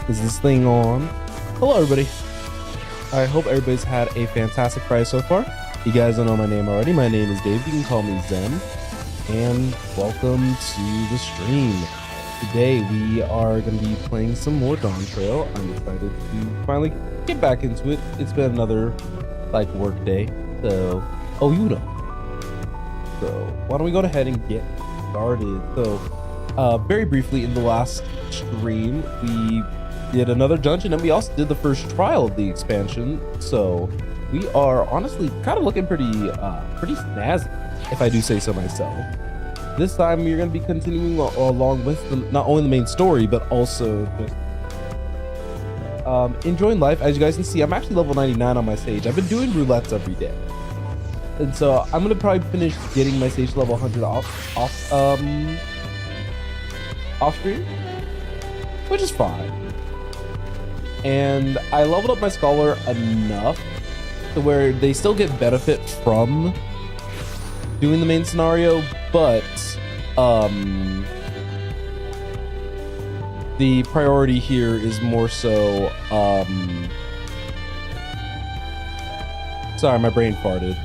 Is this thing on? Hello, everybody. I hope everybody's had a fantastic Friday so far. You guys don't know my name already. My name is Dave. You can call me Zen. And welcome to the stream. Today we are going to be playing some more Dawntrail. I'm excited to finally get back into it. It's been another work day. So, so why don't we go ahead and get started? So, very briefly, in the last stream, we did another dungeon, and we also did the first trial of the expansion. So we are honestly kind of looking pretty snazzy, if I do say so myself. This time we're going to be continuing along with not only the main story, but also just enjoying life. As you guys can see, I'm actually level 99 on my stage. I've been doing roulettes every day, and so I'm going to probably finish getting my stage level 100 off stream, which is fine. And I leveled up my scholar enough to where they still get benefit from doing the main scenario, but the priority here is more so sorry, my brain farted,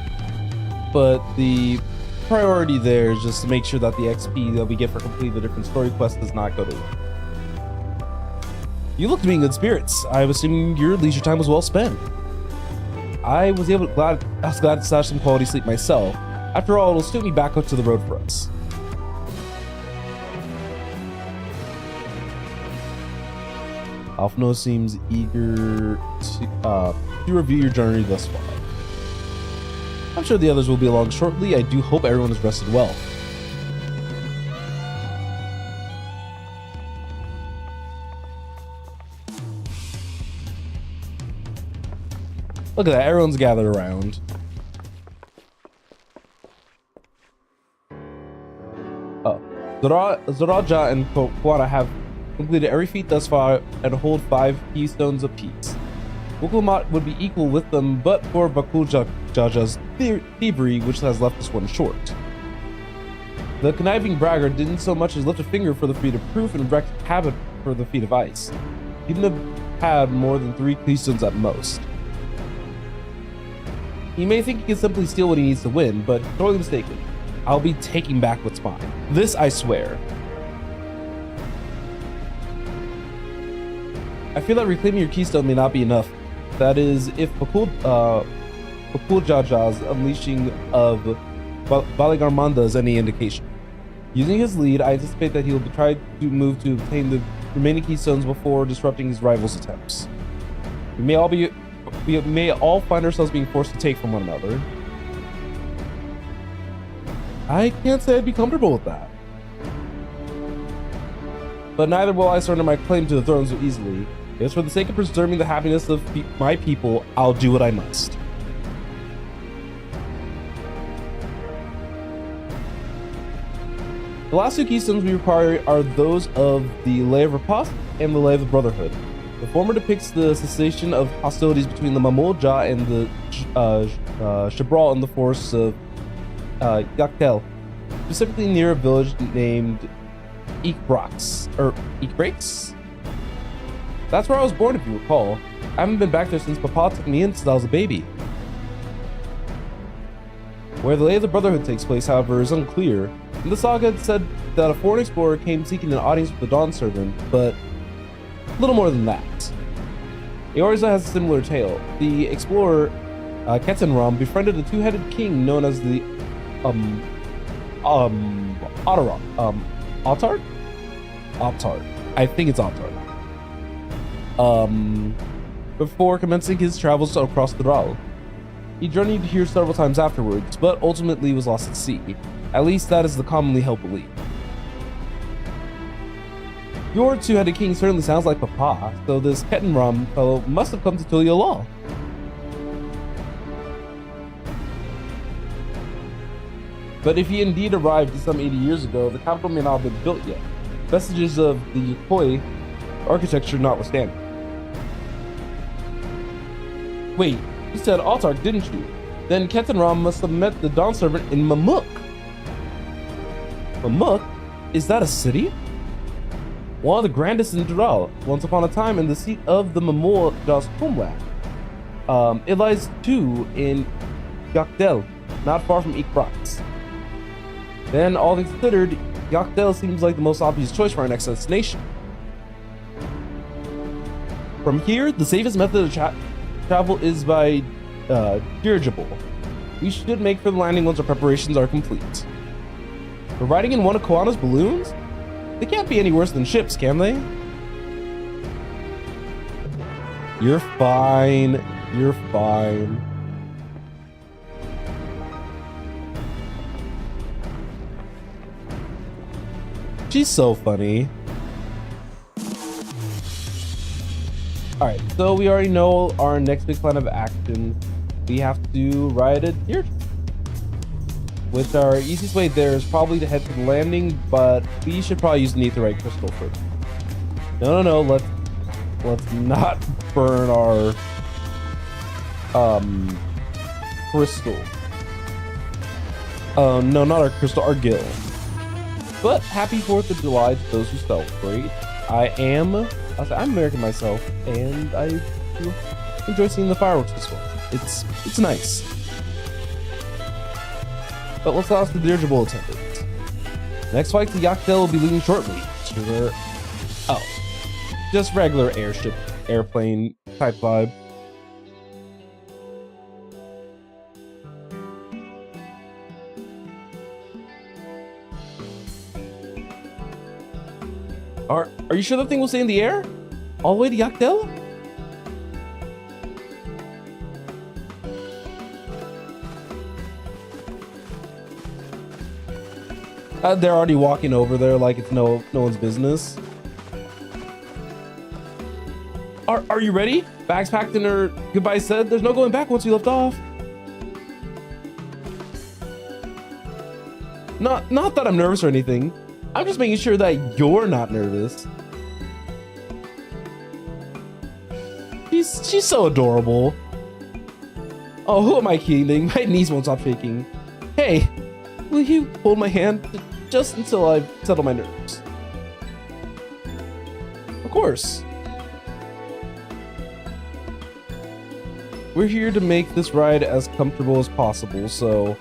but the priority there is just to make sure that the XP that we get for completing the different story quests does not go to waste. You look to be in good spirits. I'm assuming your leisure time was well spent. I was glad to stash some quality sleep myself. After all, it'll suit me back up to the road for us. Alphino seems eager to review your journey thus far. I'm sure the others will be along shortly. I do hope everyone is rested well. Look at that, everyone's gathered around. Oh, Zoraja and Kokwara have completed every feat thus far and hold 5 keystones apiece. Wukulmat would be equal with them, but for Bakuljaja's thievery, which has left us one short. The conniving braggart didn't so much as lift a finger for the feat of proof and wrecked habit for the feat of ice. He didn't have had more than 3 keystones at most. He may think he can simply steal what he needs to win, but totally mistaken. I'll be taking back what's mine. This I swear. I feel that reclaiming your keystone may not be enough. That is, if Bakuljaja's unleashing of Baligarmanda is any indication. Using his lead, I anticipate that he'll try to move to obtain the remaining keystones before disrupting his rival's attempts. We may all find ourselves being forced to take from one another. I can't say I'd be comfortable with that. But neither will I surrender my claim to the throne so easily. If it's for the sake of preserving the happiness of my people, I'll do what I must. The last 2 keystones we require are those of the Lay of Riposte and the Lay of the Brotherhood. The former depicts the cessation of hostilities between the Mamolja and the Shabral in the forests of Yaktel, specifically near a village named Eekbrax. That's where I was born, if you recall. I haven't been back there since Papa took me in since I was a baby. Where the Lay of the Brotherhood takes place, however, is unclear. And the saga had said that a foreign explorer came seeking an audience with the Dawn Servant, but little more than that. Eorza has a similar tale. The explorer Ketenram befriended a 2-headed king known as the Otard. I think it's Otard. Before commencing his travels across the Ral. He journeyed here several times afterwards, but ultimately was lost at sea. At least that is the commonly held belief. Your 2-headed king certainly sounds like Papa, so this Ketenram fellow must have come to Tulia Law. But if he indeed arrived some 80 years ago, the capital may not have been built yet, vestiges of the Yukoi architecture notwithstanding. Wait, you said Altark, didn't you? Then Ketenram must have met the Dawn Servant in Mamuk. Mamuk? Is that a city? one of the grandest in Dural, once upon a time in the seat of the Mamul Jas homeland. It lies too in Yakdel, not far from Ikbrax. Then, all things considered, Yakdel seems like the most obvious choice for our next destination. From here, the safest method of travel is by dirigible. We should make for the landing once our preparations are complete. We're riding in one of Koana's balloons? They can't be any worse than ships, can they? You're fine. You're fine. She's so funny. Alright, so we already know our next big plan of action. We have to ride a deer. With our easiest way there is probably to head to the landing, but we should probably use the netherite crystal first. No, let's not burn our crystal. No, not our crystal, our gil. But happy 4th of July to those who celebrate. I'm American myself, and I enjoy seeing the fireworks this one. It's nice. But let's ask the dirigible attendant. Next flight to Yakdel will be leaving shortly. Just regular airplane type vibe. Are you sure that thing will stay in the air? All the way to Yakdel? They're already walking over there like it's no one's business. Are you ready? Bags packed and her goodbye said. There's no going back once we left off. Not that I'm nervous or anything. I'm just making sure that you're not nervous. She's so adorable. Oh, who am I kidding? My knees won't stop shaking. Hey, will you hold my hand just until I settle my nerves? Of course. We're here to make this ride as comfortable as possible, so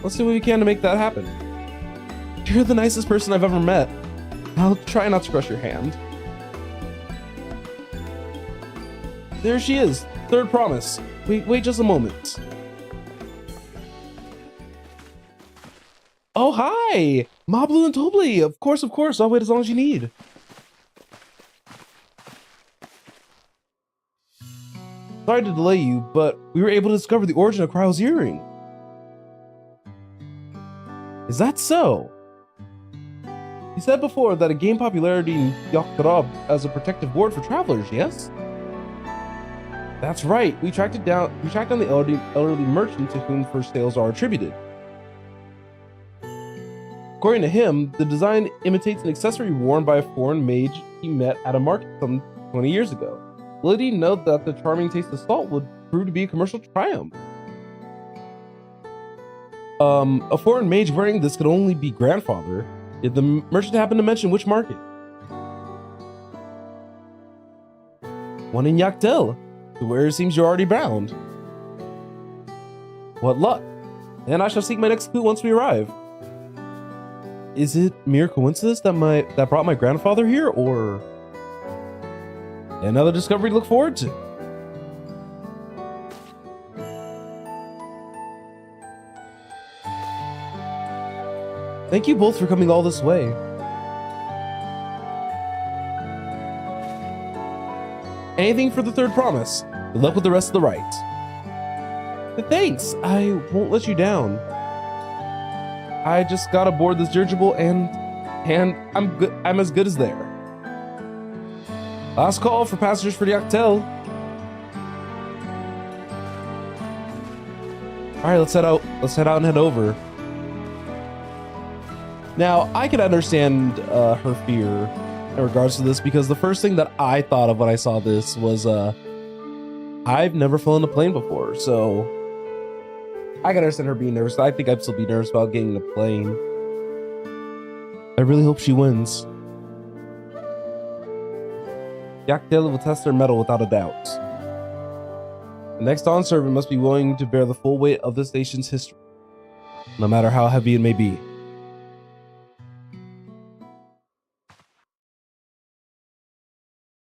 let's do what we can to make that happen. You're the nicest person I've ever met. I'll try not to crush your hand. There she is. Third promise. Wait just a moment. Oh, hi! Mablu and Tobli. Of course. I'll wait as long as you need. Sorry to delay you, but we were able to discover the origin of Cryo's earring. Is that so? You said before that it gained popularity in Yaktarab as a protective ward for travelers, yes? That's right. We tracked down the elderly merchant to whom first sales are attributed. According to him, the design imitates an accessory worn by a foreign mage he met at a market some 20 years ago. Little did he know that the charming taste of salt would prove to be a commercial triumph. A foreign mage wearing this could only be grandfather. Did the merchant happen to mention which market? One in Yakdel, to where it seems you're already bound. What luck! And I shall seek my next clue once we arrive. Is it mere coincidence that brought my grandfather here, or another discovery to look forward to? Thank you both for coming all this way. Anything for the third promise. Good luck with the rest of the rite. Thanks, I won't let you down. I just got aboard this dirigible and I'm good. I'm as good as there. Last call for passengers for Yakdel. All right, let's head out. Let's head out and head over. Now, I can understand her fear in regards to this, because the first thing that I thought of when I saw this was I've never flown a plane before, so I can understand her being nervous. I think I'd still be nervous about getting in a plane. I really hope she wins. Yaktel will test their mettle without a doubt. The next Dawn servant must be willing to bear the full weight of this nation's history, no matter how heavy it may be.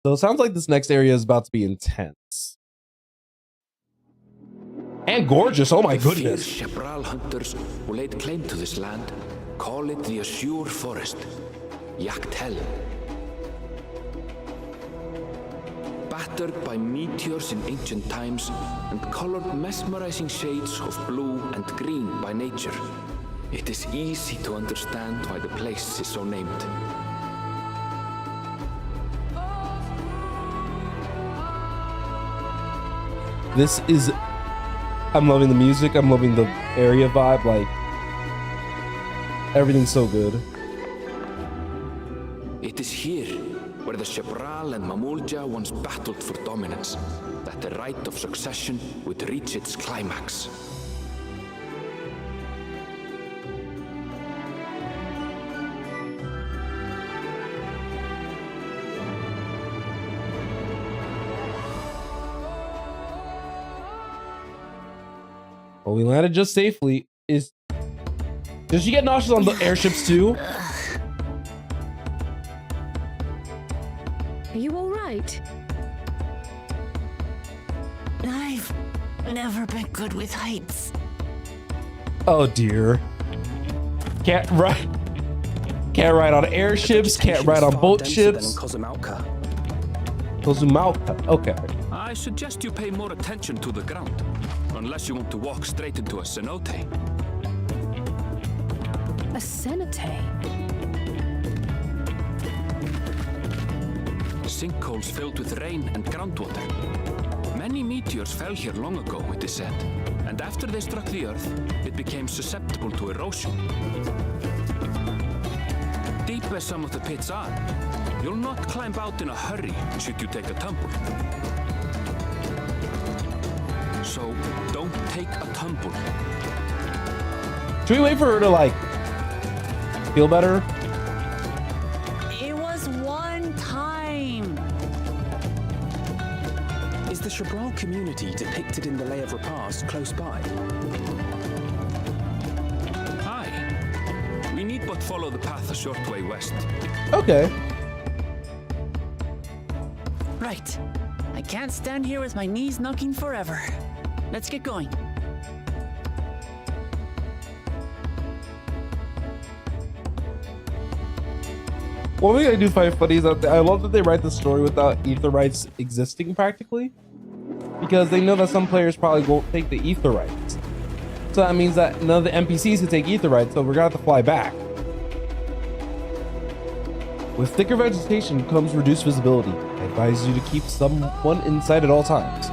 So it sounds like this next area is about to be intense. And gorgeous, oh my goodness. The Chebral hunters who laid claim to this land call it the Azure Forest, Yaktel. Battered by meteors in ancient times and colored mesmerizing shades of blue and green by nature, it is easy to understand why the place is so named. This is, I'm loving the music, I'm loving the area vibe, like, everything's so good. It is here where the Chebral and Mamulja once battled for dominance, that the right of succession would reach its climax. Well, we landed just safely. Does she get nauseous on the airships too? Are you all right? I've never been good with heights. Oh dear. Can't ride on airships, can't ride on boat ships. Kozumauka. Kozumauka, okay. I suggest you pay more attention to the ground, unless you want to walk straight into a cenote. A cenote? Sinkholes filled with rain and groundwater. Many meteors fell here long ago, it is said, and after they struck the earth, it became susceptible to erosion. Deep as some of the pits are, you'll not climb out in a hurry should you take a tumble. So don't take a tumble. Should we wait for her to like feel better? It was one time. Is the Chebral community depicted in the Lay of Repast close by? Aye. We need but follow the path a short way west. Okay. Right. I can't stand here with my knees knocking forever. Let's get going. One thing I do find funny is that I love that they write the story without ether rights existing practically, because they know that some players probably won't take the ether rights. So that means that none of the NPCs can take ether rights, so we're gonna have to fly back. With thicker vegetation comes reduced visibility. I advise you to keep someone inside at all times.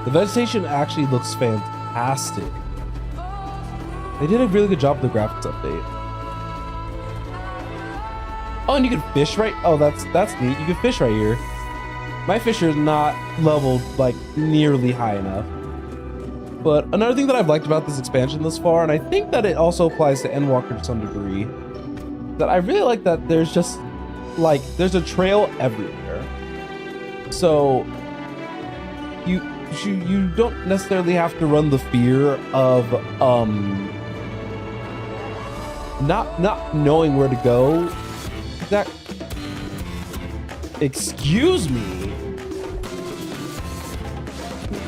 The vegetation actually looks fantastic. They did a really good job with the graphics update. Oh, and you can fish right. Oh, that's neat. You can fish right here. My fish are not leveled like nearly high enough. But another thing that I've liked about this expansion thus far, and I think that it also applies to Endwalker to some degree, that I really like that there's just like there's a trail everywhere. So you don't necessarily have to run the fear of not knowing where to go. That, excuse me.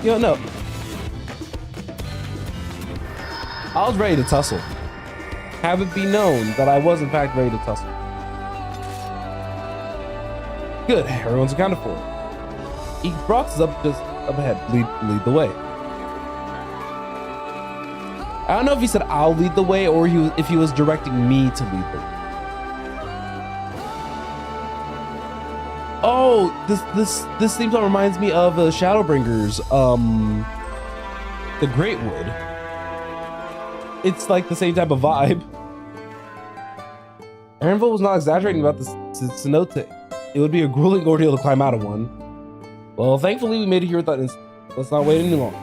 You know, no. I was ready to tussle. Have it be known that I was in fact ready to tussle. Good, everyone's accounted for. Brox is up just up ahead. Lead the way. I don't know if he said I'll lead the way or if he was directing me to lead the way. Oh, this theme song reminds me of Shadowbringers, the Greatwood. It's like the same type of vibe. Aaronville was not exaggerating about this cenote. It would be a grueling ordeal to climb out of one. Well, thankfully we made it here without incident. Let's not wait any longer.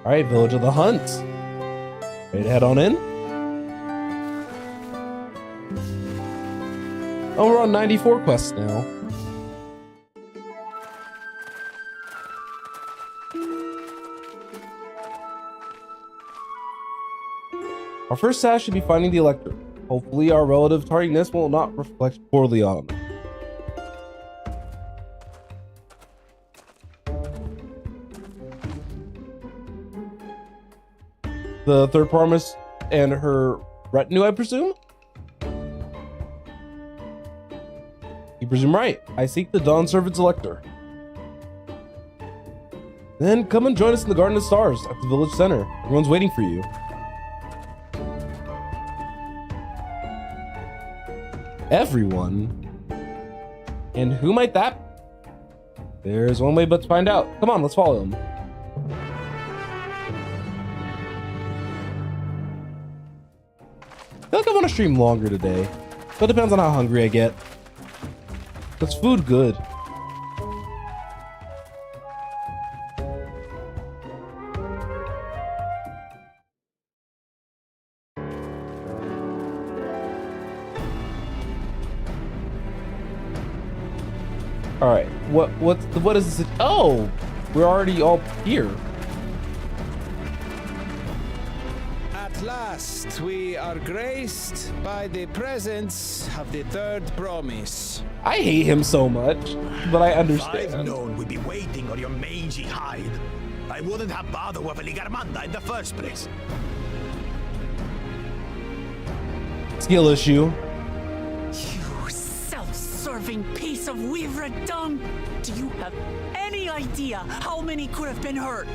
All right, Village of the Hunt. Ready to head on in? Oh, we're on 94 quests now. Our first task should be finding the Elector. Hopefully our relative tardiness will not reflect poorly on him. The third promise and her retinue, I presume? You presume right. I seek the Dawn Servant's Elector. Then come and join us in the Garden of Stars at the village center. Everyone's waiting for you. Everyone? And who might that be? There's one way but to find out. Come on, let's follow him. I feel like I want to stream longer today, but it depends on how hungry I get. Is food good? All right, what is this? Oh, we're already all here. At last, we are graced by the presence of the third promise. I hate him so much, but I I've understand. known we'd be waiting on your mangy hide. I wouldn't have bothered with Ligarmanda in the first place. Skill issue. You self-serving piece of weaver dung! Do you have any idea how many could have been hurt?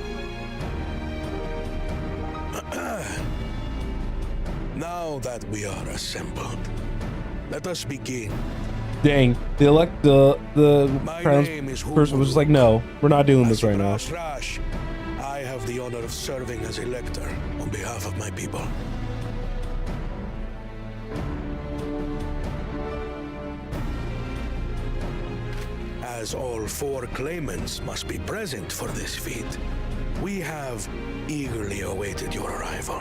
Now that we are assembled, let us begin. Dang, the My crown name is person was just like, no, we're not doing this right now. Rash, I have the honor of serving as Elector on behalf of my people. As all four claimants must be present for this feat, we have eagerly awaited your arrival.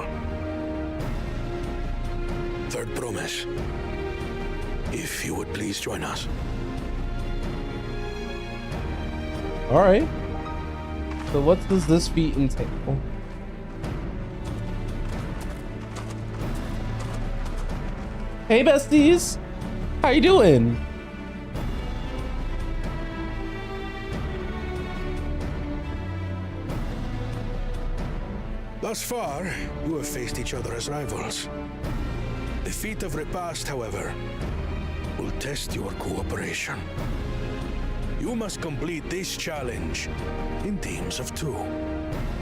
Third promise, if you would please join us. All right. So what does this feat entail? Hey besties, how you doing? Thus far, you have faced each other as rivals. The feat of repast, however, will test your cooperation. You must complete this challenge in teams of 2.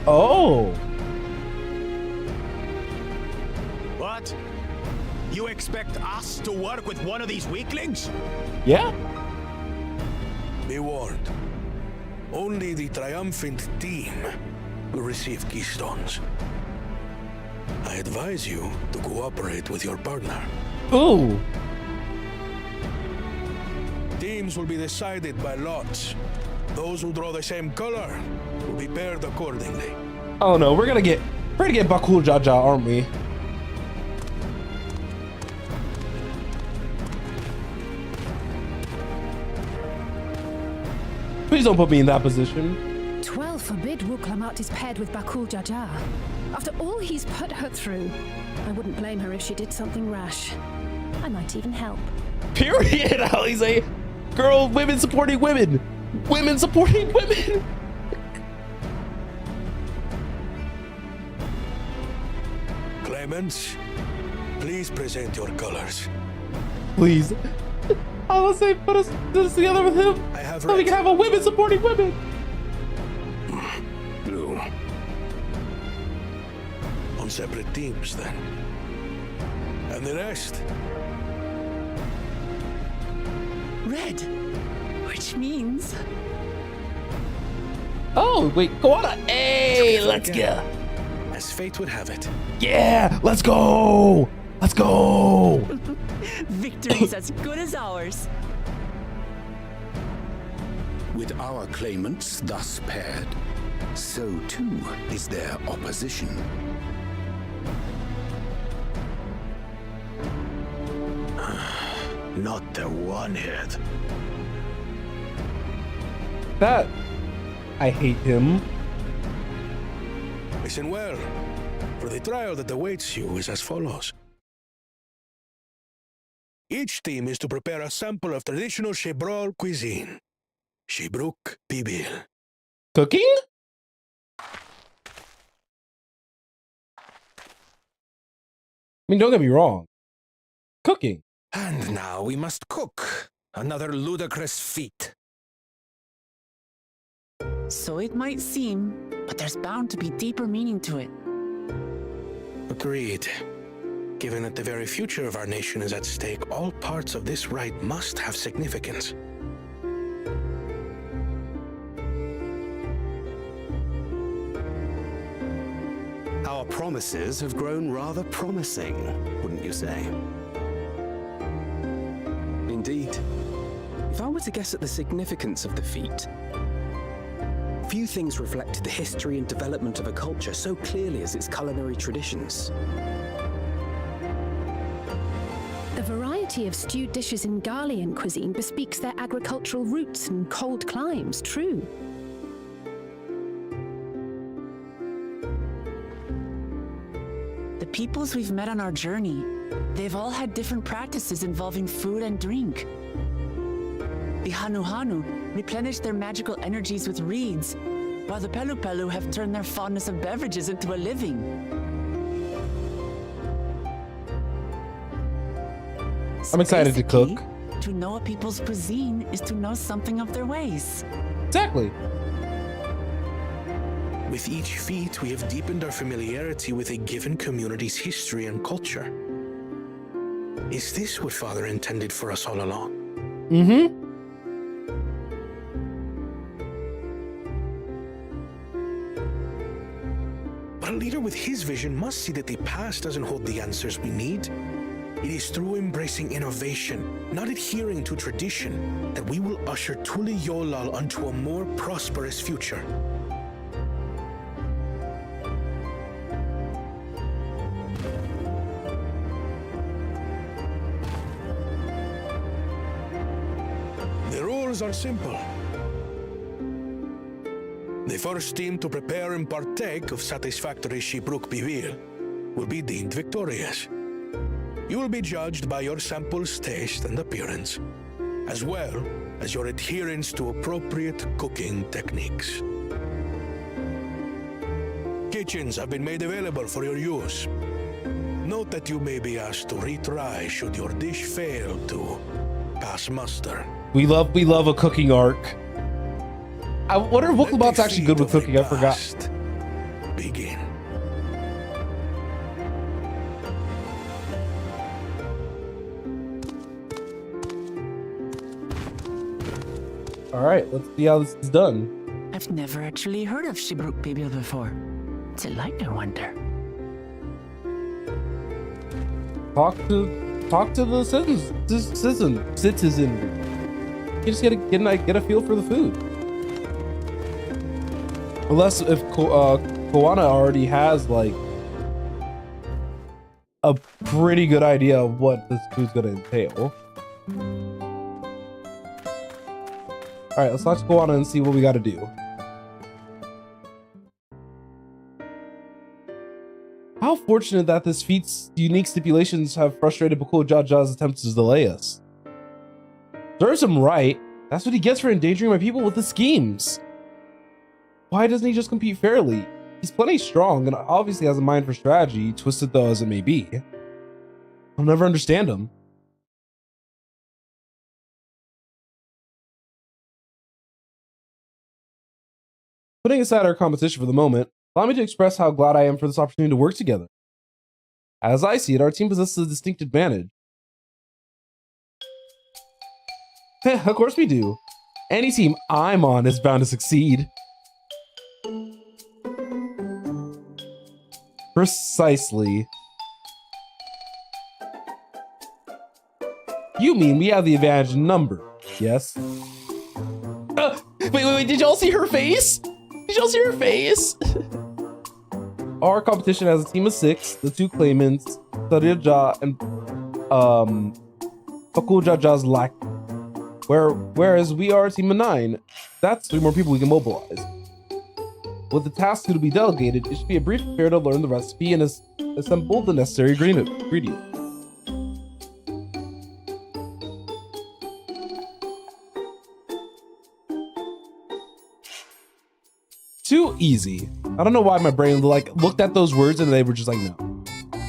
Oh, What? You expect us to work with one of these weaklings? yeah. Be warned, only the triumphant team will receive keystones. I advise you to cooperate with your partner. Ooh. Teams will be decided by lots. Those who draw the same color will be paired accordingly. Oh no, we're gonna get Bakul Jaja, aren't we? Please don't put me in that position. 12 forbid Wuklamat is paired with Bakul Jaja. After all he's put her through, I wouldn't blame her if she did something rash. I might even help. Period, Alize. Girl, women supporting women. Women supporting women. Claimants, please present your colors. Please. I will say put us together with him I have so we read. can have a women supporting women. Blue. On separate teams, then. And the rest? Red, which means Oh, wait, go on. Hey, let's go. As fate would have it. Yeah, let's go. Let's go. victory's as good as ours. With our claimants thus paired, so too is their opposition. Not the one-hit. That... I hate him. Listen well, for the trial that awaits you is as follows. Each team is to prepare a sample of traditional Shebrol cuisine. Shibruk Pibil. Cooking? I mean, don't get me wrong. Cooking. And now we must cook. Another ludicrous feat. So it might seem, but there's bound to be deeper meaning to it. Agreed. Given that the very future of our nation is at stake, all parts of this rite must have significance. Our promises have grown rather promising, wouldn't you say? Indeed. If I were to guess at the significance of the feat, few things reflect the history and development of a culture so clearly as its culinary traditions. The variety of stewed dishes in Garlean cuisine bespeaks their agricultural roots and cold climes, true. The peoples we've met on our journey, they've all had different practices involving food and drink. The Hanuhanu replenish their magical energies with reeds, while the Pelupelu have turned their fondness of beverages into a living. I'm excited to cook. Basically, to know a people's cuisine is to know something of their ways. Exactly. With each feat, we have deepened our familiarity with a given community's history and culture. Is this what Father intended for us all along? Mm-hmm. But a leader with his vision must see that the past doesn't hold the answers we need. It is through embracing innovation, not adhering to tradition, that we will usher Tuli Yolal onto a more prosperous future. The rules are simple. The first team to prepare and partake of satisfactory Shibruk Bivir will be deemed victorious. You will be judged by your sample's taste and appearance, as well as your adherence to appropriate cooking techniques. Kitchens have been made available for your use. Note that you may be asked to retry should your dish fail to pass muster. We love a cooking arc. I wonder if Wookabot's actually good with cooking. I forgot. Begin. All right, let's see how this is done. I've never actually heard of Shibruk Bibil before. What's it like, I wonder? Talk to the citizen. You just get a feel for the food. Unless if Koana already has like a pretty good idea of what this food's gonna entail. All right, let's talk to Koana and see what we got to do. How fortunate that this feat's unique stipulations have frustrated Bakul Jaja's attempts to delay us. Serves him right. That's what he gets for endangering my people with his schemes. Why doesn't he just compete fairly? He's plenty strong and obviously has a mind for strategy, twisted though as it may be. I'll never understand him. Putting aside our competition for the moment, allow me to express how glad I am for this opportunity to work together. As I see it, our team possesses a distinct advantage. Of course we do. Any team I'm on is bound to succeed. Precisely. You mean we have the advantage in number, yes? Wait, did y'all see her face? Did y'all see her face? Our competition has a team of 6, the 2 claimants, Sariaja and Fakujaja's lack. Whereas we are a team of 9. That's 3 more people we can mobilize. With the task to be delegated, it should be a brief affair to learn the recipe and assemble the necessary ingredients. Too easy. I don't know why my brain looked at those words and they were just like, no.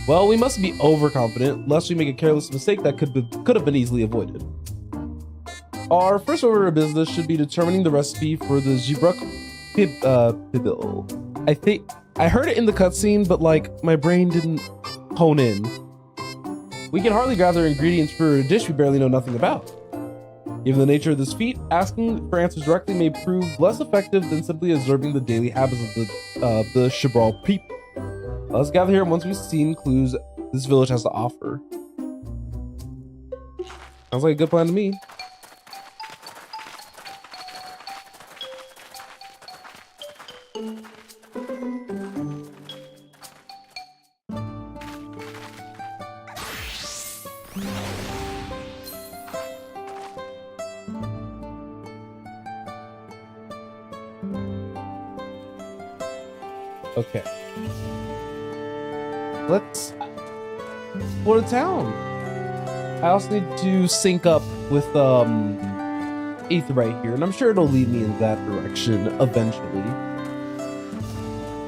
Well, we must be overconfident, lest we make a careless mistake that could have been easily avoided. Our first order of business should be determining the recipe for the Jibruk Pibil. I think I heard it in the cutscene, but like my brain didn't hone in. We can hardly gather ingredients for a dish we barely know nothing about. Given the nature of this feat, asking for answers directly may prove less effective than simply observing the daily habits of the Shibral people. Let's gather here once we've seen clues this village has to offer. Sounds like a good plan to me. Okay. Let's explore the town. I also need to sync up with Aether right here, and I'm sure it'll lead me in that direction eventually.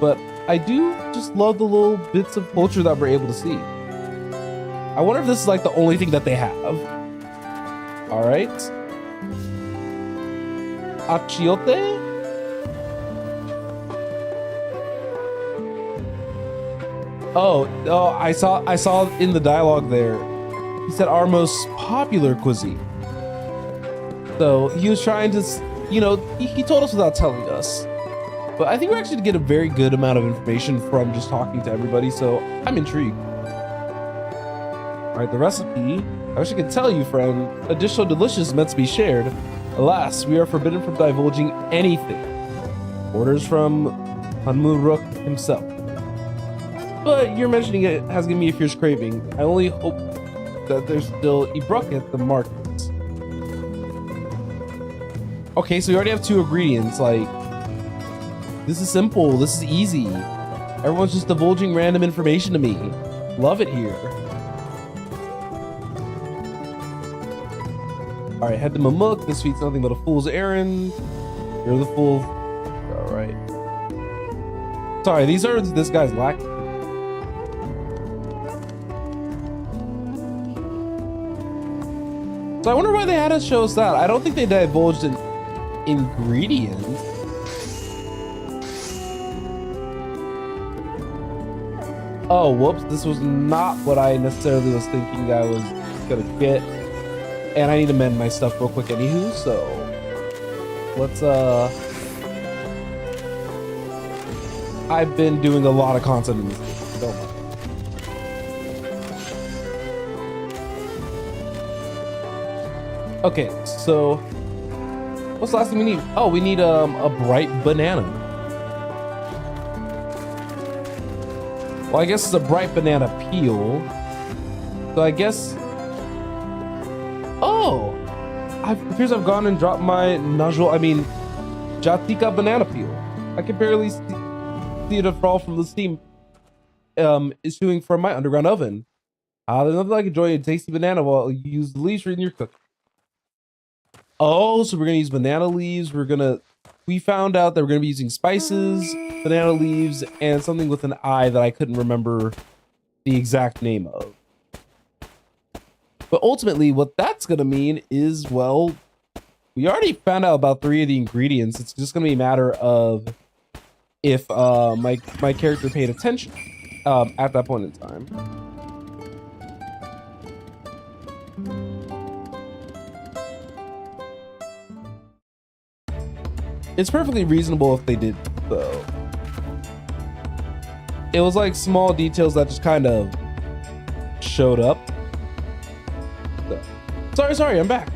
But I do just love the little bits of culture that we're able to see. I wonder if this is like the only thing that they have. All right. Achiote? Oh, I saw in the dialogue there, he said our most popular cuisine. So he was trying to, you know, he told us without telling us. But I think we're actually to get a very good amount of information from just talking to everybody, so I'm intrigued. All right, the recipe. I wish I could tell you, friend. A dish so delicious meant to be shared. Alas, we are forbidden from divulging anything. Orders from Hanmuruk himself. But your mentioning it has given me a fierce craving. I only hope that there's still Ibruk at the market. Okay, so we already have 2 ingredients. Like, this is simple. This is easy. Everyone's just divulging random information to me. Love it here. All right, head to Mamuk. This feat's nothing but a fool's errand. You're the fool. All right. Sorry, these are this guy's lack. So I wonder why they had us show us that. I don't think they divulged an ingredient. Oh, whoops. This was not what I necessarily was thinking I was gonna get. And I need to mend my stuff real quick anywho, so let's I've been doing a lot of content in this game, don't mind. Okay, so what's the last thing we need? Oh, we need a bright banana. Well, I guess it's a bright banana peel. So I guess. Oh, it appears I've gone and dropped my Jatika banana peel. I can barely see it fall from the steam issuing from my underground oven. There's nothing like enjoying a tasty banana while you use the leaves in your cooking. Oh, so we're gonna use banana leaves. We found out that we're gonna be using spices, banana leaves, and something with an I that I couldn't remember the exact name of. But ultimately, what that's gonna mean is, well, we already found out about 3 of the ingredients. It's just gonna be a matter of if my character paid attention at that point in time. It's perfectly reasonable if they did, though. It was like small details that just kind of showed up. Sorry, I'm back.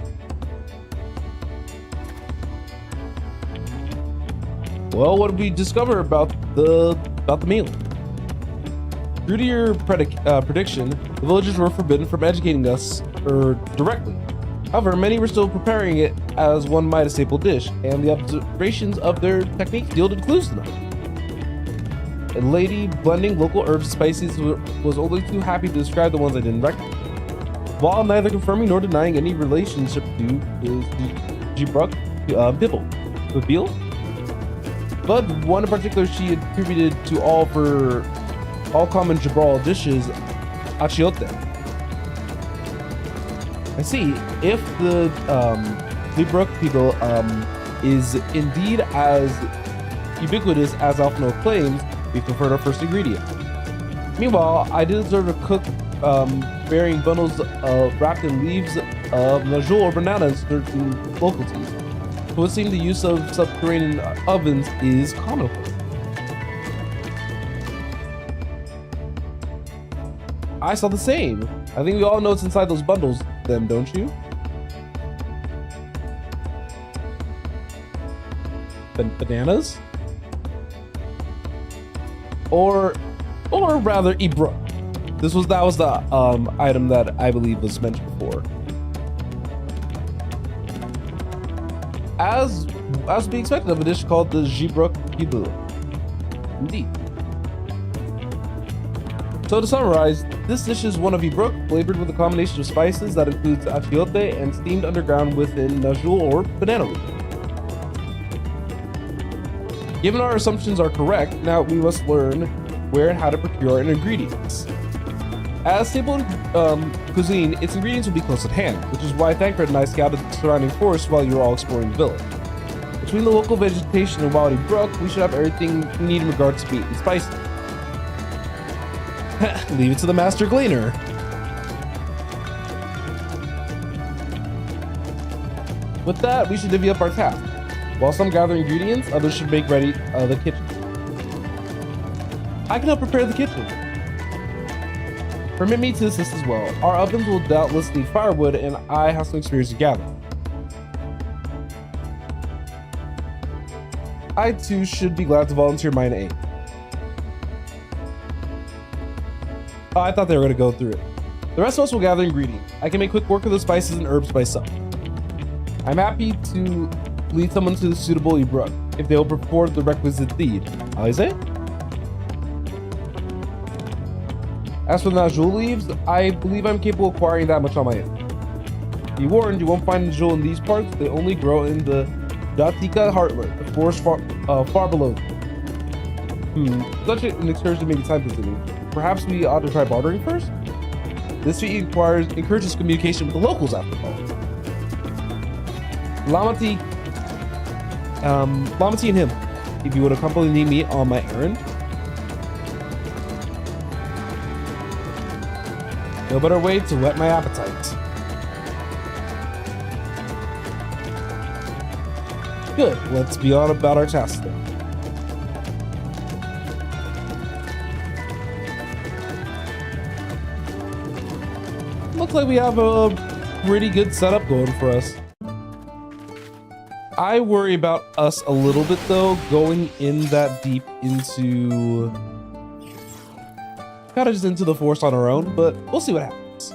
Well, what did we discover about the meal? True to your prediction, the villagers were forbidden from educating us directly. However, many were still preparing it as one might a staple dish, and the observations of their techniques yielded clues to them. A lady blending local herbs and spices was only too happy to describe the ones I didn't recognize, while neither confirming nor denying any relationship to his Gibruk Bibble. But one in particular she attributed to all common Jabral dishes, achiote. I see. If the Gibruk people is indeed as ubiquitous as Alphino claims, we've preferred our first ingredient. Meanwhile, I did observe a cook bearing bundles wrapped in leaves of najul or banana in certain localities. It would seem the use of subterranean ovens is commonplace. I saw the same. I think we all know what's inside those bundles then, don't you? Bananas? Or rather, Ibruk. That was the item that I believe was mentioned before. As to be expected of a dish called the Gibruk Bibble. Indeed. So to summarize, this dish is one of Ibruk, flavored with a combination of spices that includes achiote and steamed underground within najul or banana leaf. Given our assumptions are correct, now we must learn where and how to procure our ingredients. As staple cuisine, its ingredients will be close at hand, which is why Thancred and I scouted the surrounding forest while you were all exploring the village. Between the local vegetation and Wild Brook, we should have everything we need in regards to meat and spices. Leave it to the master gleaner. With that, we should divvy up our task. While some gather ingredients, others should make ready the kitchen. I can help prepare the kitchen. Permit me to assist as well. Our ovens will doubtless need firewood, and I have some experience to gather. I too should be glad to volunteer mine aid. Oh, I thought they were going to go through it. The rest of us will gather ingredients. I can make quick work of the spices and herbs myself. I'm happy to lead someone to the suitable Ibruk if they will perform the requisite deed. Alize? As for the najul leaves, I believe I'm capable of acquiring that much on my own. Be warned, you won't find najul in these parts. They only grow in the Datika heartland, the forest far below. Such an excursion may be time-consuming. Perhaps we ought to try bartering first? This feat encourages communication with the locals after all. Lamati and him, if you would accompany me on my errand. No better way to whet my appetite. Good, let's be on about our task then. Looks like we have a pretty good setup going for us. I worry about us a little bit though, going in that deep into kind of just into the forest on our own, but we'll see what happens.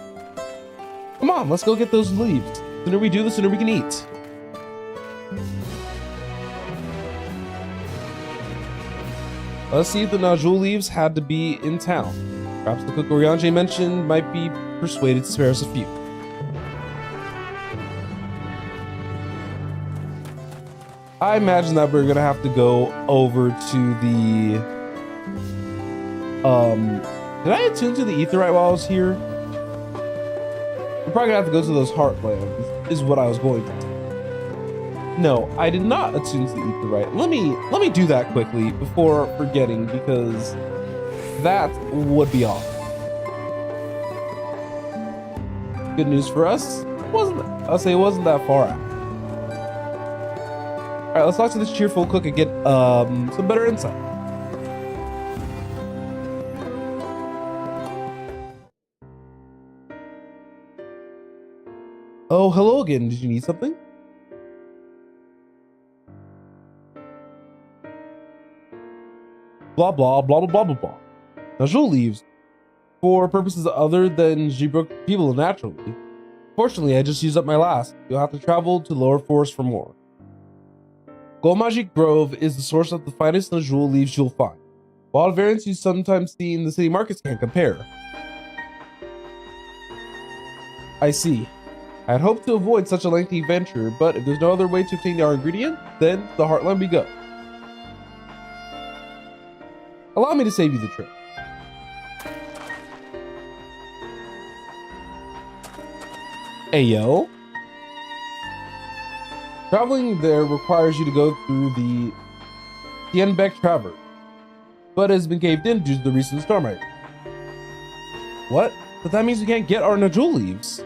Come on, let's go get those leaves. The sooner we do, the sooner we can eat. Let's see if the najul leaves had to be in town. Perhaps the cook Oriange mentioned might be persuaded to spare us a few. I imagine that we're gonna have to go over to the did I attune to the Aetheryte while I was here? We're probably gonna have to go to those Heartlands, is what I was going to do. No, I did not attune to the Aetheryte. Let me do that quickly before forgetting, because that would be off. Good news for us, it wasn't that far out. Alright, let's talk to this cheerful cook and get some better insight. Oh, hello again. Did you need something? blah blah blah blah blah blah blah. Najul leaves for purposes other than Gibrook people naturally. Fortunately, I just used up my last. You'll have to travel to Lower Forest for more. Golmagic Grove is the source of the finest Najul leaves you'll find. Wild variants you sometimes see in the city markets can't compare. I see. I had hoped to avoid such a lengthy venture, but if there's no other way to obtain our ingredient, then to the Heartland we go. Allow me to save you the trip. Ayo. Traveling there requires you to go through the Tienbeck Traverse, but has been caved in due to the recent storm. What? But that means we can't get our Najul leaves.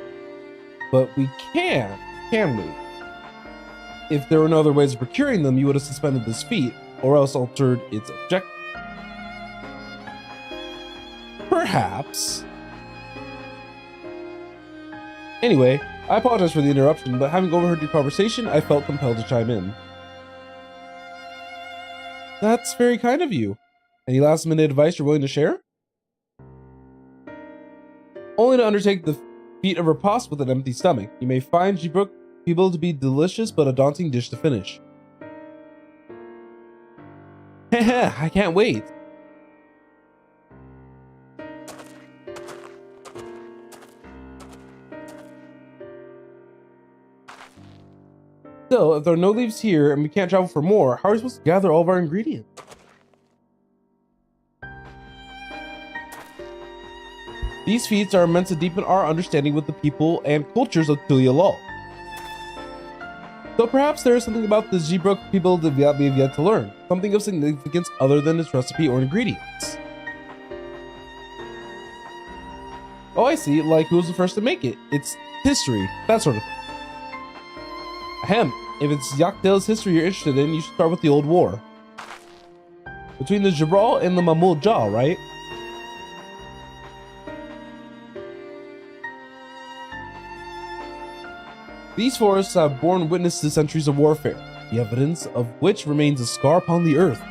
But we can we? If there were no other ways of procuring them, you would have suspended this feat, or else altered its objective. Perhaps. Anyway, I apologize for the interruption, but having overheard your conversation, I felt compelled to chime in. That's very kind of you. Any last minute advice you're willing to share? Only to undertake the feat of repast with an empty stomach. You may find Gibrook people to be delicious, but a daunting dish to finish. Heh, I can't wait. Still, if there are no leaves here and we can't travel for more, how are we supposed to gather all of our ingredients? These feats are meant to deepen our understanding with the people and cultures of Tulia. So perhaps there is something about the Gibrook people that we have yet to learn, something of significance other than its recipe or ingredients. Oh, I see, like who was the first to make it? It's history, that sort of thing. Ahem, if it's Yakdale's history you're interested in, you should start with the Old War. Between the Jabral and the Mamul Jah, right? These forests have borne witness to centuries of warfare, the evidence of which remains a scar upon the earth.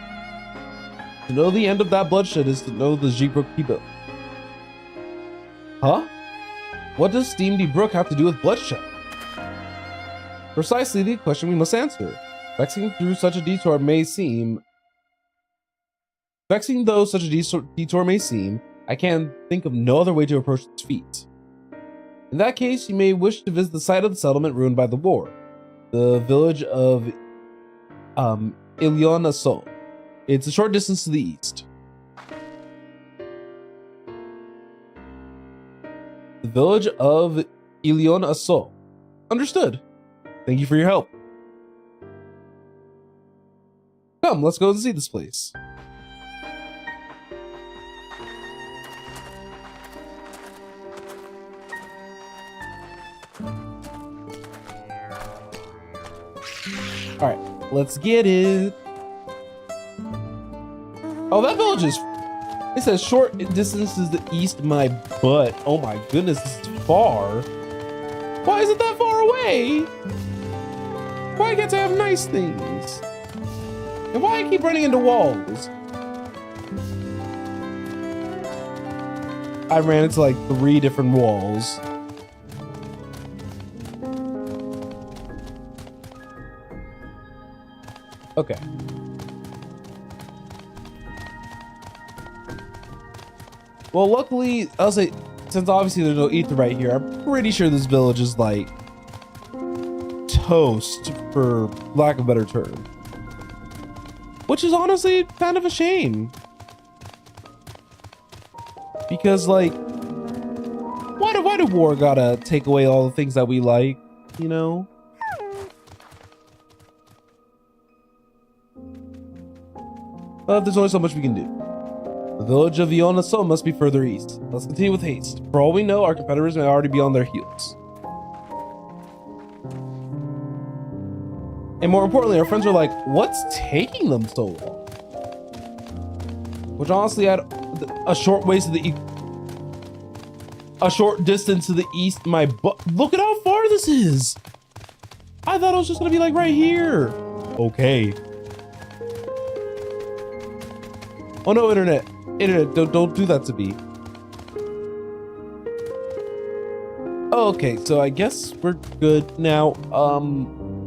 To know the end of that bloodshed is to know the Gibrook people. Huh? What does Steam D Brook have to do with bloodshed? Precisely the question we must answer. Vexing though such a detour may seem, I can think of no other way to approach its feat. In that case, you may wish to visit the site of the settlement ruined by the war, the village of Ilion Asso. It's a short distance to the east. The village of Ilion Asso. Understood. Thank you for your help. Come, let's go and see this place. Alright, let's get it. Oh, that village is... It says short distance to the east, my butt. Oh my goodness, this is far. Why is it that far away? Why I get to have nice things? And why I keep running into walls? I ran into like 3 different walls. Okay. Well, luckily, I'll say, since obviously there's no ether right here, I'm pretty sure this village is like toast, for lack of a better term. Which is honestly kind of a shame. Because like, why do war gotta take away all the things that we like, you know? But there's only so much we can do. The village of Ionaso must be further east. Let's continue with haste. For all we know, our competitors may already be on their heels. And more importantly, our friends are like, what's taking them so long? Which honestly, at a short ways to the a short distance to the east, my butt. Look at how far this is. I thought it was just gonna be like right here. Okay. Oh no, internet. Internet, don't do that to me. Oh, okay, so I guess we're good now.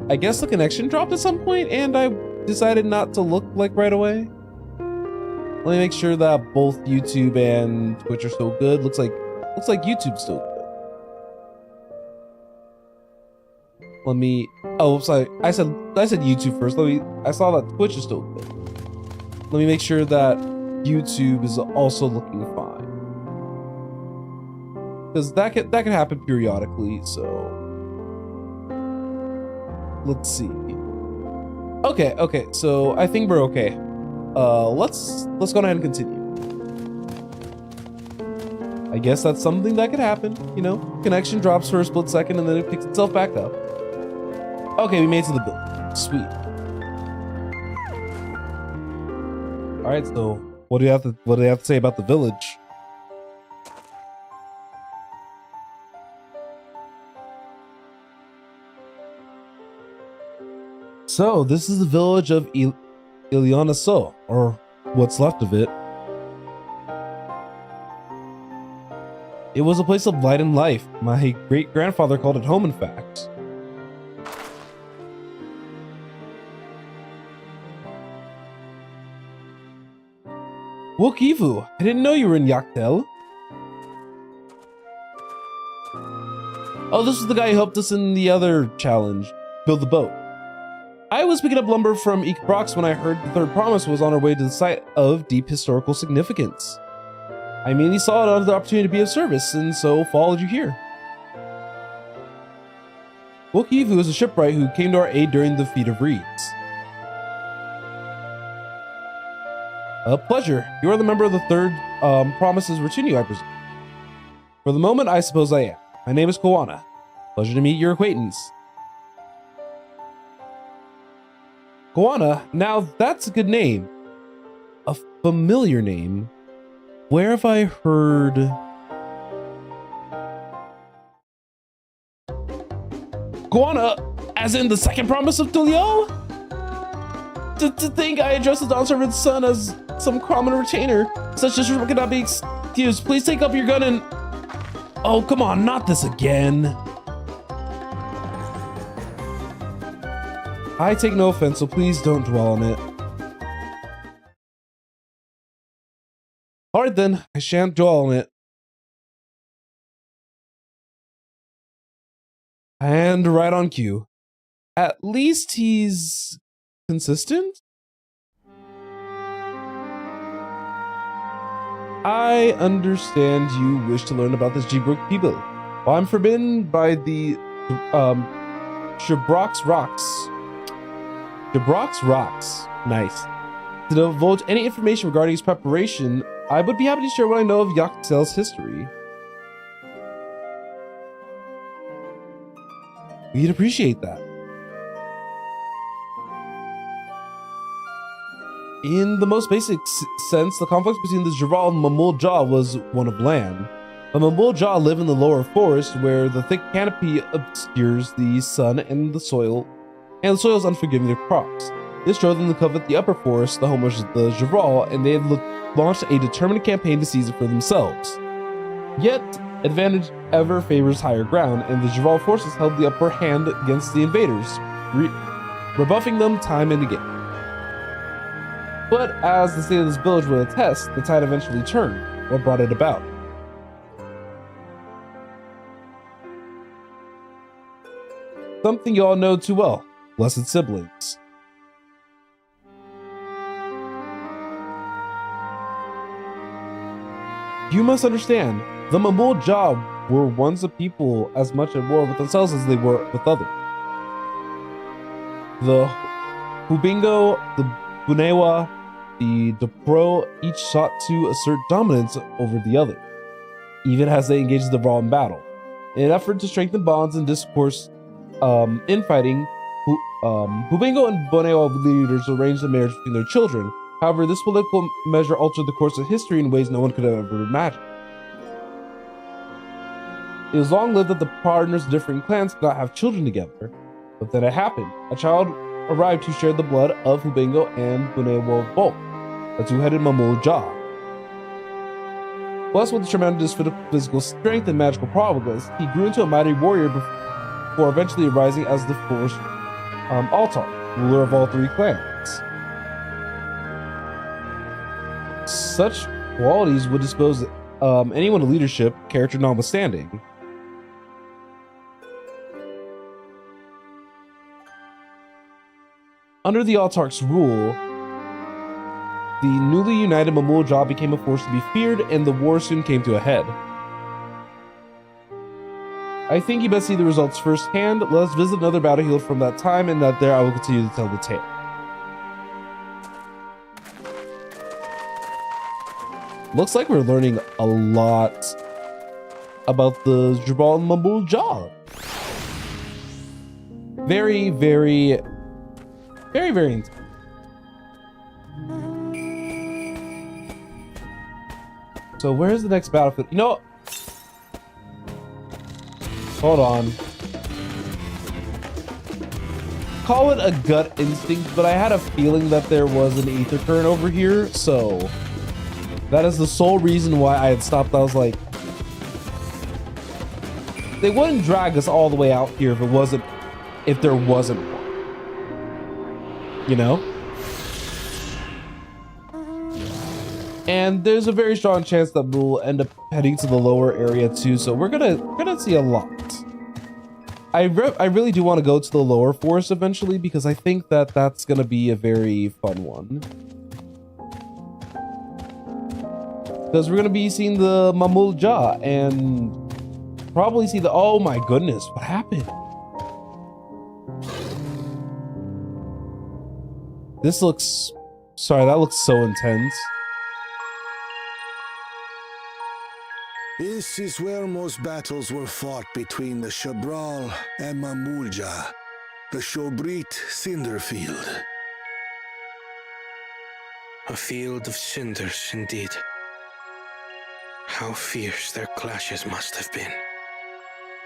I guess the connection dropped at some point and I decided not to look like right away. Let me make sure that both YouTube and Twitch are still good. Looks like YouTube's still good. Let me, oh, sorry. I said YouTube first. I saw that Twitch is still good. Let me make sure that YouTube is also looking fine. Because that can happen periodically, so let's see. Okay, so I think we're okay. Let's go ahead and continue. I guess that's something that could happen, you know? Connection drops for a split second and then it picks itself back up. Okay, we made it to the building. Sweet. All right, so what do they have to say about the village? So this is the village of Ilianaso, or what's left of it. It was a place of light and life. My great-grandfather called it home, in fact. Wokivu, I didn't know you were in Yaktel. Oh, this was the guy who helped us in the other challenge, build the boat. I was picking up lumber from Ikbrox when I heard the third promise was on our way to the site of deep historical significance. I mainly saw it as the opportunity to be of service, and so followed you here. Wokivu is a shipwright who came to our aid during the Feat of Reeds. A pleasure. You are the member of the third promises retinue, I presume. For the moment, I suppose I am. My name is Koana. Pleasure to meet your acquaintance. Koana, now that's a good name. A familiar name. Where have I heard... Koana, as in the second promise of Tulio? To think I addressed the Dawn Servant's son as some common retainer. Such disrespect cannot be excused. Please take up your gun and... Oh, come on, not this again. I take no offense, so please don't dwell on it. Alright then, I shan't dwell on it. And right on cue. At least he's consistent? I understand you wish to learn about this G-Brook people. While I'm forbidden by the Shabrox Rocks. Nice. To divulge any information regarding his preparation, I would be happy to share what I know of Yaktel's history. We'd appreciate that. In the most basic sense, the conflict between the Jabral and Mamul Jaw was one of land. The Mamul Jaw live in the lower forest where the thick canopy obscures the sun and the soil is unforgiving to crops. This drove them to covet the upper forest, the home of the Jabral, and they had launched a determined campaign to seize it for themselves. Yet, advantage ever favors higher ground, and the Jabral forces held the upper hand against the invaders, rebuffing them time and again. But as the state of this village would attest, the tide eventually turned. What brought it about? Something you all know too well. Blessed siblings. You must understand, the Mamul Jaw were once a people as much at war with themselves as they were with others. The Hubingo, the Bunewa, the Depro each sought to assert dominance over the other, even as they engaged the Raw in battle. In an effort to strengthen bonds and discourse infighting, Hubingo and Bunewa leaders arranged a marriage between their children. However, this political measure altered the course of history in ways no one could have ever imagined. It was long lived that the partners of differing clans could not have children together, but then it happened. A child arrived who shared the blood of Hubingo and Bunewa both. a two-headed Mamul Jah. Blessed with tremendous physical strength and magical prowess, he grew into a mighty warrior before eventually rising as the first Altar, ruler of all three clans. Such qualities would dispose anyone to leadership, character notwithstanding. Under the Autarch's rule, the newly united Mamul Jah became a force to be feared, and the war soon came to a head. I think you best see the results firsthand. Let us visit another battlefield from that time, and that there I will continue to tell the tale. Looks like we're learning a lot about the Jabal Mamul Jah. Very, very, very, very intense. So where's the next battlefield? You know, hold on. Call it a gut instinct, but I had a feeling that there was an ether current over here, so that is the sole reason why I had stopped. I was like, they wouldn't drag us all the way out here if there wasn't one, you know? And there's a very strong chance that we'll end up heading to the lower area too, so we're gonna see a lot. I really do want to go to the lower forest eventually, because I think that that's gonna be a very fun one. Because we're gonna be seeing the Mamul Jah and probably see the, oh my goodness, what happened? This looks, sorry, that looks so intense. This is where most battles were fought between the Shabral and Mamul Jah, the Shobrit Cinder Field. A field of cinders, indeed. How fierce their clashes must have been.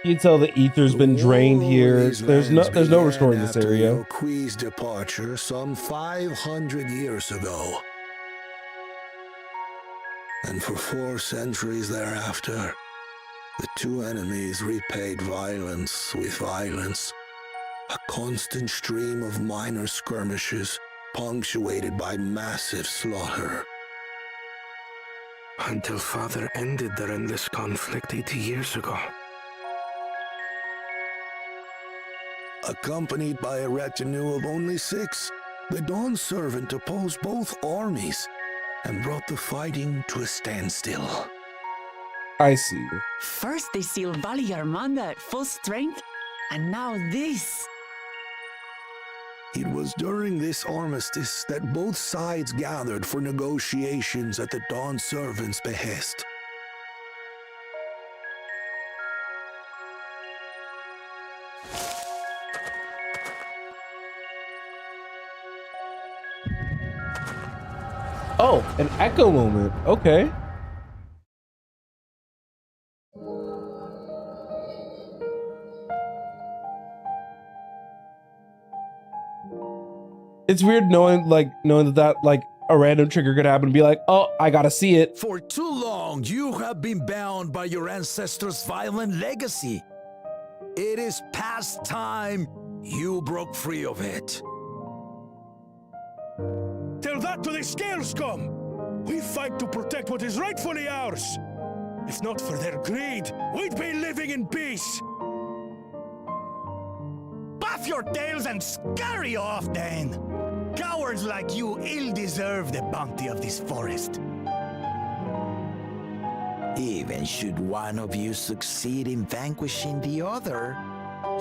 You can tell the ether's been drained here. There's no restoring this area. Quee's departure some 500 years ago. And for 4 centuries thereafter, the two enemies repaid violence with violence. A constant stream of minor skirmishes, punctuated by massive slaughter. Until Father ended their endless conflict 80 years ago. Accompanied by a retinue of only 6, the Dawn Servant opposed both armies and brought the fighting to a standstill. I see. First they sealed Vali Armanda at full strength, and now this. It was during this armistice that both sides gathered for negotiations at the Dawn Servant's behest. Oh, an echo moment. Okay. It's weird knowing that like a random trigger could happen and be like, oh, I gotta see it. For too long, you have been bound by your ancestors' violent legacy. It is past time you broke free of it. Tell that to the Scale Scum! We fight to protect what is rightfully ours. If not for their greed, we'd be living in peace. Buff your tails and scurry off, then! Cowards like you ill deserve the bounty of this forest. Even should one of you succeed in vanquishing the other,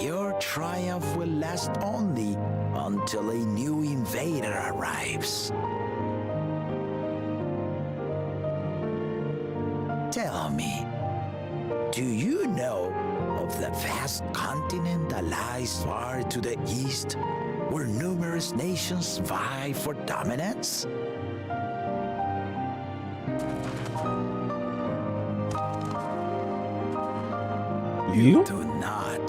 your triumph will last only until a new invader arrives. Tell me, do you know of the vast continent that lies far to the east, where numerous nations vie for dominance? You do not.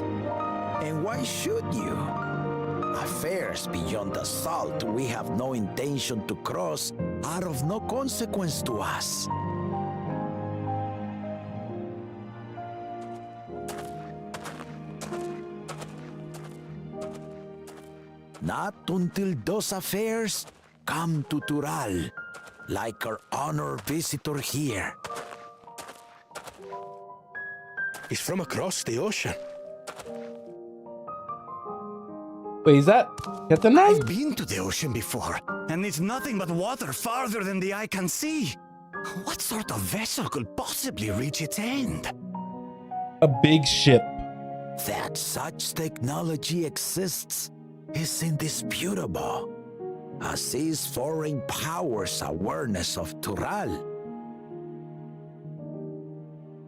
And why should you? A fair waters beyond the salt we have no intention to cross are of no consequence to us. Not until those affairs come to Tural, like our honored visitor here. He's from across the ocean. Wait, is that Ketanai? I've been to the ocean before, and it's nothing but water farther than the eye can see. What sort of vessel could possibly reach its end? A big ship. That such technology exists is indisputable, as is foreign powers' awareness of Tural.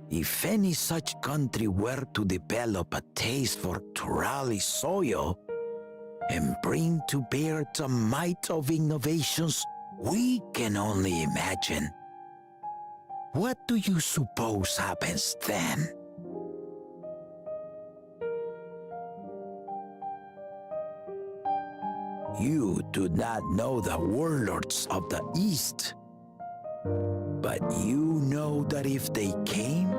If any such country were to develop a taste for Turali soil and bring to bear the might of innovations we can only imagine, what do you suppose happens then? You do not know the warlords of the East, but you know that if they came,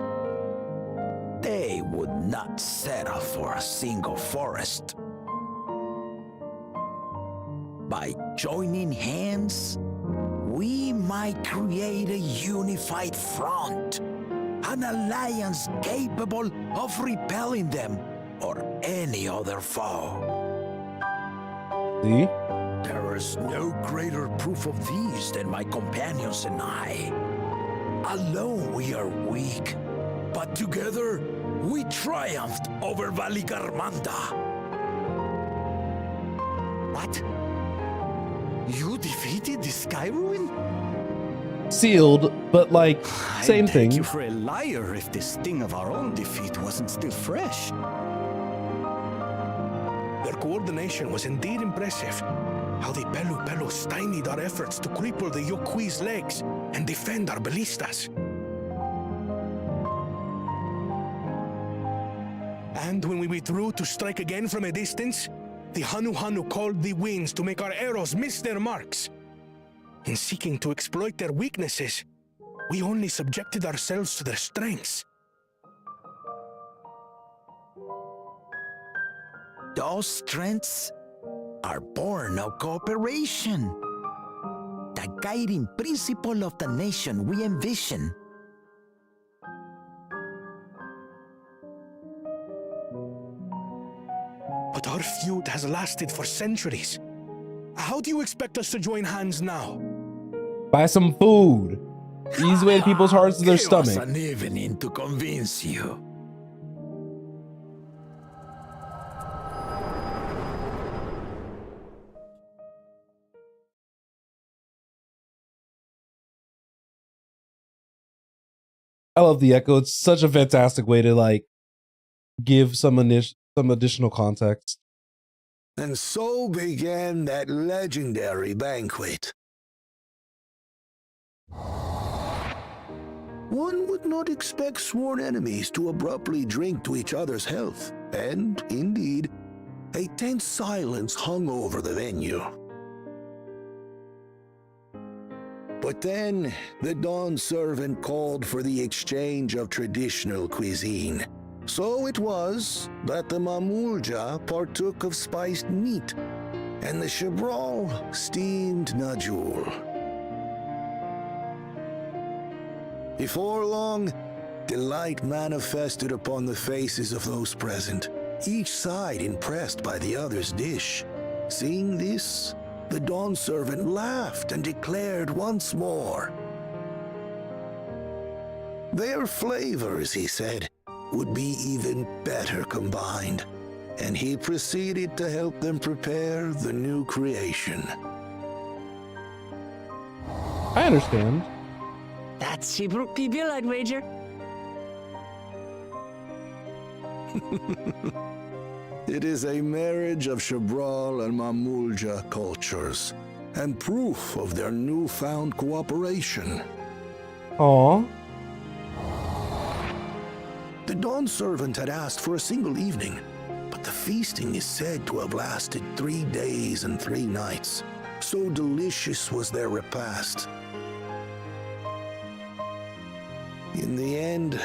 they would not settle for a single forest. By joining hands, we might create a unified front, an alliance capable of repelling them or any other foe. See? There is no greater proof of these than my companions and I. Alone we are weak, but together we triumphed over Valigarmanda. What? You defeated the Sky Ruin? Sealed, but like, same I'd take thing. you for a liar if the sting of our own defeat wasn't still fresh. Their coordination was indeed impressive. How the Pelu stymied our efforts to cripple the Yokui's legs and defend our ballistas. And when we withdrew to strike again from a distance, the Hanu called the winds to make our arrows miss their marks. In seeking to exploit their weaknesses, we only subjected ourselves to their strengths. Those strengths are born of cooperation. The guiding principle of the nation we envision. But our feud has lasted for centuries. How do you expect us to join hands now? Buy some food. Easy way to people's hearts to their Give us stomach. an evening to convince you. I love the echo. It's such a fantastic way to like give some additional context. And so began that legendary banquet. One would not expect sworn enemies to abruptly drink to each other's health, and, indeed, a tense silence hung over the venue. But then, the Dawn servant called for the exchange of traditional cuisine. So it was that the Mamulja partook of spiced meat, and the Chebral steamed najul. Before long, delight manifested upon the faces of those present, each side impressed by the other's dish. Seeing this, the Dawn servant laughed and declared once more. Their flavors, he said, would be even better combined, and he proceeded to help them prepare the new creation. I understand. That's Shibruk Pibil, I'd wager. It is a marriage of Chebral and Mamulja cultures, and proof of their newfound cooperation. Aw. The Dawn servant had asked for a single evening, but but the feasting is said to have lasted 3 days and 3 nights. So delicious was their repast. In the end,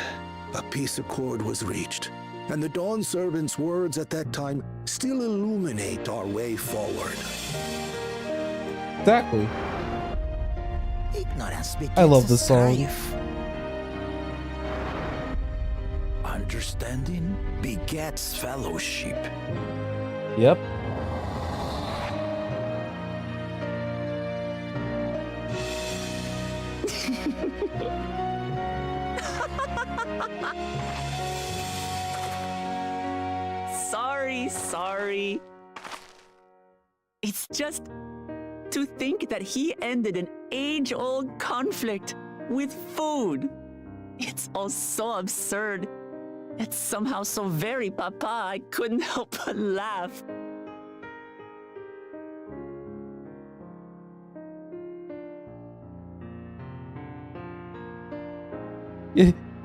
a peace accord was reached, and the Dawn Servant's words at that time still illuminate our way forward. Exactly. Ignorance I love this song. strife. Understanding begets fellowship. Yep. Sorry. It's just to think that he ended an age-old conflict with food. It's all so absurd. It's somehow so very papa, I couldn't help but laugh.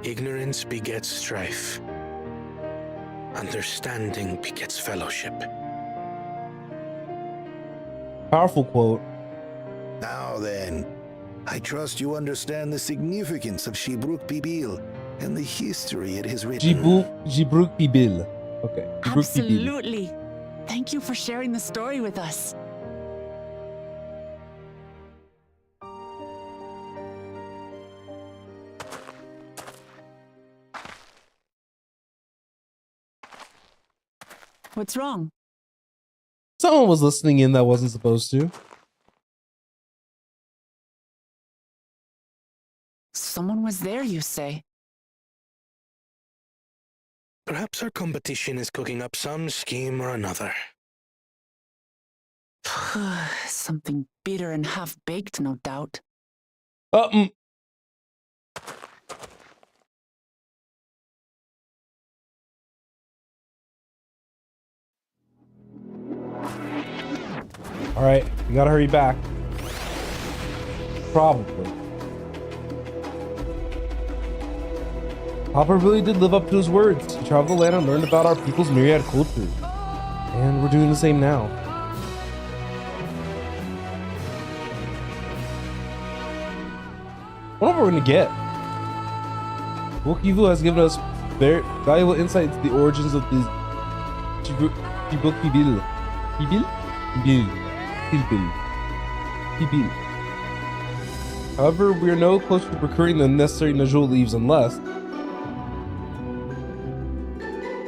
Ignorance begets strife. Understanding begets fellowship. Powerful quote. Now then, I trust you understand the significance of Shibruk Bibil and the history it has written. Jibruk Bibil. Okay. Jibruk Bibil. Absolutely. Thank you for sharing the story with us. What's wrong? Someone was listening in that wasn't supposed to. Someone was there, you say? Perhaps our competition is cooking up some scheme or another. Something bitter and half-baked, no doubt. All right, we gotta hurry back. Probably. Papa really did live up to his words. He traveled the land and learned about our people's myriad culture. And we're doing the same now. What are we gonna get? Wokivu has given us very valuable insight into the origins of these Jibruk Bibil. Bibil. However, we are no closer to procuring the necessary Najul leaves unless...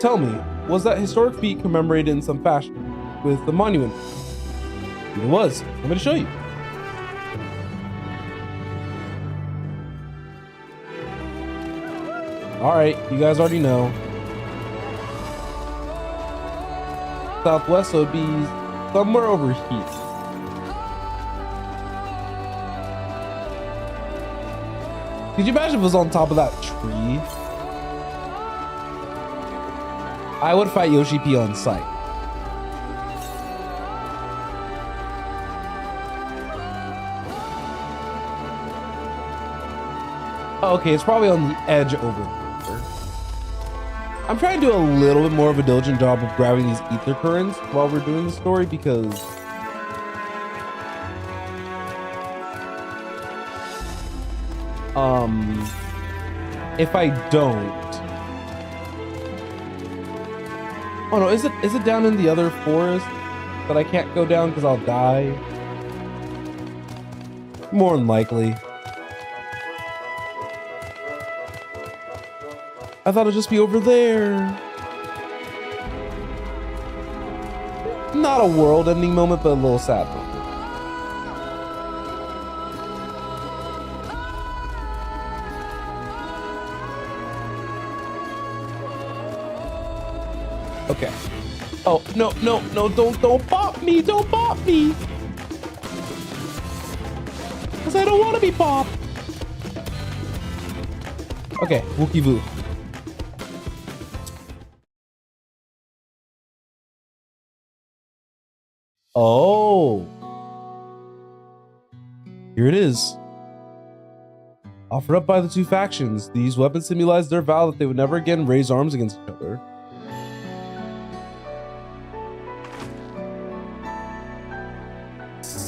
Tell me, was that historic feat commemorated in some fashion with the monument? It was. I'm going to show you. Alright, you guys already know. Southwest, so it'd be somewhere over here. Could you imagine if it was on top of that tree? I would fight Yoshi P on sight. Okay, it's probably on the edge over there. I'm trying to do a little bit more of a diligent job of grabbing these ether currents while we're doing the story because if I don't, oh no, is it down in the other forest that I can't go down because I'll die? More than likely. I thought it'd just be over there. Not a world-ending moment, but a little sad one. Okay. Oh, no, don't pop me, don't pop me. Because I don't want to be popped. Okay, Wookie Voo. Oh. Here it is. Offered up by the two factions, these weapons symbolize their vow that they would never again raise arms against each other.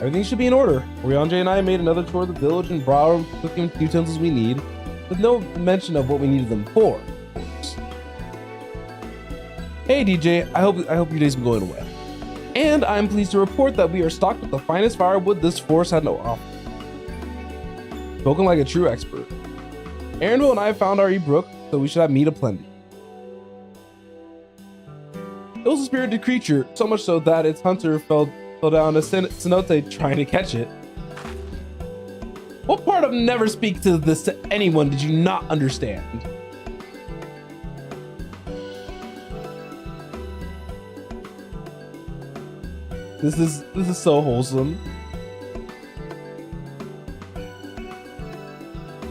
Everything should be in order. Oriange and I made another tour of the village and borrowed cooking utensils we need, with no mention of what we needed them for, of course. Hey DJ, I hope your day's been going well. And I'm pleased to report that we are stocked with the finest firewood this forest had no offer. Spoken like a true expert. Aaronville and I found our brook, so we should have meat aplenty. It was a spirited creature, so much so that its hunter fell down a cenote trying to catch it. What part of never speak to this to anyone did you not understand? This is so wholesome.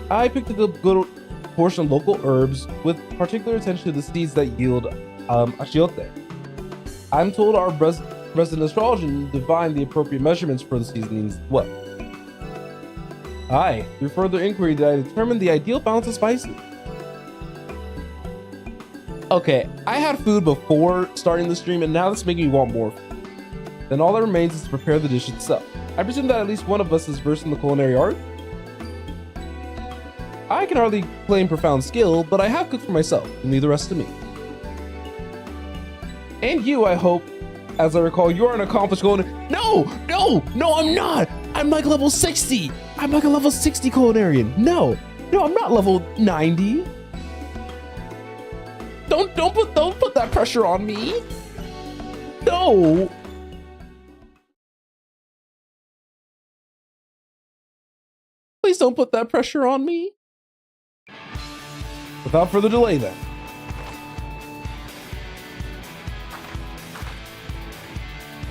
I picked a good portion of local herbs with particular attention to the seeds that yield achiote. I'm told our resident astrologer divined the appropriate measurements for the seasonings well. Aye, through further inquiry did I determine the ideal balance of spices. Okay, I had food before starting the stream and now it's making me want more food. Then all that remains is to prepare the dish itself. I presume that at least one of us is versed in the culinary art? I can hardly claim profound skill, but I have cooked for myself and leave the rest to me. And you, I hope. As I recall, you're an accomplished culinarian. No, I'm not. I'm like level 60. I'm like a level 60 culinarian. No, I'm not level 90. Don't put that pressure on me. No. Please don't put that pressure on me. Without further delay then.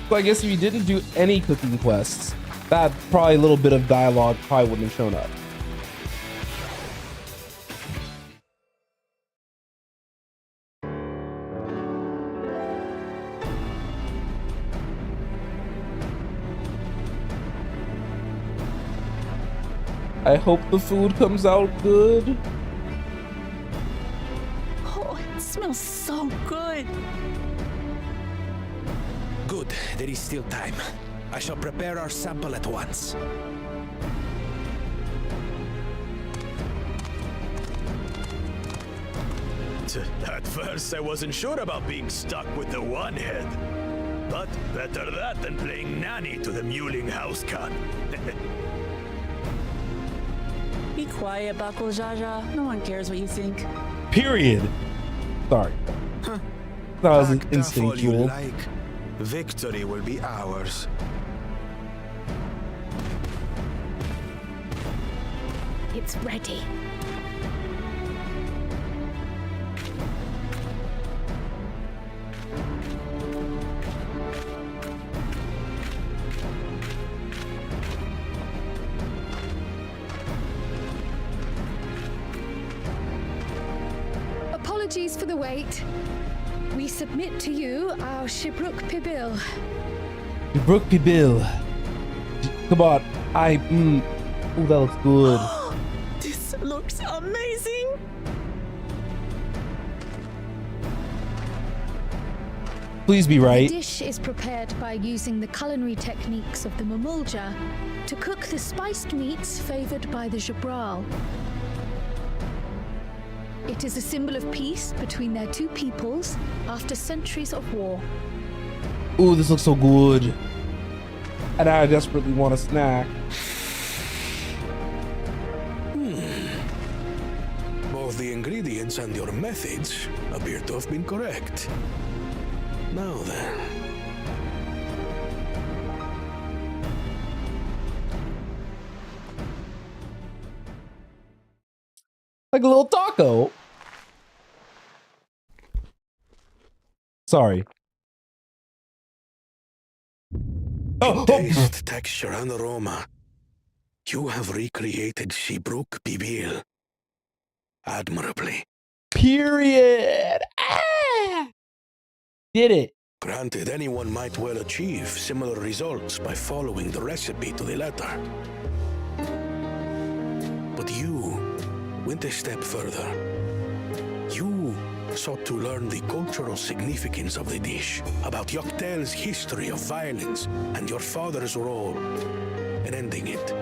So I guess if you didn't do any cooking quests, that probably a little bit of dialogue probably wouldn't have shown up. I hope the food comes out good. Oh, it smells so good. Good, there is still time. I shall prepare our sample at once. At first, I wasn't sure about being stuck with the one head. But better that than playing nanny to the mewling house cat. Be quiet, Bakul Jaja. No one cares what you think. Period. Sorry. That was Act tough all you instinctual. like. Victory will be ours. It's ready. Apologies for the wait. We submit to you our Shibruk Pibil. Brooke Bill. Come on. Ooh, that looks good. This looks amazing. Please be The right. dish is prepared by using the culinary techniques of the Mamulja to cook the spiced meats favored by the Jabral. It is a symbol of peace between their two peoples after centuries of war. Ooh, this looks so good. And I desperately want a snack. Both the ingredients and your methods appear to have been correct. Now then. Like a little taco. Sorry. Taste, texture, and aroma. You have recreated Shibruk Bibil admirably. Period. Ah! Did it. Granted, anyone might well achieve similar results by following the recipe to the letter. But you went a step further. You sought to learn the cultural significance of the dish, about Yoctel's history of violence, and your father's role in ending it.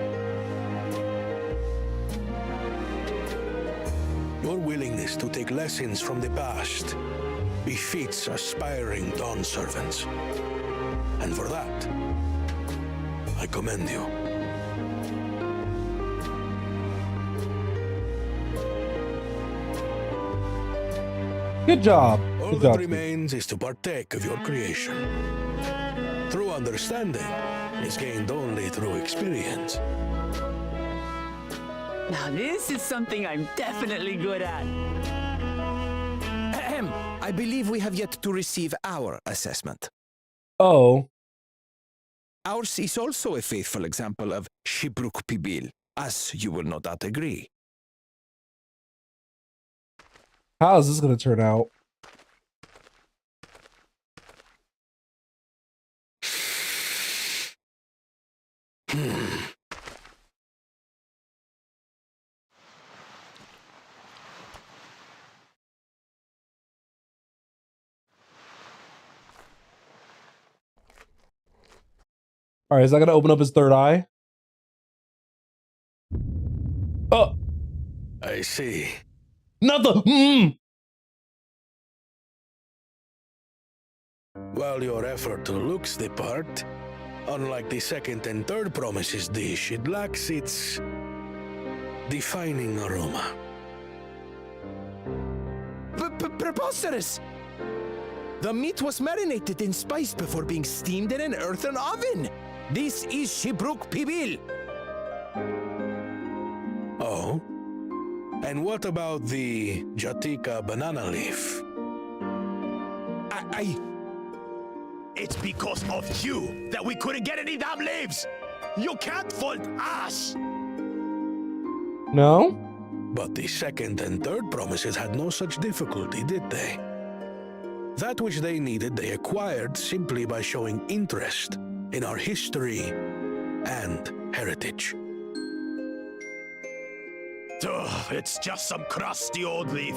Your willingness to take lessons from the past befits aspiring Dawn servants. And for that, I commend you. Good job. All Good that job. remains is to partake of your creation. True understanding is gained only through experience. Now this is something I'm definitely good at. Ahem. I believe we have yet to receive our assessment. Oh, Ours is also a faithful example of Shibruk Pibil, as you will no doubt agree. how is this going to turn out? All right, is that going to open up his third eye? Oh, I see. not the. While your effort looks the part, unlike the second and third promises dish, it lacks its defining aroma. Preposterous! The meat was marinated in spice before being steamed in an earthen oven. This is Shibruk Pibil. Oh? And what about the Jatika banana leaf? It's because of you that we couldn't get any damn leaves! You can't fault us! No? But the second and third promises had no such difficulty, did they? That which they needed, they acquired simply by showing interest in our history and heritage. Ugh, it's just some crusty old leaf.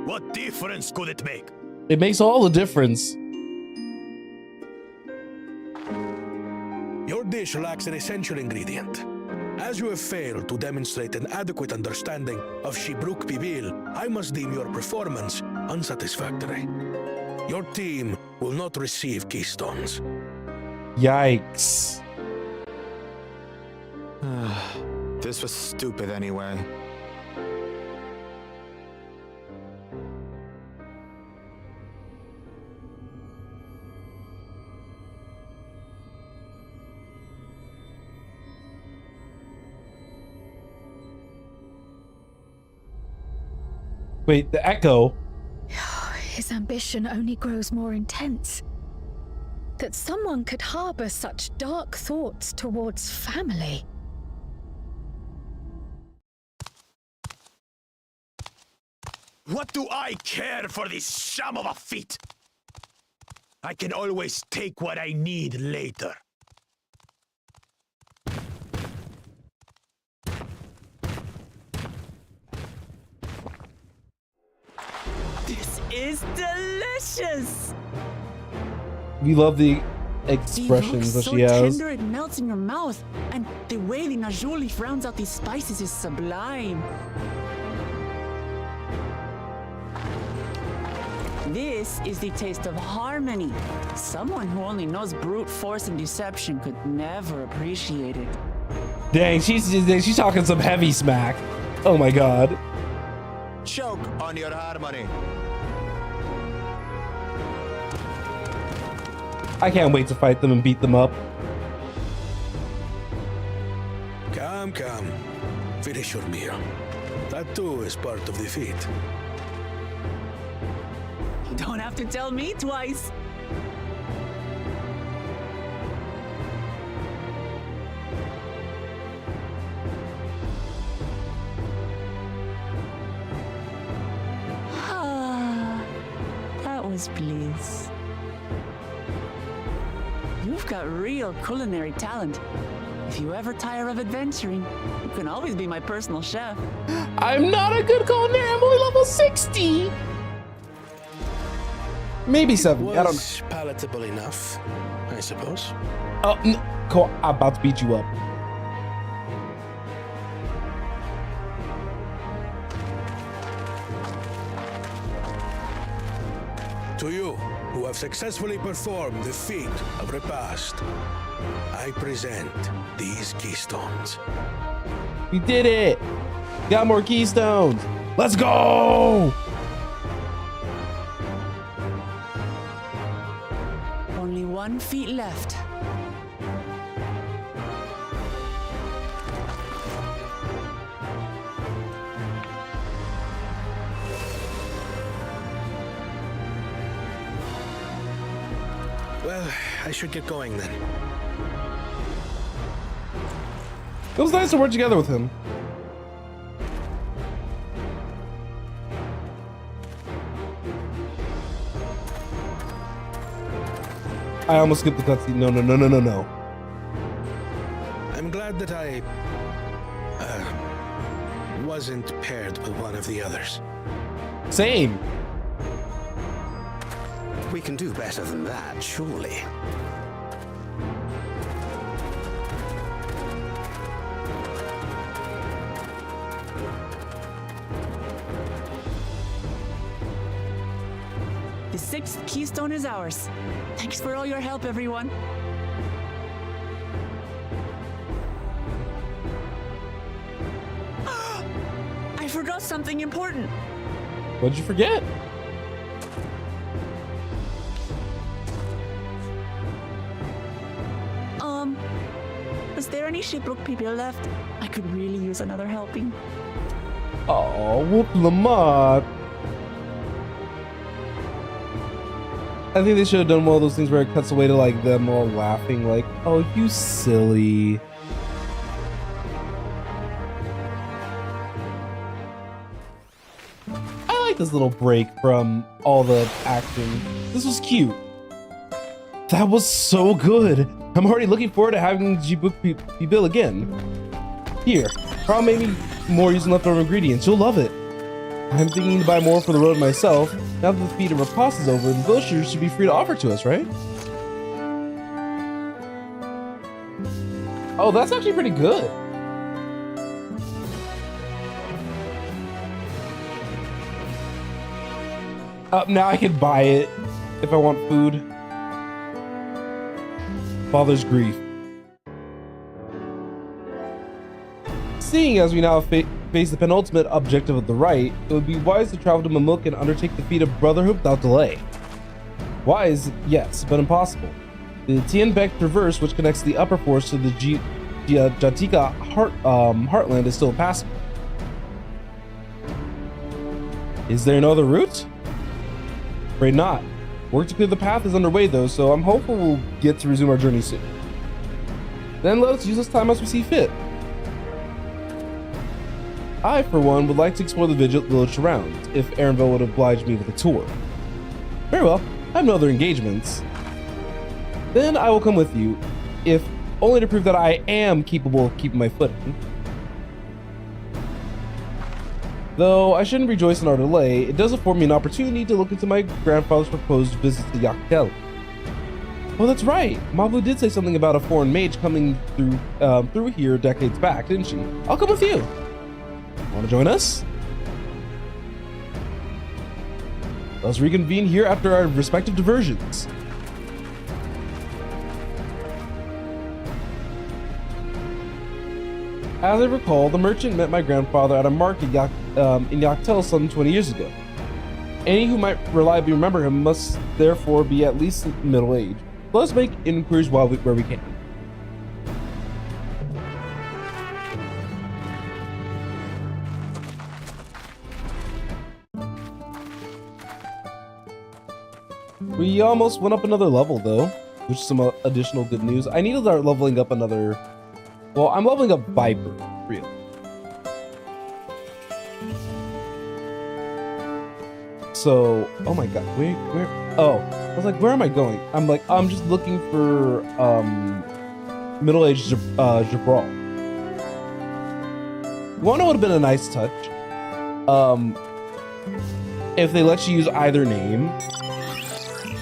What difference could it make? It makes all the difference. Your dish lacks an essential ingredient. As you have failed to demonstrate an adequate understanding of Shibruk Pibil, I must deem your performance unsatisfactory. Your team will not receive keystones. Yikes. This was stupid anyway. Wait, the echo. His ambition only grows more intense. That someone could harbor such dark thoughts towards family. What do I care for this sham of a feat? I can always take what I need later. This is delicious! We love the The expressions that yolk's so she has. tender it melts in your mouth, and the way the najoli rounds out these spices is sublime. This is the taste of harmony. Someone who only knows brute force and deception could never appreciate it. Dang, she's talking some heavy smack. Oh my god. Choke on your harmony. I can't wait to fight them and beat them up. Come, come. Finish your meal. That too is part of the feat. You don't have to tell me twice. Ah, that was bliss. You've got real culinary talent. If you ever tire of adventuring, you can always be my personal chef. I'm not a good culinary. I'm only level 60. Maybe 7. I don't know. Was palatable enough, I suppose. Oh, no. Cool. I'm about to beat you up. To you, who have successfully performed the feat of repast, I present these keystones. We did it. Got more keystones. Let's go. Only 1 feet left. Well, I should get going then. It was nice to work together with him. I almost skipped the cutscene. No, no, no, no, no, no. I'm glad that I wasn't paired with one of the others. Same. We can do better than that, surely. The 6th keystone is ours. Thanks for all your help, everyone. I forgot something important. What'd you forget? Is there any shipwreck people left? I could really use another helping. Oh, whoop Lamont. I think they should have done one of those things where it cuts away to like them all laughing like, oh, you silly. I like this little break from all the action. This was cute. That was so good. I'm already looking forward to having G-Book be built again. Here, Carl made me more using leftover ingredients. You'll love it. I'm thinking to buy more for the road myself. Now that the feat of repast is over, the villagers should be free to offer to us, right? Oh, that's actually pretty good. Now I can buy it if I want food. Father's grief. Seeing as we now face the penultimate objective of the rite, it would be wise to travel to Mamuk and undertake the feat of brotherhood without delay. Wise, yes, but impossible. The Tianbek Traverse, which connects the upper forest to the Jatika heartland, is still impassable. Is there no other route? Afraid not. Work to clear the path is underway though, so I'm hopeful we'll get to resume our journey soon. Then let us use this time as we see fit. I, for one, would like to explore the village around, if Aaronville would oblige me with a tour. Very well, I have no other engagements. Then I will come with you, if only to prove that I am capable of keeping my footing. Though I shouldn't rejoice in our delay, it does afford me an opportunity to look into my grandfather's proposed visit to Yaktel. Oh, that's right. Mablu did say something about a foreign mage coming through here decades back, didn't she? I'll come with you. Want to join us? Let's reconvene here after our respective diversions. As I recall, the merchant met my grandfather at a market in Yaktel some 20 years ago. Any who might reliably remember him must therefore be at least middle-aged. Let's make inquiries where we can. We almost went up another level though, which is some additional good news. I need to start leveling up another. Well, I'm leveling up Viper, really. So, oh my god, where? Oh, I was like, where am I going? I'm like, I'm just looking for middle-aged Jabral. You wanna know what would have been a nice touch? If they let you use either name.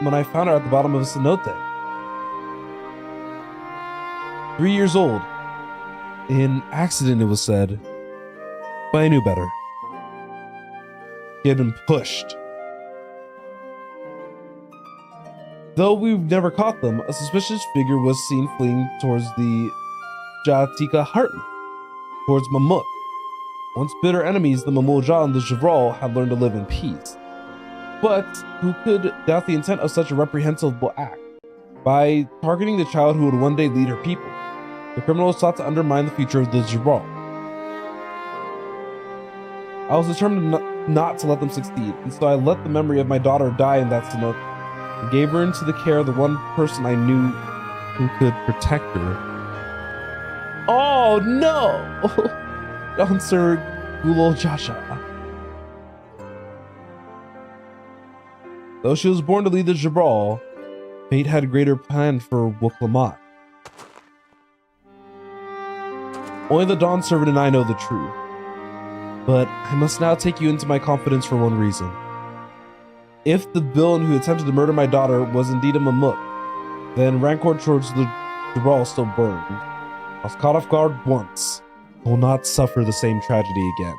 when I found her at the bottom of a cenote. 3 years old. In accident, it was said. But I knew better. He had been pushed. Though we've never caught them, a suspicious figure was seen fleeing towards the Jatika heartland, towards Mamut. Once bitter enemies, the Mamulja and the Jivral had learned to live in peace. But who could doubt the intent of such a reprehensible act? By targeting the child who would one day lead her people, the criminals sought to undermine the future of the Jivral. I was determined not to let them succeed, and so I let the memory of my daughter die in that cenote, and gave her into the care of the one person I knew who could protect her. Oh no! Don Sir Gulo Jasha. Though she was born to lead the Jabral, fate had a greater plan for Wuklamat. Only the Dawn Servant and I know the truth. But I must now take you into my confidence for one reason. If the villain who attempted to murder my daughter was indeed a Mamut, then rancor towards the Jabral still burned. I was caught off guard once. I will not suffer the same tragedy again.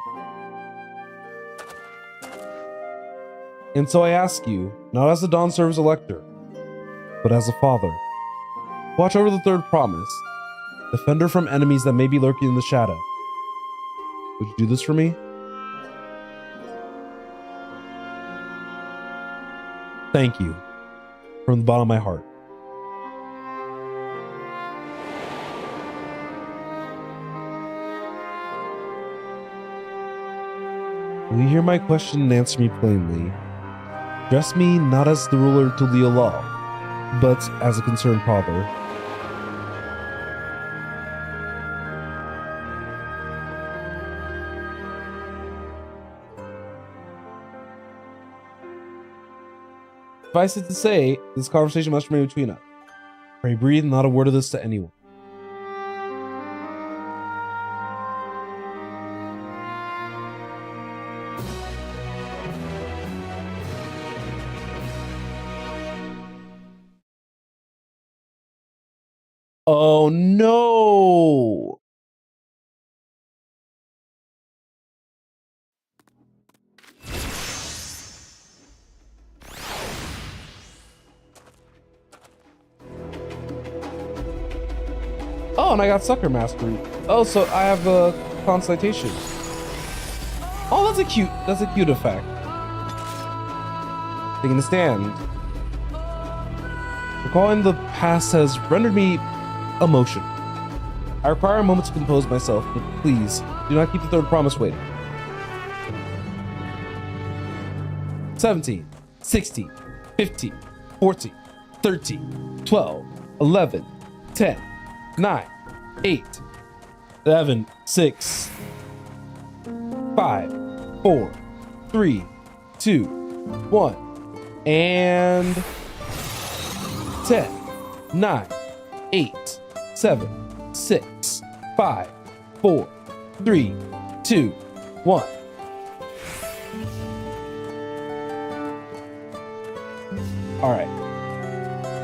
And so I ask you, not as the Dawn Servant's elector, but as a father, watch over the third promise. Defend her from enemies that may be lurking in the shadow. Would you do this for me? Thank you. From the bottom of my heart. Will you hear my question and answer me plainly? Address me not as the ruler to the law, but as a concerned father. Suffice it to say, this conversation must remain between us. Pray breathe not a word of this to anyone. Oh no! Oh, and I got Sucker Mastery. Oh, so I have a Consultation. Oh, that's a cute effect. Taking a stand. Recalling the past has rendered me emotion. I require a moment to compose myself, but please, do not keep the third promise waiting. 17, 16, 15, 14, 13, 12, 11, 10, 9, 8, 7, 6, 5, 4, 3, 2, 1, and 10, 9, 8, 7, 6, 5, 4, 3, 2, 1. Alright.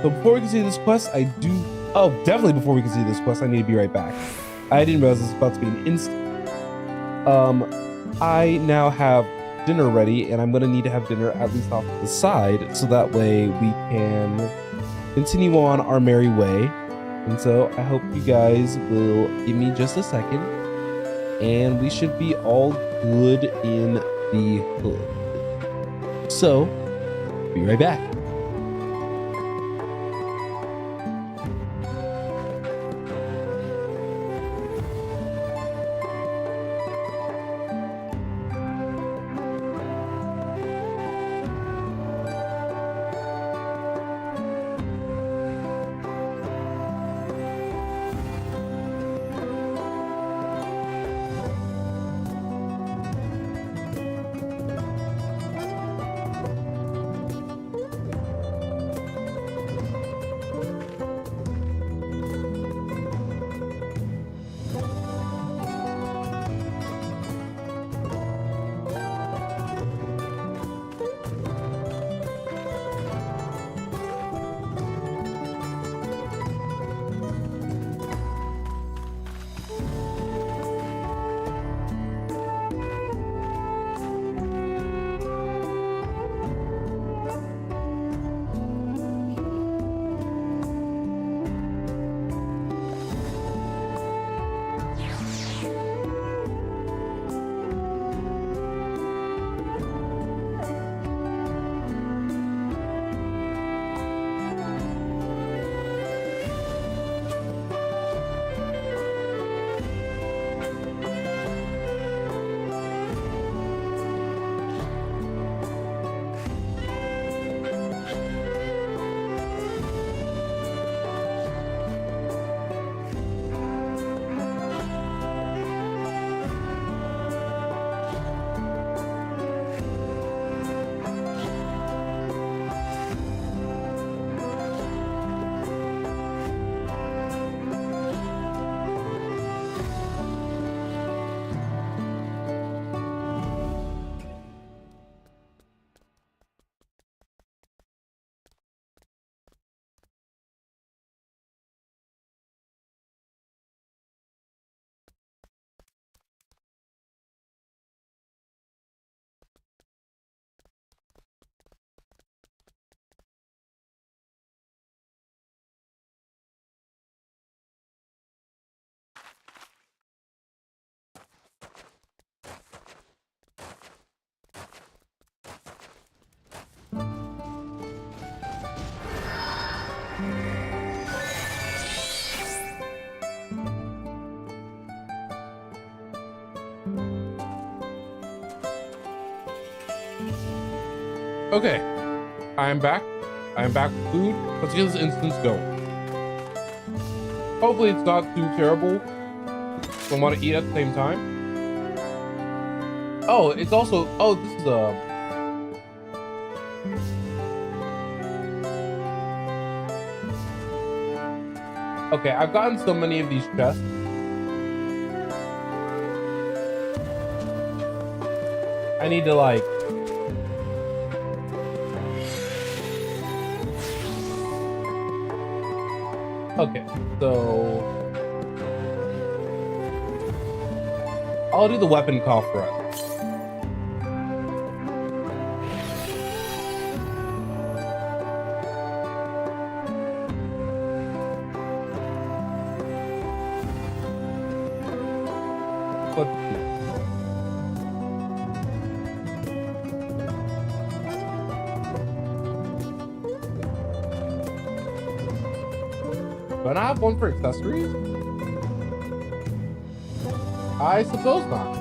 So before we continue this quest, definitely before we continue this quest, I need to be right back. I didn't realize this was about to be an instant. I now have dinner ready, and I'm gonna need to have dinner at least off to the side, so that way we can continue on our merry way. And so I hope you guys will give me just a second, and we should be all good in the hood. So, be right back. Okay, I'm back. I'm back with food. Let's get this instance going. Hopefully it's not too terrible. I want to eat at the same time. Oh, it's also, oh, this is okay, I've gotten so many of these chests. I need to like okay, so I'll do the weapon cough run. Let's see. Do I not have one for accessories? I suppose not.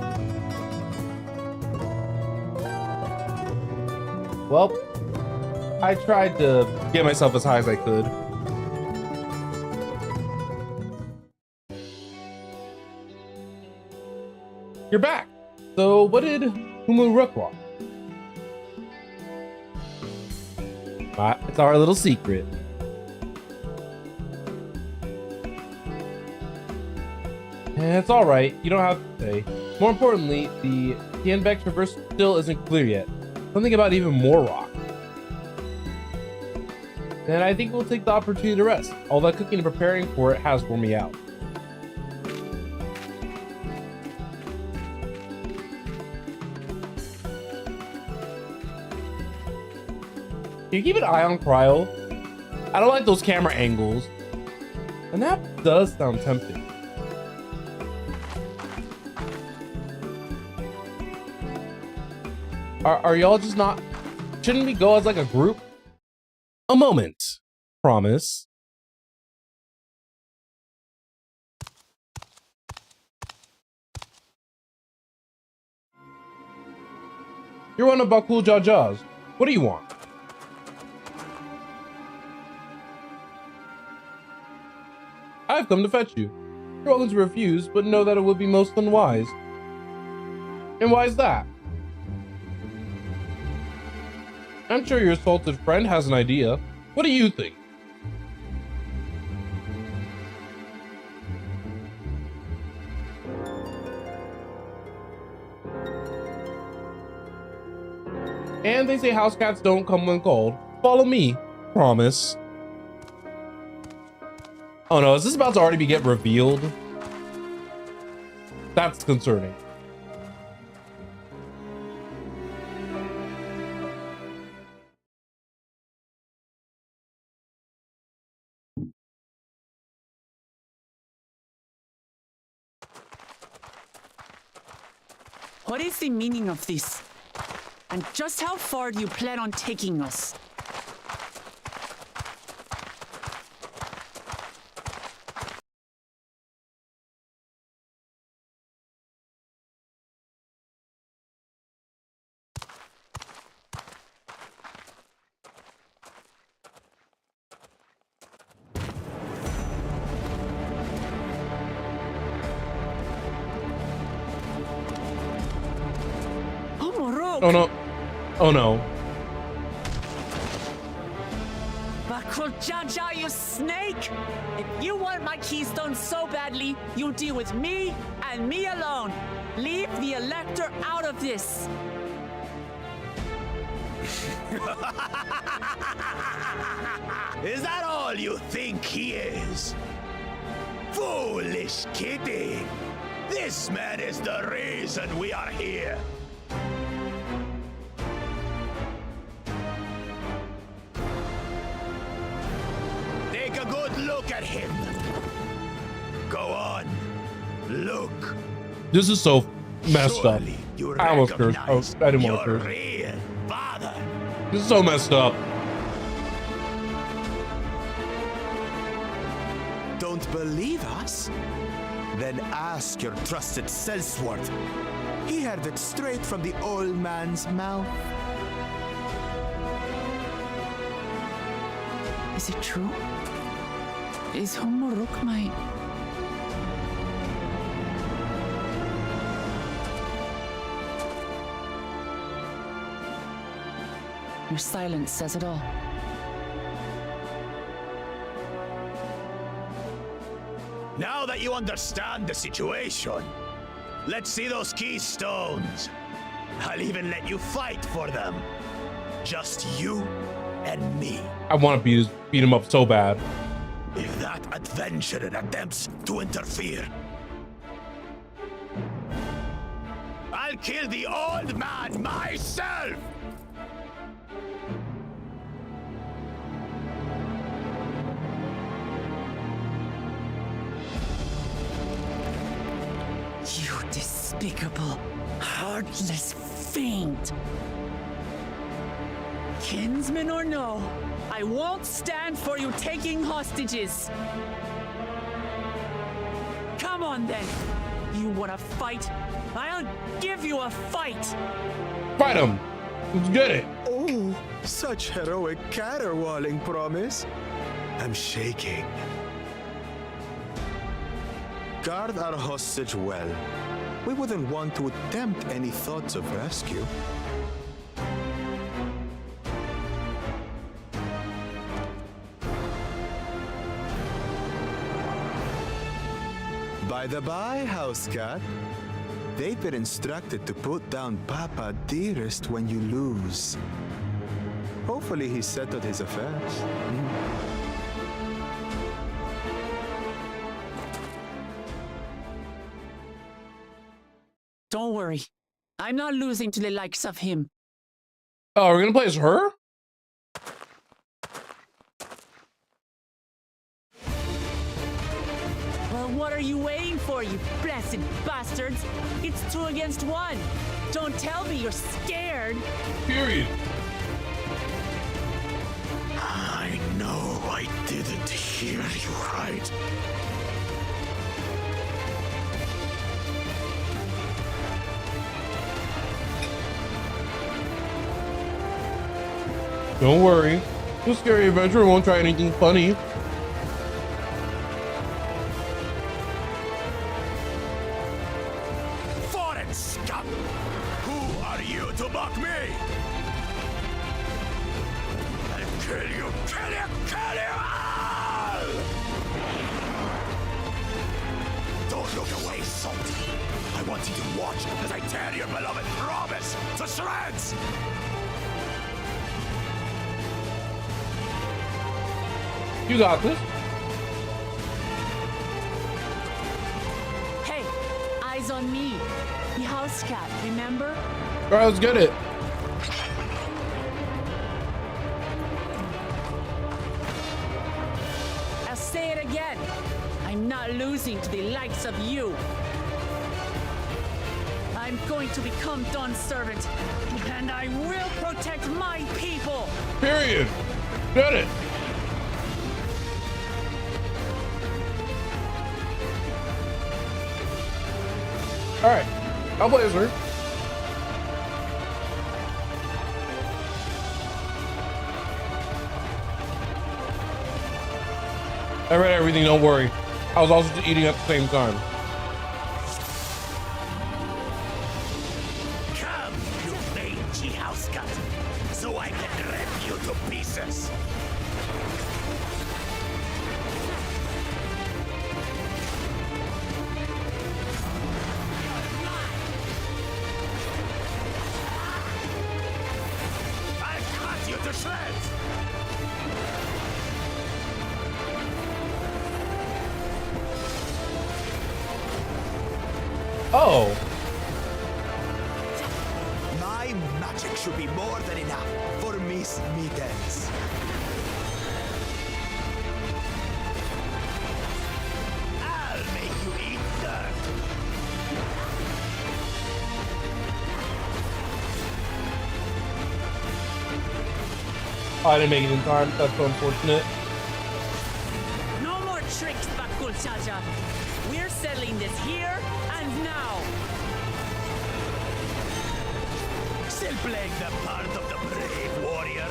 Well, I tried to get myself as high as I could. You're back. So what did Humu Rook want? It's our little secret. It's all right. You don't have to say. More importantly, the Tianbeck traverse still isn't clear yet. Something about even more rock. And I think we'll take the opportunity to rest. All that cooking and preparing for it has worn me out. Can you keep an eye on Cryo? I don't like those camera angles. And that does sound tempting. Are y'all just not... Shouldn't we go as like a group? A moment. Promise. You're one of Bakul Jaja's. What do you want? I've come to fetch you. You're welcome to refuse, but know that it would be most unwise. And why is that? I'm sure your assaulted friend has an idea. What do you think? And they say house cats don't come when called. Follow me. Promise. Oh no, is this about to already get revealed? That's concerning. What is the meaning of this? And just how far do you plan on taking us? Oh no. Oh no. Bakul Jaja, you snake! If you want my keystone so badly, you'll deal with me and me alone. Leave the Elector out of this. Is that all you think he is? Foolish kitty! This man is the reason we are here. Take a good look at him. Go on, look. This is so messed up. Surely you I almost cursed. Oh, recognize I didn't want to your curse. real father. This is so messed up. Don't believe us? Then ask your trusted Sellsworth. He heard it straight from the old man's mouth. Is it true? Is Homoruk my... Your silence says it all. Now that you understand the situation, let's see those keystones. I'll even let you fight for them. Just you and me. I want to beat him up so bad. If that adventurer attempts to interfere, I'll kill the old man myself! You despicable, heartless fiend! Kinsman or no, I won't stand for you taking hostages! Come on then! You wanna fight? I'll give you a fight! Fight him! Let's get it! Oh, such heroic caterwauling promise. I'm shaking. Guard our hostage well. We wouldn't want to attempt any thoughts of rescue. By the by, house cat, they've been instructed to put down Papa Dearest when you lose. Hopefully he settled his affairs. Don't worry. I'm not losing to the likes of him. Oh, we're gonna play as her? Well, what are you waiting for, you blessed bastards? It's 2 against 1. Don't tell me you're scared. Period. I know I didn't hear you right. Don't worry. The scary adventurer won't try anything funny. Foreign scum! Who are you to mock me? I'll kill you, kill you, kill you all! Don't look away, Salty. I want you to watch as I tear your beloved promise to shreds! You got this. Hey, eyes on me. The house cat, remember? All right, let's get it. I'll say it again. I'm not losing to the likes of you. I'm going to become Dawn's servant, and I will protect my people. Period. Get it. All right, I'll play as her. I read everything, don't worry. I was also eating at the same time. Come, you mangy house cat, so I can rip you to pieces. To shreds! Oh. My magic should be more than enough for Miss Mittens. I'll make you eat dirt. I didn't make it in time. That's so unfortunate. No more tricks, Bakul Chacha. We're settling this here and now. Still playing the part of the brave warrior.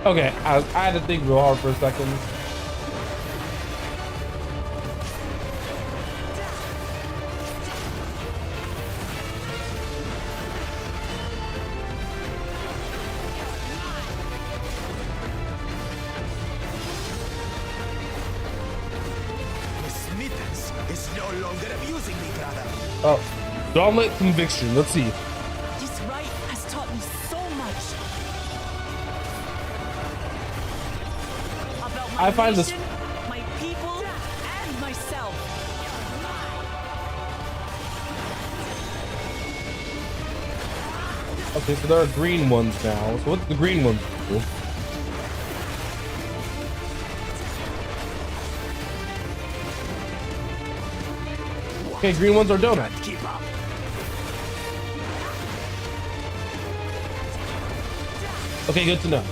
Okay, I had to think real hard for a second. Miss Mittens is no longer abusing me, brother. Oh, Dawnlit Conviction. Let's see. This rite has taught me so much. About my I find this- nation, my people, and myself. Okay, so there are green ones now. So what's the green ones do? Okay, green ones are donuts. Keep up. Okay, good to know.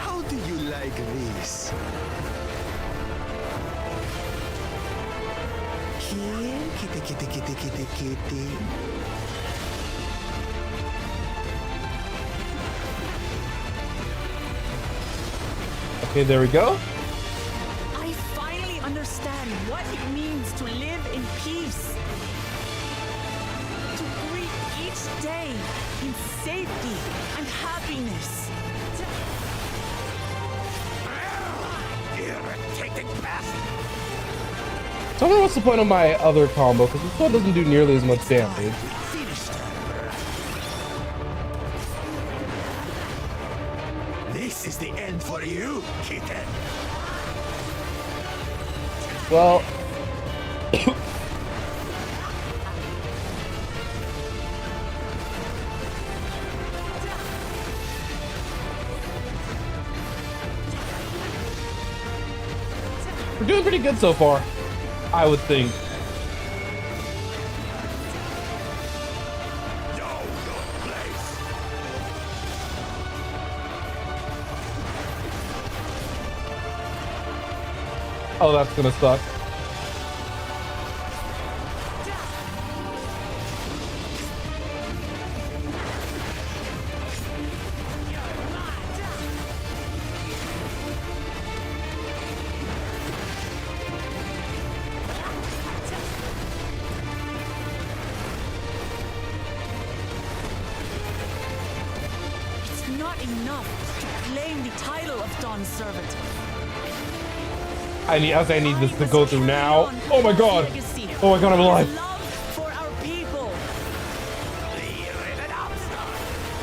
How do you like this? Here, kitty, kitty, kitty, kitty, kitty. Okay, there we go. I finally understand what it means to live in peace. To greet each day in safety and happiness. Irritating bastard. Tell me what's the point of my other combo, because this one doesn't do nearly as much damage. Finished. This is the end for you, kitten. Well, we're doing pretty good so far, I would think. Know your place. Oh, that's gonna suck. It's not enough to claim the title of Dawn Servant. I need this to go through now. Oh my god. Oh my god, I'm alive. Love for our people. Clear it up, son.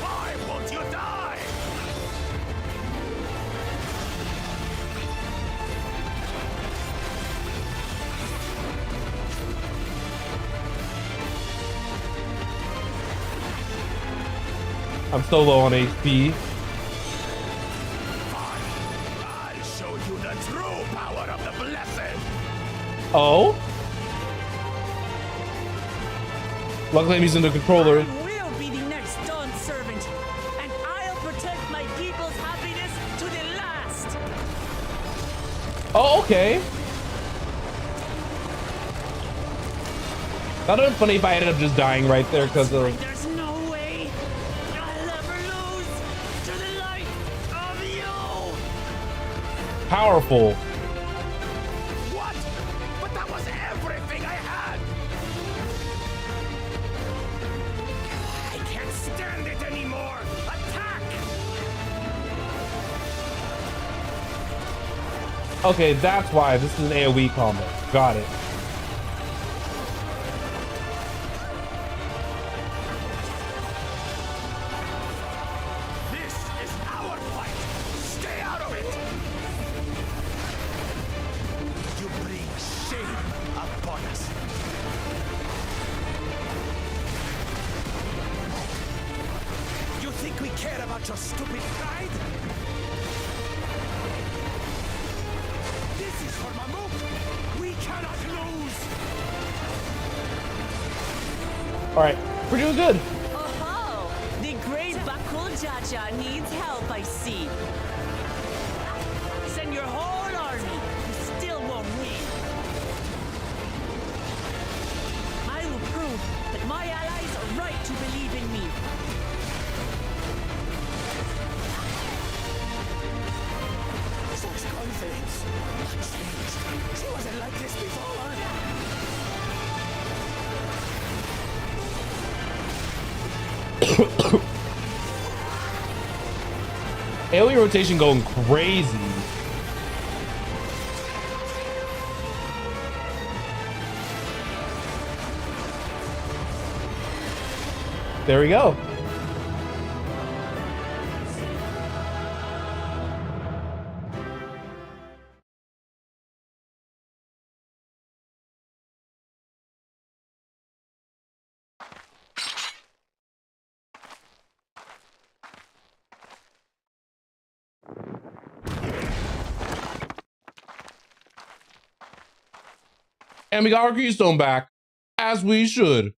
Why won't you die? I'm so low on HP. I'll show you the true power of the blessed. Oh? Luckily I'm using the controller. I will be the next Dawn Servant, and I'll protect my people's happiness to the last. Oh, okay. That would have been funny if I ended up just dying right there because of... There's no way I'll ever lose to the light of you. Powerful. What? But that was everything I had. I can't stand it anymore. Attack! Okay, that's why this is an AoE combo. Got it. This is our fight. Stay out of it. You bring shame upon us. You think we care about your stupid pride? This is for Mamuk. We cannot lose. All right, we're doing good. Oh, the great Bakul Jaja needs help, I see. Send your whole army. You still won't win. I will prove that My allies are right to believe in me. Such confidence. Changed. She wasn't like this before. Alien rotation going crazy. There we go. And we got our keystone back, as we should,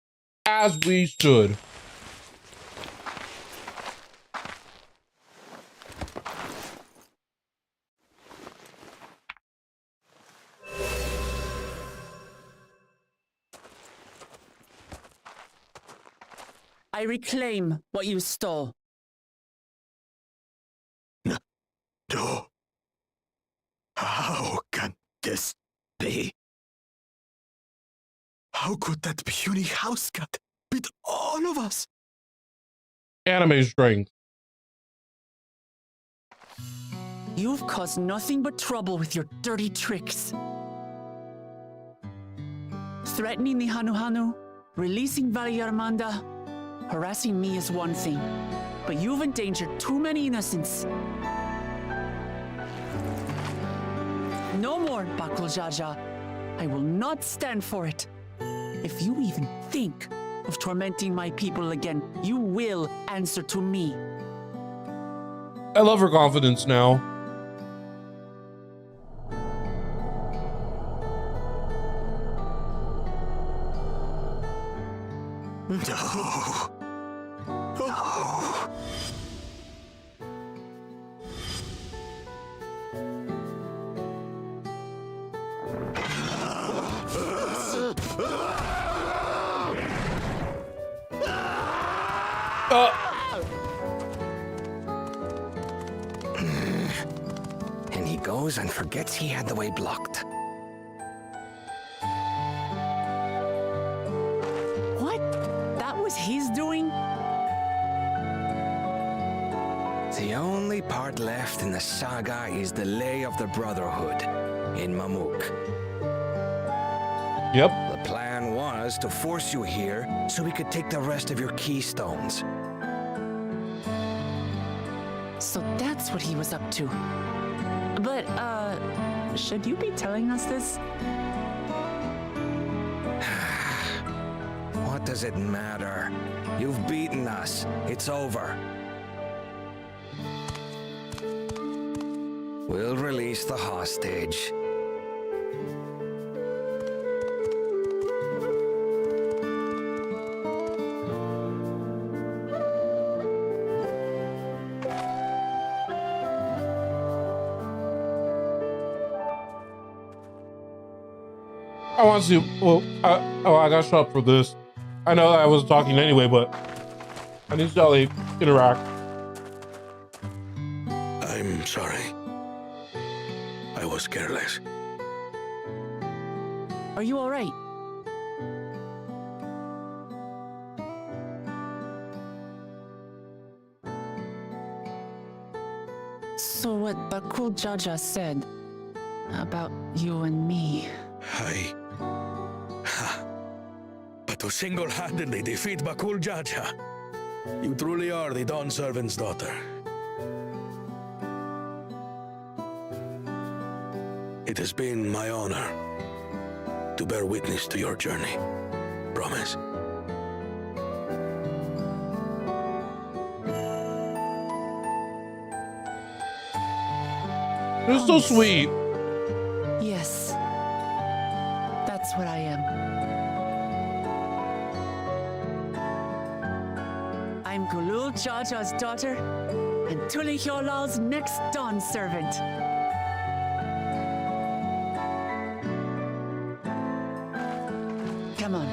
as we should. I reclaim what you stole. No. How can this be? How could that puny house cat beat all of us? Anime strength. You've caused nothing but trouble with your dirty tricks. Threatening the Hanuhanu, releasing Valyarmanda, harassing me is one thing, but you've endangered too many innocents. No more, Bakul Jaja. I will not stand for it. If you even think of tormenting my people again, you will answer to me. I love her confidence now. No. No. And he goes and forgets he had the way blocked. What? That was his doing? The only part left in the saga is the Lay of the Brotherhood in Mamuk. Yep. The plan was to force you here so we could take the rest of your keystones. So that's what he was up to. But, should you be telling us this? What does it matter? You've beaten us. It's over. We'll release the hostage. I want to see. Well, I got shut up for this. I know I was talking anyway, but I need to see how they interact. I'm sorry. I was careless. Are you all right? So what Bakul Jaja said about you and me. But to single-handedly defeat Bakul Jaja, you truly are the Dawn Servant's daughter. It has been my honor to bear witness to your journey. Promise. You're so sweet. Yes. That's what I am. I'm Gulul Jaja's daughter and Tuli Hyolal's next Dawn servant. Come on.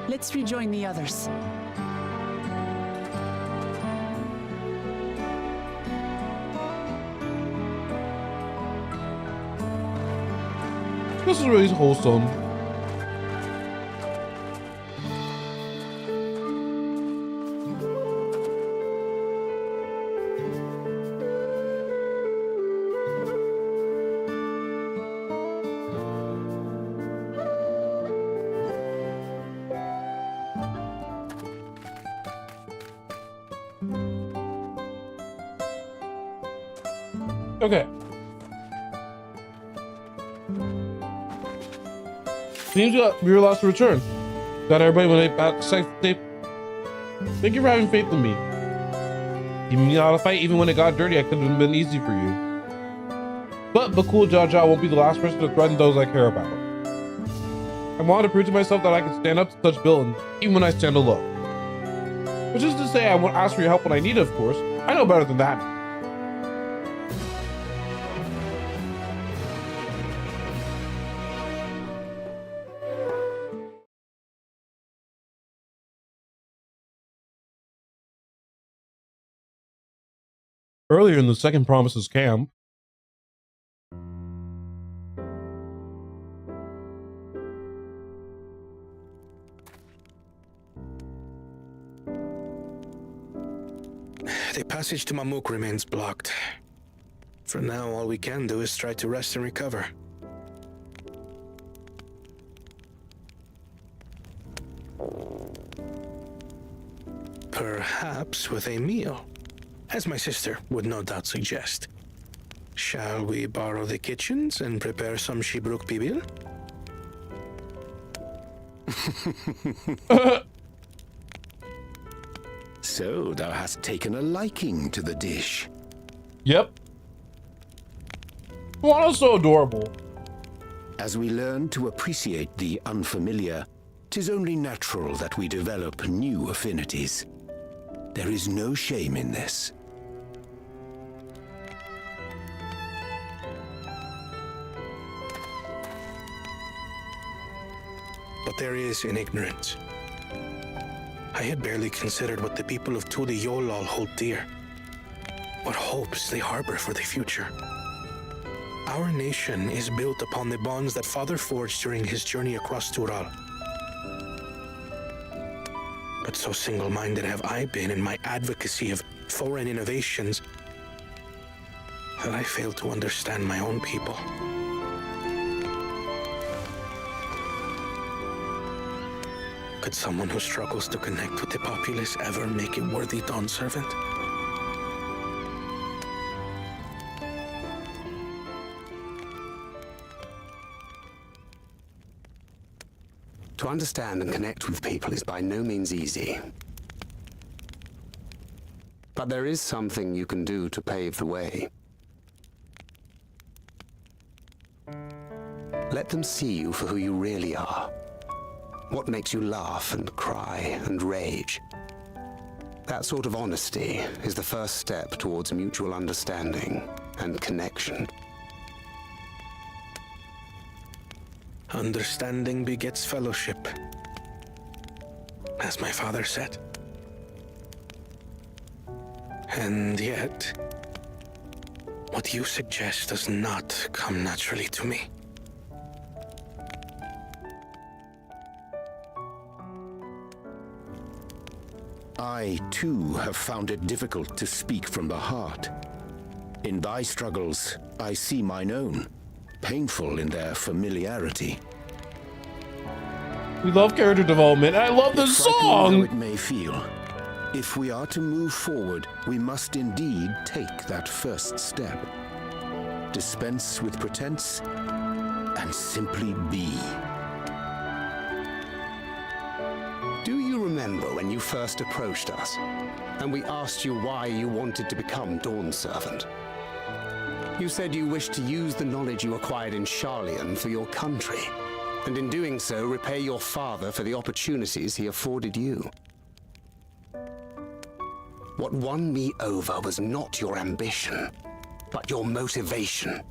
Let's rejoin the others. This is really wholesome. Okay. Seems we were last to return. Got everybody when they thank you for having faith in me. Even me out of fight, even when it got dirty, I could have been easy for you. But Bakul Jaja won't be the last person to threaten those I care about. I wanted to prove to myself that I can stand up to such villains, even when I stand alone. Which is to say, I won't ask for your help when I need it, of course. I know better than that. Earlier in the second Promises camp, the passage to Mamuk remains blocked. For now, all we can do is try to rest and recover. Perhaps with a meal, as my sister would no doubt suggest. Shall we borrow the kitchens and prepare some Shibruk Bibil? So thou hast taken a liking to the dish. Yep. Juana's so adorable. As we learn to appreciate the unfamiliar, 'tis only natural that we develop new affinities. There is no shame in this. But there is in ignorance. I had barely considered what the people of Tudi Yolal hold dear. What hopes they harbor for the future. Our nation is built upon the bonds that Father forged during his journey across Tural. But so single-minded have I been in my advocacy of foreign innovations that I fail to understand my own people. Could someone who struggles to connect with the populace ever make a worthy Dawn servant? To understand and connect with people is by no means easy. But there is something you can do to pave the way. Let them see you for who you really are. What makes you laugh and cry and rage. That sort of honesty is the first step towards mutual understanding and connection. Understanding begets fellowship, as my father said. And yet, what you suggest does not come naturally to me. I, too, have found it difficult to speak from the heart. In thy struggles, I see mine own, painful in their familiarity. We love character development. I love this song! Though it may feel, if we are to move forward, we must indeed take that first step. Dispense with pretense, and simply be. Do you remember when you first approached us, and we asked you why you wanted to become Dawn Servant? You said you wished to use the knowledge you acquired in Sharlayan for your country, and in doing so, repay your father for the opportunities he afforded you. What won me over was not your ambition, but your motivation.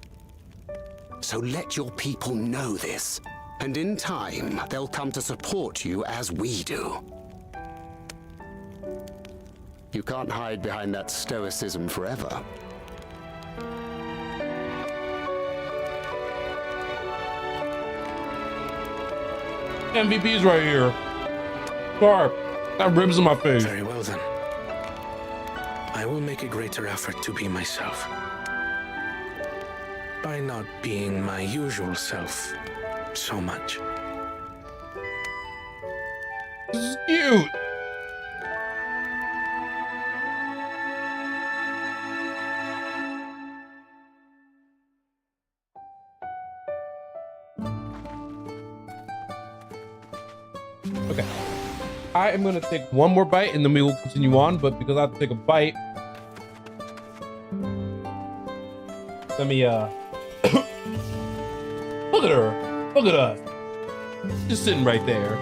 So let your people know this, And in time, they'll come to support you as we do. You can't hide behind that stoicism forever. MVP's right here. Sharp. Got ribs in my face. Very well then. I will make a greater effort to be myself. By not being my usual self so much. This is cute. Okay. I am gonna take one more bite and then we will continue on, but because I have to take a bite, let me look at her. Look at us. Just sitting right there.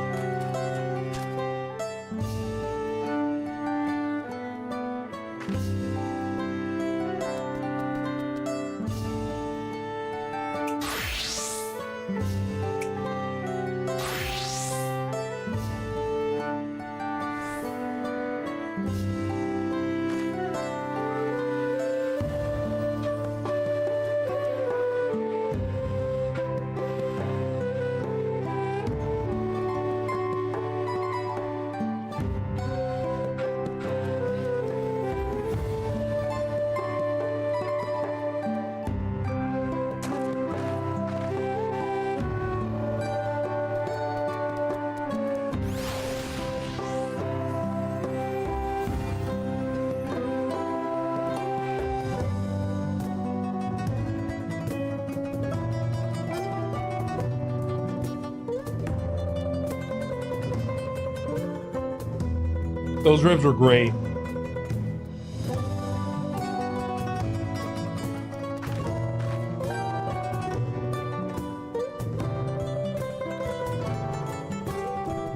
Those ribs were great.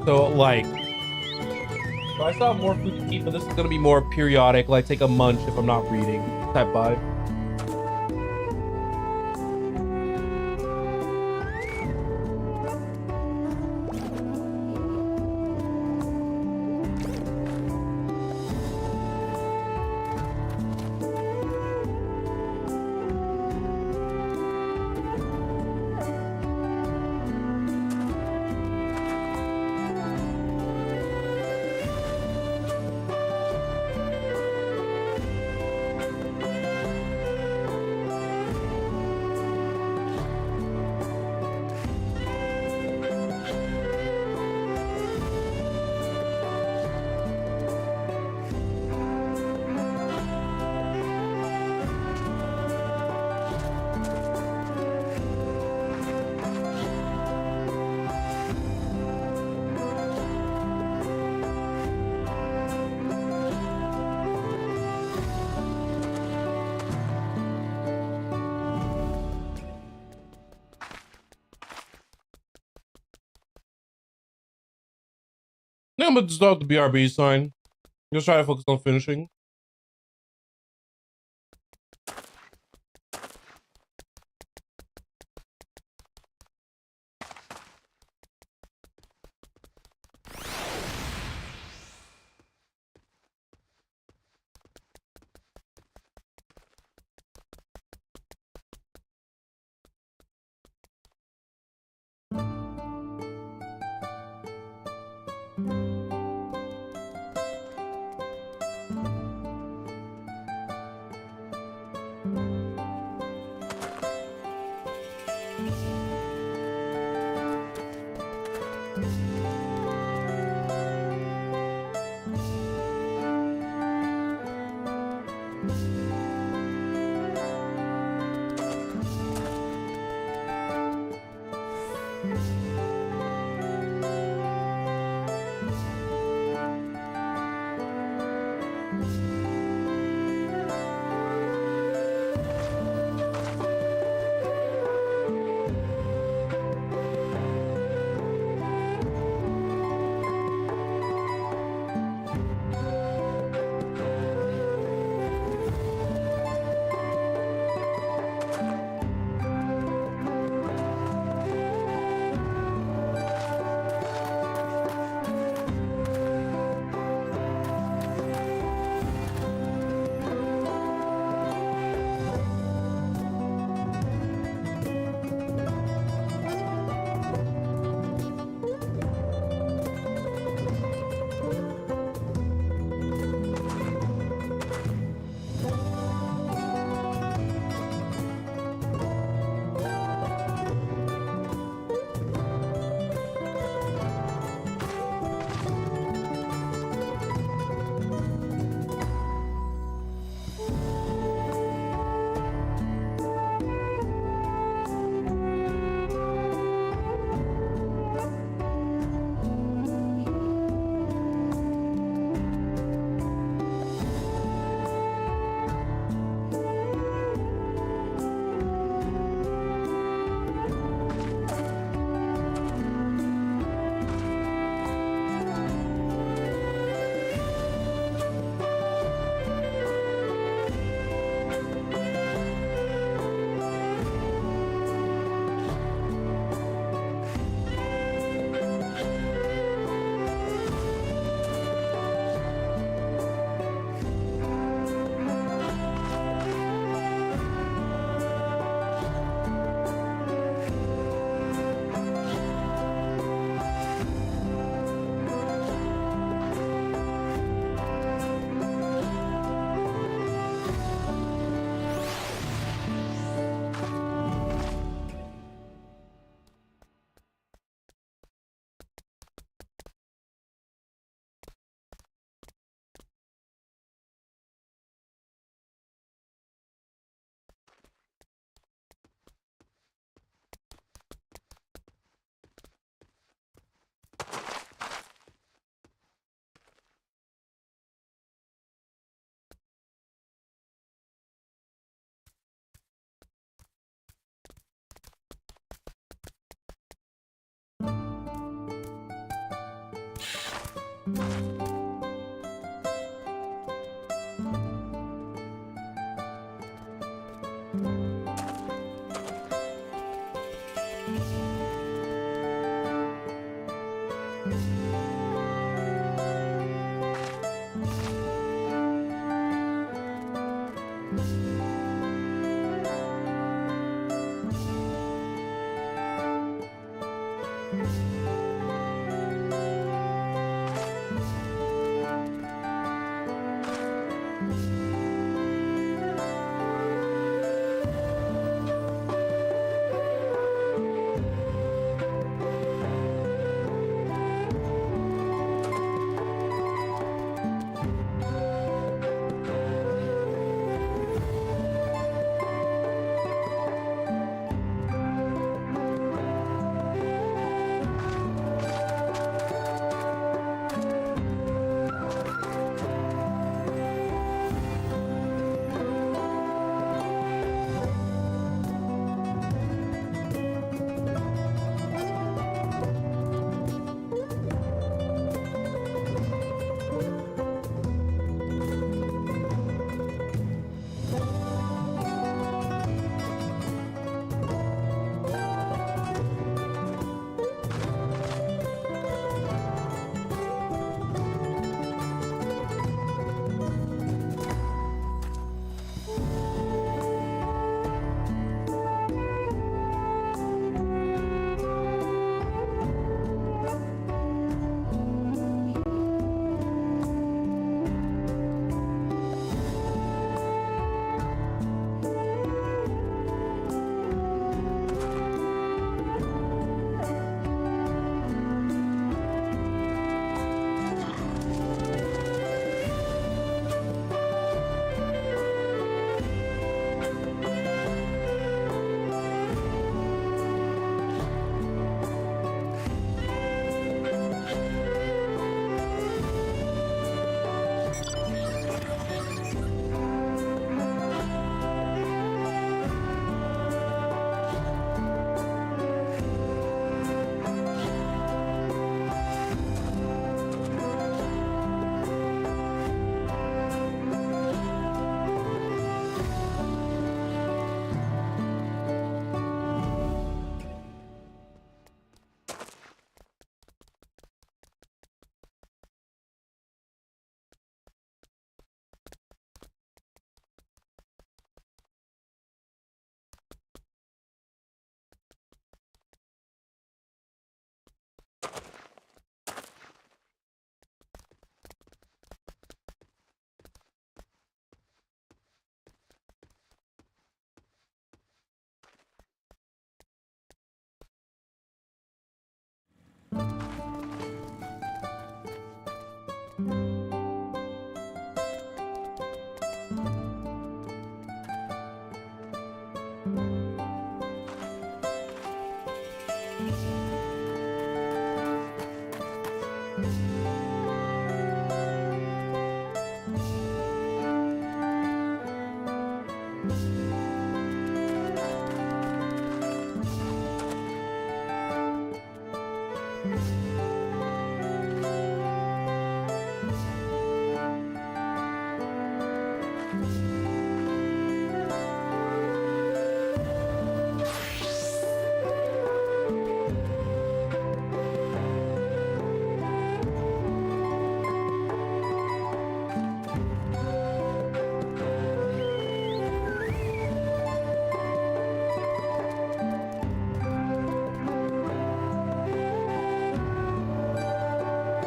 So like, so I still have more food to eat, but this is gonna be more periodic, like take a munch if I'm not reading type vibe. Now I'm gonna start the BRB sign. Just try to focus on finishing.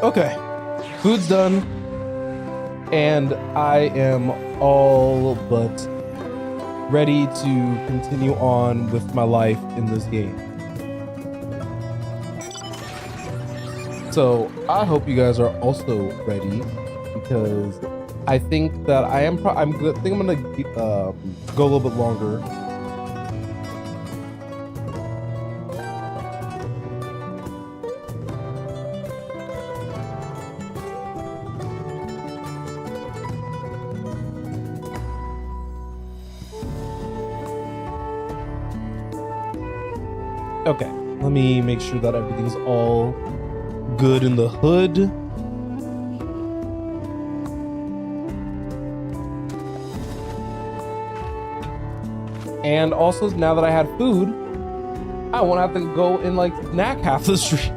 Okay, food's done, and I am all but ready to continue on with my life in this game. So I hope you guys are also ready, because I think that I'm gonna go a little bit longer. Okay, let me make sure that everything's all good in the hood. And also, now that I had food, I won't have to go and like snack half the street.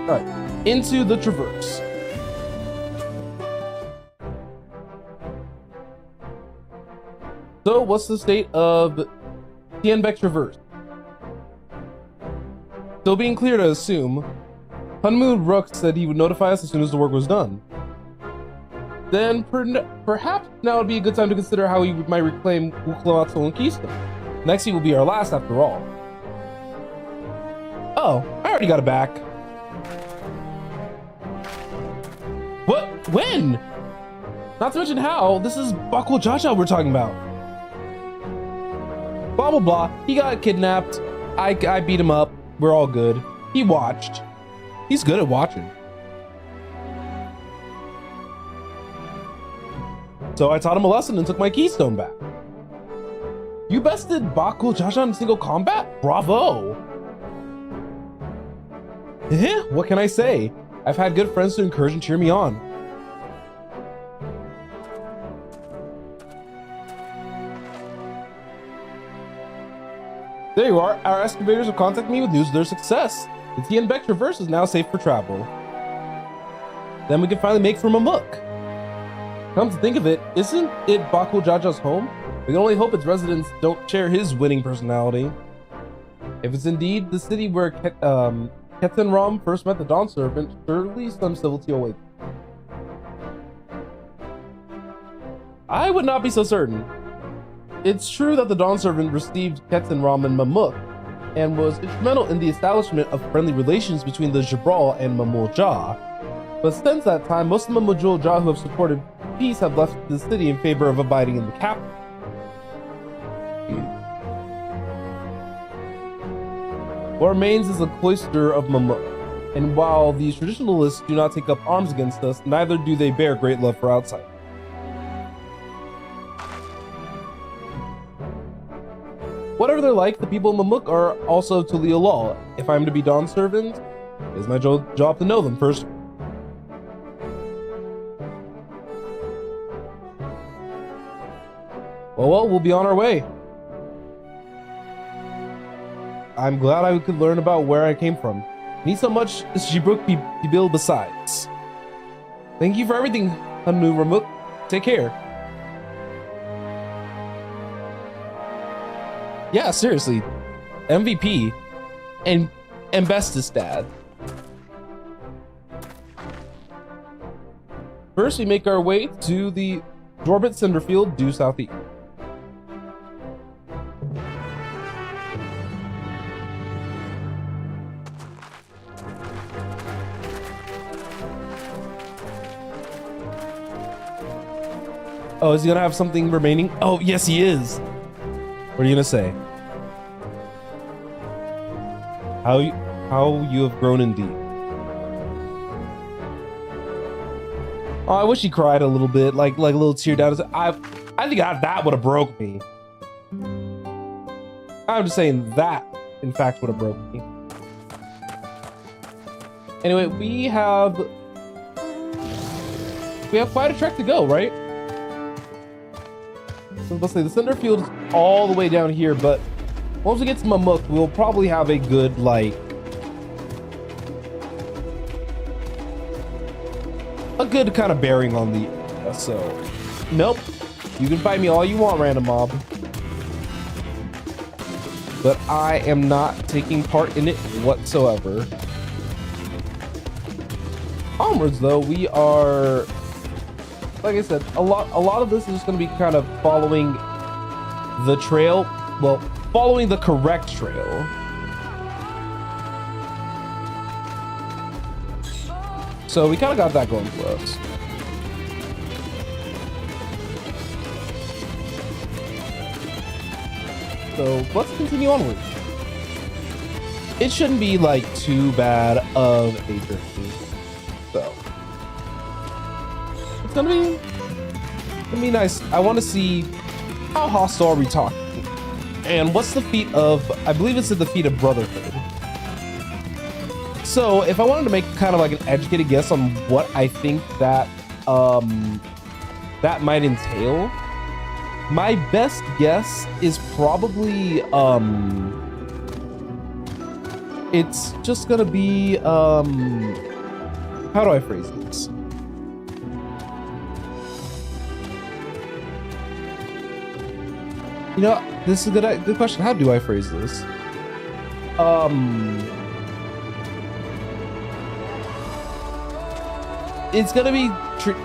All right, into the traverse. So, what's the state of Tianbeck Traverse? Still being clear to assume. Hunmoon Rook said he would notify us as soon as the work was done. Then perhaps now would be a good time to consider how we might reclaim Wuklamatsu and Keystone. Next week will be our last after all. Oh, I already got it back. What? When? Not to mention how. This is Bakul Jaja we're talking about. Blah blah blah. He got kidnapped. I beat him up. We're all good. He watched. He's good at watching. So I taught him a lesson and took my keystone back. You bested Bakul Jaja in single combat? Bravo! What can I say? I've had good friends to encourage and cheer me on. There you are. Our excavators have contacted me with news of their success. The Tianbeck Traverse is now safe for travel. Then we can finally make for Mamuk. Come to think of it, isn't it Bakul Jaja's home? We can only hope its residents don't share his winning personality. If it's indeed the city where Ketenram first met the Dawn Servant, surely some civility awaits. I would not be so certain. It's true that the Dawn Servant received Ketenram and Mamuk, and was instrumental in the establishment of friendly relations between the Jabral and Mamul Jah. But since that time, most of the Mamul Jah who have supported peace have left the city in favor of abiding in the capital. What remains is the cloister of Mamuk, and while these traditionalists do not take up arms against us, neither do they bear great love for outsiders. Whatever they're like, the people of Mamuk are also Tulia law. If I'm to be Dawn Servant, it's my job to know them first. Well, we'll be on our way. I'm glad I could learn about where I came from. Need so much as Jibruk Bibil besides. Thank you for everything, Hanu Ramuk. Take care. Yeah, seriously. MVP and bestest dad. First, we make our way to the Dorbit Cinderfield due southeast. Oh, is he gonna have something remaining? Oh, yes, he is. What are you gonna say? How you have grown indeed. Oh, I wish he cried a little bit, like a little tear down. I think that would have broke me. I'm just saying that, in fact, would have broke me. Anyway, we have quite a trek to go, right? Let's say the center field is all the way down here, but once we get to Mamuk, we'll probably have a good, like, a good kind of bearing on the area. So, nope. You can fight me all you want, random mob. But I am not taking part in it whatsoever. Onwards, though, we are... Like I said, a lot of this is just going to be kind of following the trail. Well, following the correct trail. So we kind of got that going for us. So let's continue onward. It shouldn't be like too bad of a journey. So it's gonna be nice. I want to see how hostile are we talking, and what's the feat of, I believe it's the feat of Brotherhood. So if I wanted to make kind of like an educated guess on what I think that that might entail, My best guess is probably it's just gonna be how do I phrase this? You know, this is a good question. How do I phrase this? It's gonna be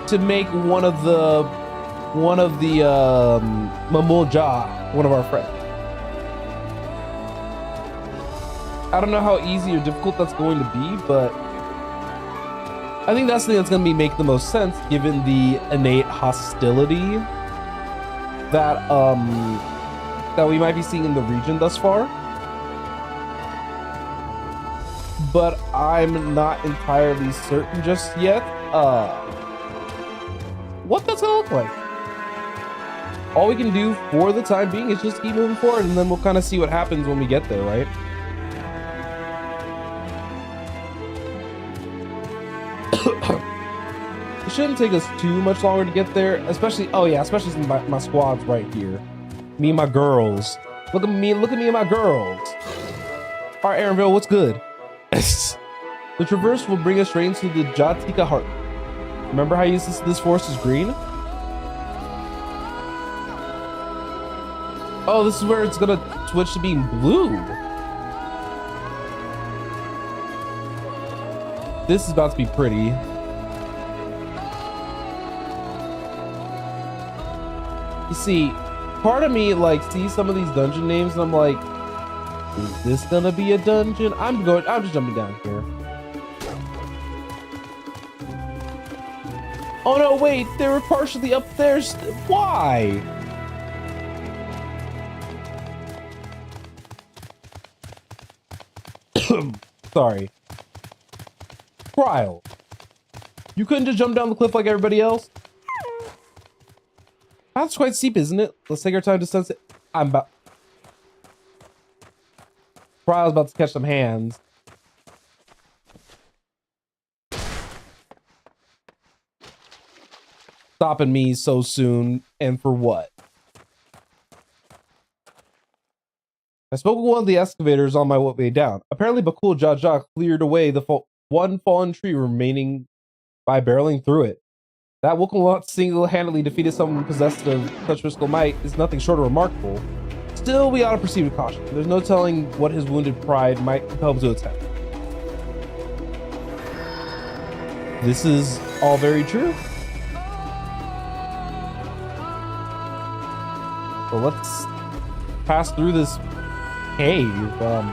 to make one of the Mamulja one of our friends. I don't know how easy or difficult that's going to be, but I think that's the thing that's gonna make the most sense given the innate hostility that that we might be seeing in the region thus far. But I'm not entirely certain just yet what that's gonna look like. All we can do for the time being is just keep moving forward, and then we'll kind of see what happens when we get there, right? It shouldn't take us too much longer to get there, especially, oh yeah, especially since my squad's right here. Me and my girls. Look at me and my girls. All right, Aaronville, what's good? The traverse will bring us straight into the Jatika heart. Remember how you used this forest is green? Oh, this is where it's gonna switch to being blue. This is about to be pretty. You see, part of me like sees some of these dungeon names and I'm like, is this gonna be a dungeon? I'm just jumping down here. Oh no, wait, they were partially up there. Why? Sorry. Trial. You couldn't just jump down the cliff like everybody else? That's quite steep, isn't it? Let's take our time to sense it. I'm about... Trial's about to catch some hands. Stopping me so soon, and for what? I spoke with one of the excavators on my way down. Apparently Bakul Jaja cleared away the one fallen tree remaining by barreling through it. That Wokalot single-handedly defeated someone possessed of such physical might is nothing short of remarkable. Still, we ought to proceed with caution. There's no telling what his wounded pride might compel him to attack. This is all very true. So let's pass through this cave. I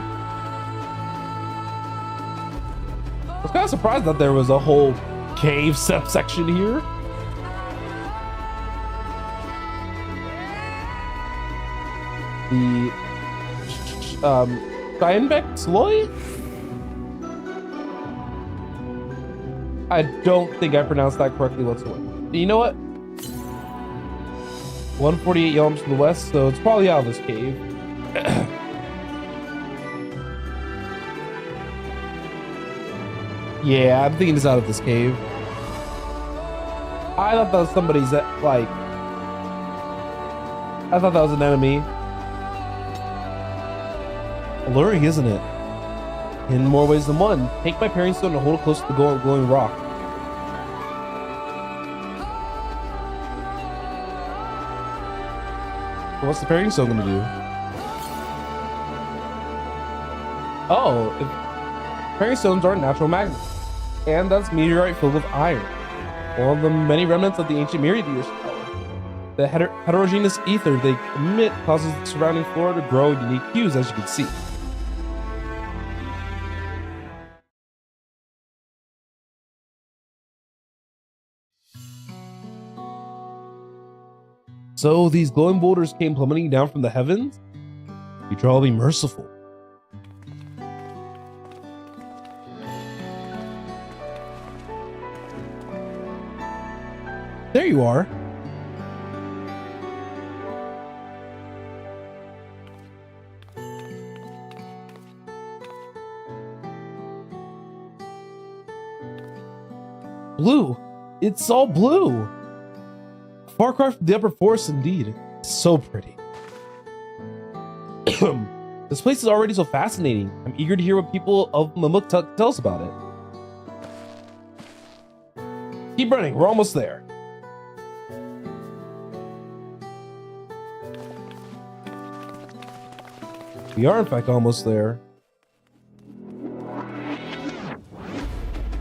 was kind of surprised that there was a whole cave subsection here. The Steinbeck Sloy? I don't think I pronounced that correctly whatsoever. You know what? 148 yalms to the west, so it's probably out of this cave. Yeah, I'm thinking it's out of this cave. I thought that was somebody's, like... I thought that was an enemy. Alluring, isn't it? In more ways than one. Take my parents' stone and hold it close to the glowing rock. So what's the pairing stone gonna do? Oh, pairing stones are natural magnets. And that's meteorite filled with iron. One of the many remnants of the ancient meteor's power. The heterogeneous ether they emit causes the surrounding flora to grow in unique hues, as you can see. So these glowing boulders came plummeting down from the heavens? You try to be merciful. There you are. Blue. It's all blue. Far cry from the upper forest indeed. So pretty. This place is already so fascinating. I'm eager to hear what people of Mamuk tell us about it. Keep running, we're almost there. We are in fact almost there.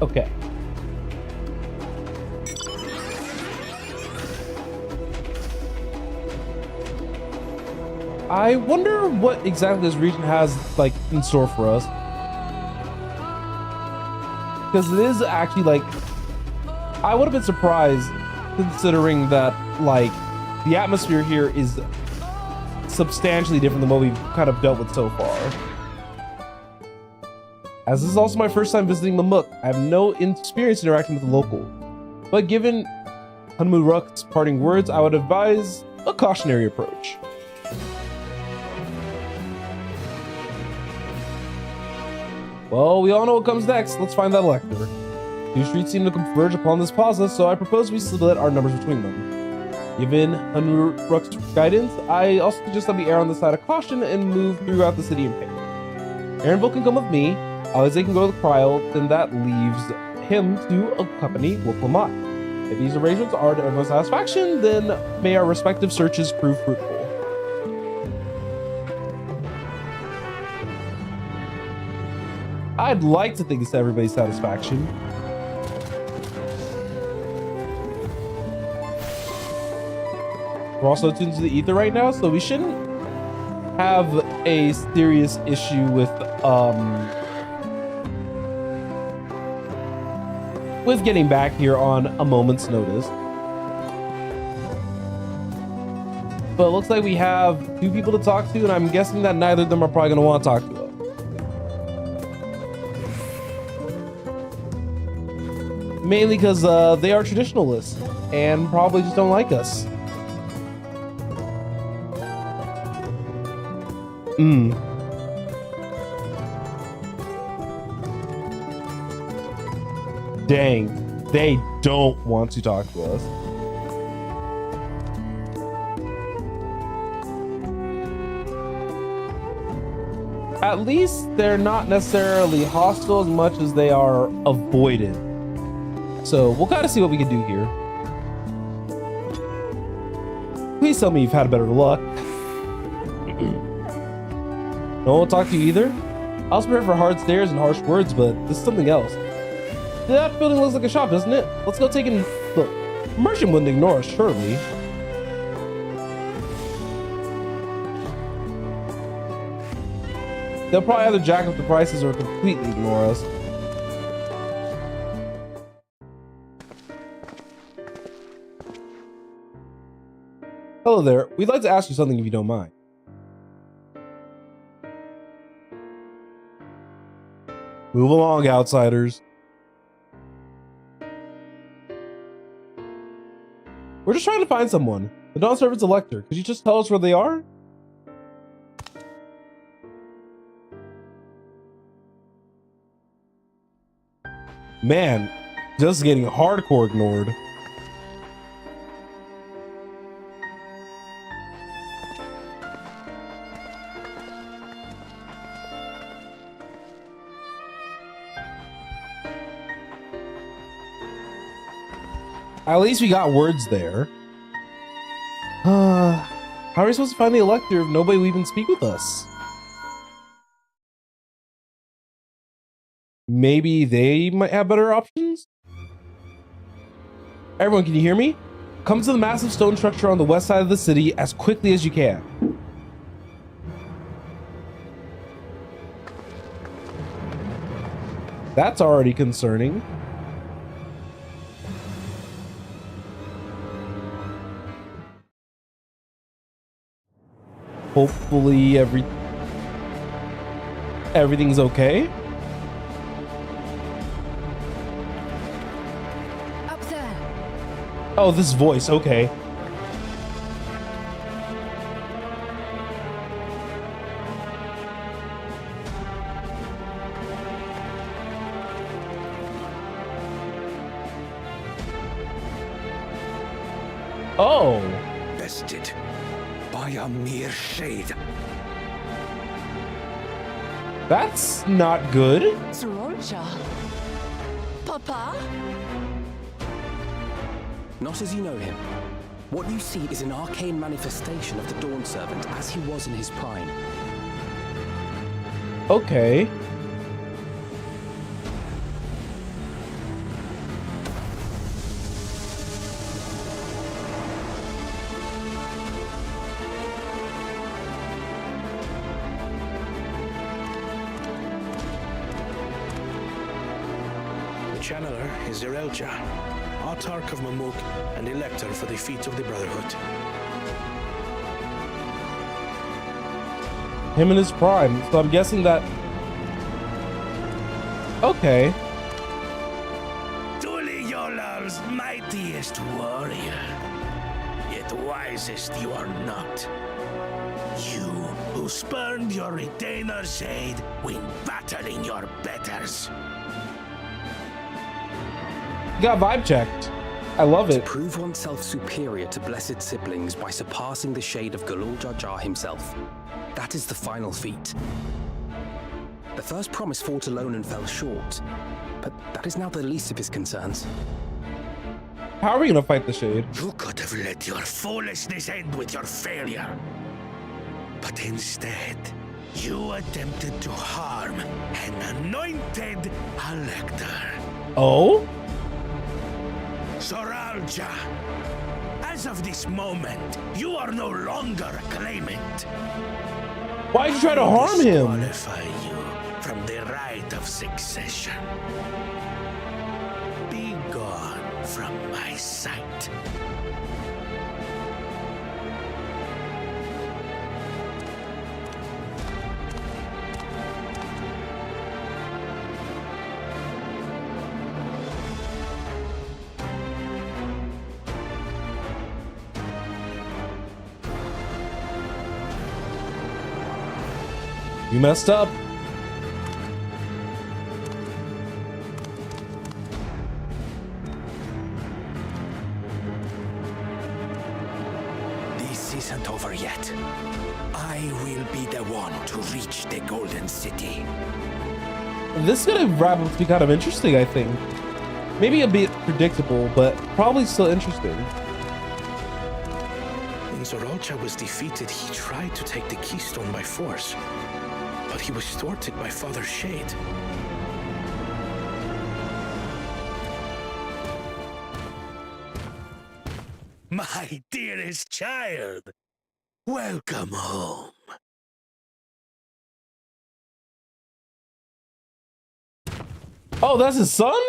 Okay. I wonder what exactly this region has like in store for us. Because it is actually like, I would have been surprised considering that like the atmosphere here is substantially different than what we've kind of dealt with so far. As this is also my first time visiting Mamuk, I have no experience interacting with the local. But given Hanmuruk's parting words, I would advise a cautionary approach. Well, we all know what comes next. Let's find that elector. Two streets seem to converge upon this plaza, so I propose we split our numbers between them. Given Hanmuruk's guidance, I also suggest that we err on the side of caution and move throughout the city in pace. Aaronville can come with me, Alize can go to the trial, then that leaves him to accompany Wuklamot. If these arrangements are to everyone's satisfaction, then may our respective searches prove fruitful. I'd like to think it's to everybody's satisfaction. We're also tuned to the ether right now, so we shouldn't have a serious issue with getting back here on a moment's notice. But it looks like we have two people to talk to, and I'm guessing that neither of them are probably going to want to talk to us. Mainly because they are traditionalists and probably just don't like us. Dang, they don't want to talk to us. At least they're not necessarily hostile as much as they are avoided. So we'll kind of see what we can do here. Please tell me you've had better luck. No one will talk to you either? I was prepared for hard stares and harsh words, but this is something else. That building looks like a shop, doesn't it? Let's go take a look. Merchant wouldn't ignore us, surely. They'll probably either jack up the prices or completely ignore us. Hello there. We'd like to ask you something if you don't mind. Move along, outsiders. We're just trying to find someone. The Dawn Servant's elector. Could you just tell us where they are? Man, just getting hardcore ignored. At least we got words there. How are we supposed to find the elector if nobody will even speak with us? Maybe they might have better options? Everyone, can you hear me? Come to the massive stone structure on the west side of the city as quickly as you can. That's already concerning. Hopefully everything's okay. Up there. Oh, this voice, okay. Oh. Bested. by a mere shade. That's not good. Sorolja. Papa? Not as you know him. What you see is an arcane manifestation of the Dawn Servant as he was in his prime. Okay. The channeler is Zerelja, Autarch of Mamuk and Elector for the feet of the Brotherhood. Him in his prime. So I'm guessing that... Okay. Tuli Yolal's mightiest warrior, yet wisest you are not. You who spurned your retainer's shade when battling your betters. Got vibe checked. I love To it. prove oneself superior to blessed siblings by surpassing the shade of Galul Jar Jar himself. That is the final feat. The first promise fought alone and fell short, but that is now the least of his concerns. How are we gonna fight the shade? You could have let your foolishness end with your failure. But instead, you attempted to harm an anointed elector. Oh? Soralja, as of this moment, you are no longer a claimant. Why'd you try to harm him? Disqualify you from the right of succession. Be gone from my sight. You messed up. This isn't over yet. I will be the one to reach the Golden City. This is gonna wrap up to be kind of interesting, I think. Maybe a bit predictable, but probably still interesting. When Zoralcha was defeated, he tried to take the keystone by force, but he was thwarted by Father Shade. My dearest child, welcome home. Oh, that's his son?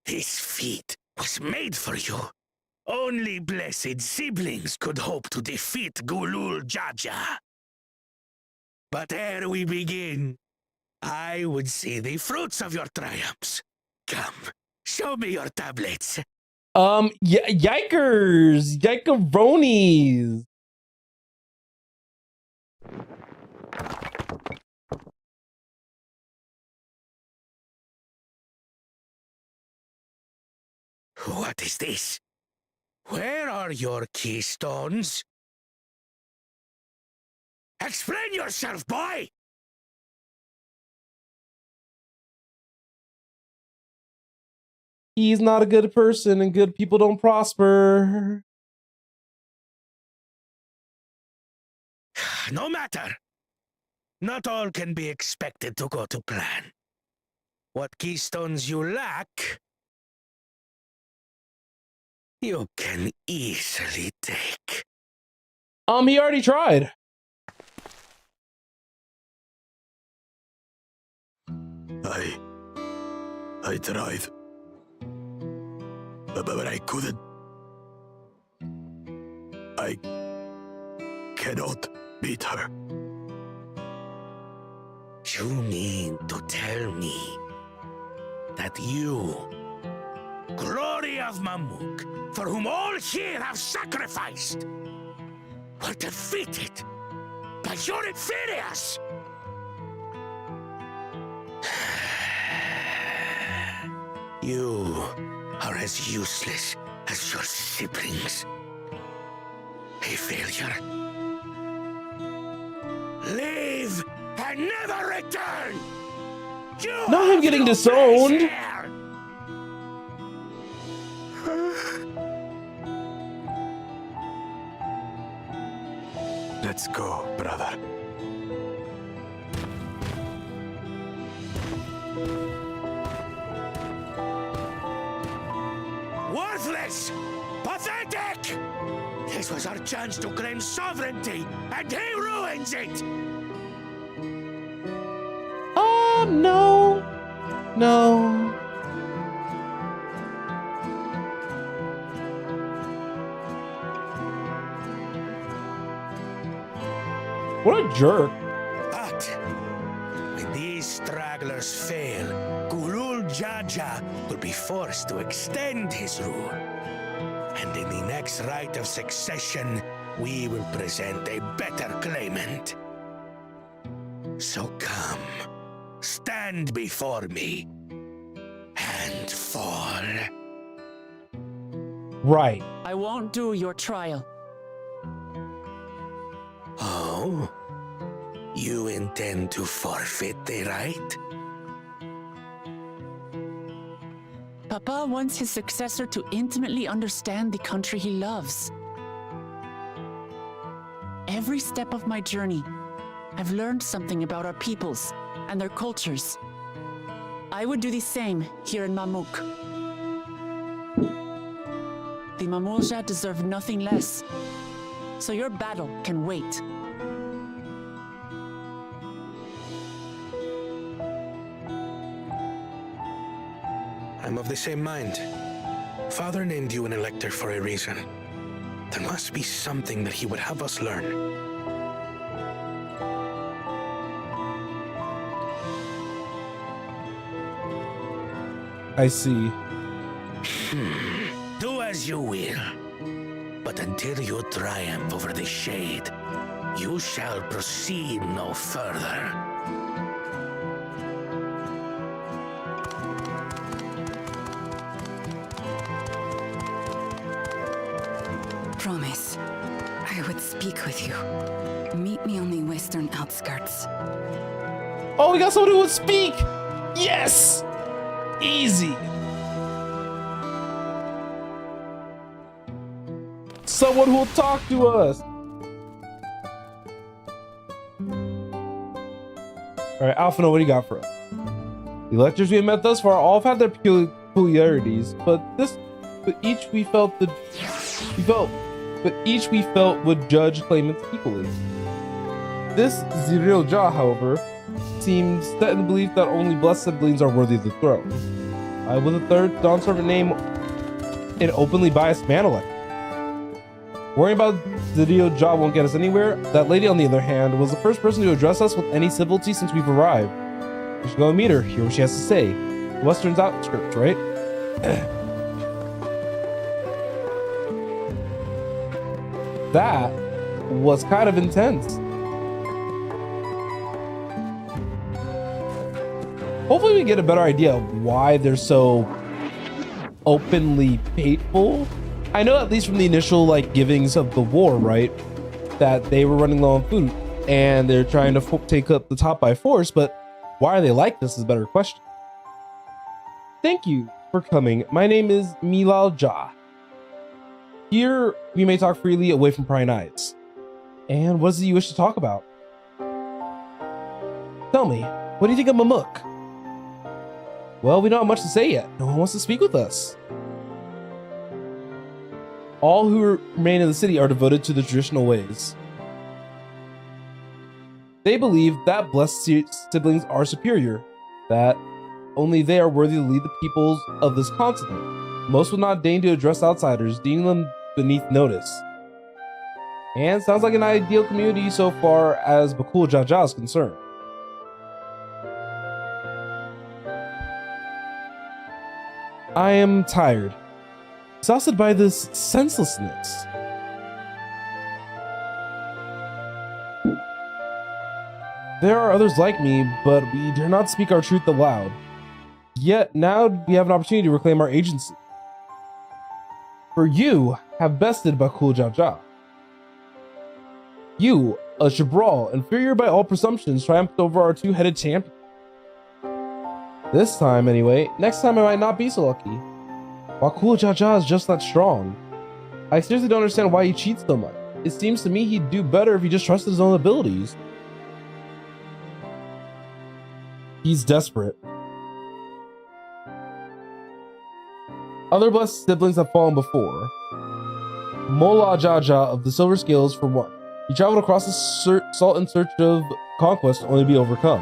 This feat was made for you. Only blessed siblings could hope to defeat Gulul Jaja. But ere we begin, I would see the fruits of your triumphs. Come, show me your tablets. Yikers! Yikeronies! What is this? Where are your keystones? Explain yourself, boy! He's not a good person and good people don't prosper. No matter. Not all can be expected to go to plan. What keystones you lack, you can easily take. He already tried. I tried. But I couldn't. I cannot beat her. You mean to tell me that you, glory of Mamuk, for whom all here have sacrificed, were defeated by your inferiors? You are as useless as your siblings. failure. Leave and never return! You Not him have getting no disowned. place here! Let's go, brother. Worthless! Pathetic! This was our chance to claim sovereignty, and he ruins it! Oh, no. No. What a jerk. But when these stragglers fail, Gulul Jaja will be forced to extend his rule. And in the next rite of succession, we will present a better claimant. So come, stand before me, and fall. Right. I won't do your trial. Oh? You intend to forfeit the right? Papa wants his successor to intimately understand the country he loves. Every step of my journey, I've learned something about our peoples and their cultures. I would do the same here in Mamuk. The Mamulja deserve nothing less, so your battle can wait. I'm of the same mind. Father named you an elector for a reason. There must be something that he would have us learn. I see. Do as you will. But until you triumph over the shade, you shall proceed no further. Promise, I would speak with you. Meet me on the western outskirts. Oh, we got someone who would speak. Yes. Easy. Someone who will talk to us. All right, Alphino, what do you got for us? The electors we have met thus far all have had their peculiarities, but each we felt would judge claimants equally. This Ziril Ja, however, seems set in the belief that only blessed siblings are worthy of the throne. I was the third Dawn servant name an openly biased man elect. Worrying about Ziril Ja won't get us anywhere. That lady, on the other hand, was the first person to address us with any civility since we've arrived. We should go and meet her, hear what she has to say. Western's outskirts, right? That was kind of intense. Hopefully we get a better idea of why they're so openly hateful. I know, at least from the initial givings of the war, right, that they were running low on food and they're trying to take up the top by force, but why are they like this is a better question. Thank you for coming. My name is Milal Ja. Here we may talk freely away from prying eyes. And what is it you wish to talk about? Tell me, what do you think of Mamuk? Well, we don't have much to say yet. No one wants to speak with us. All who remain in the city are devoted to the traditional ways. They believe that blessed siblings are superior, that only they are worthy to lead the peoples of this continent. Most will not deign to address outsiders, deeming them beneath notice. And sounds like an ideal community so far as Bakul Jaja is concerned. I am tired, exhausted by this senselessness. There are others like me, but we dare not speak our truth aloud. Yet now we have an opportunity to reclaim our agency. For you have bested Bakul Jaja. You, a Chabral, inferior by all presumptions, triumphed over our two-headed champion. This time, anyway. Next time I might not be so lucky. Bakul Jaja is just that strong. I seriously don't understand why he cheats so much. It seems to me he'd do better if he just trusted his own abilities. He's desperate. Other blessed siblings have fallen before. Mola Jaja of the Silver Scales, for one. He traveled across the salt in search of conquest, only to be overcome.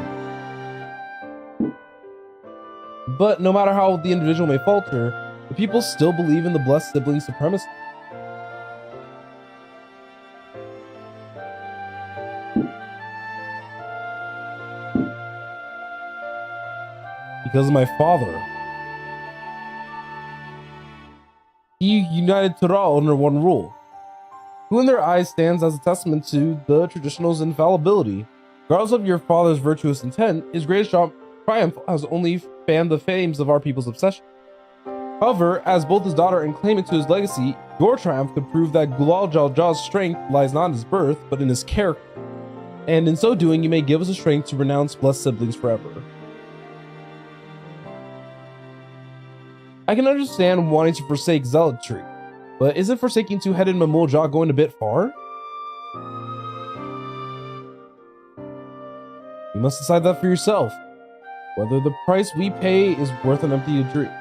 But no matter how the individual may falter, the people still believe in the blessed sibling supremacy. Because of my father. He united Tural under one rule. Who in their eyes stands as a testament to the traditional's infallibility. Regardless of your father's virtuous intent, his greatest triumph has only fanned the flames of our people's obsession. However, as both his daughter and claimant to his legacy, your triumph could prove that Gulal Jaljal's strength lies not in his birth, but in his character. And in so doing, you may give us the strength to renounce blessed siblings forever. I can understand wanting to forsake zealotry, but isn't forsaking two-headed Mamulja going a bit far? You must decide that for yourself, whether the price we pay is worth an empty dream.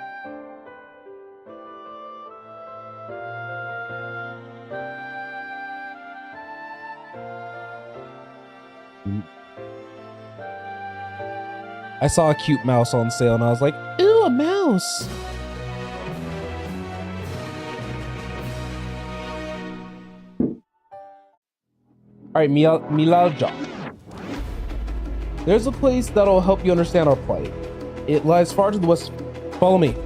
I saw a cute mouse on sale and I was like, ooh, a mouse! Alright, Milalja. There's a place that'll help you understand our plight. It lies far to the west. Follow me.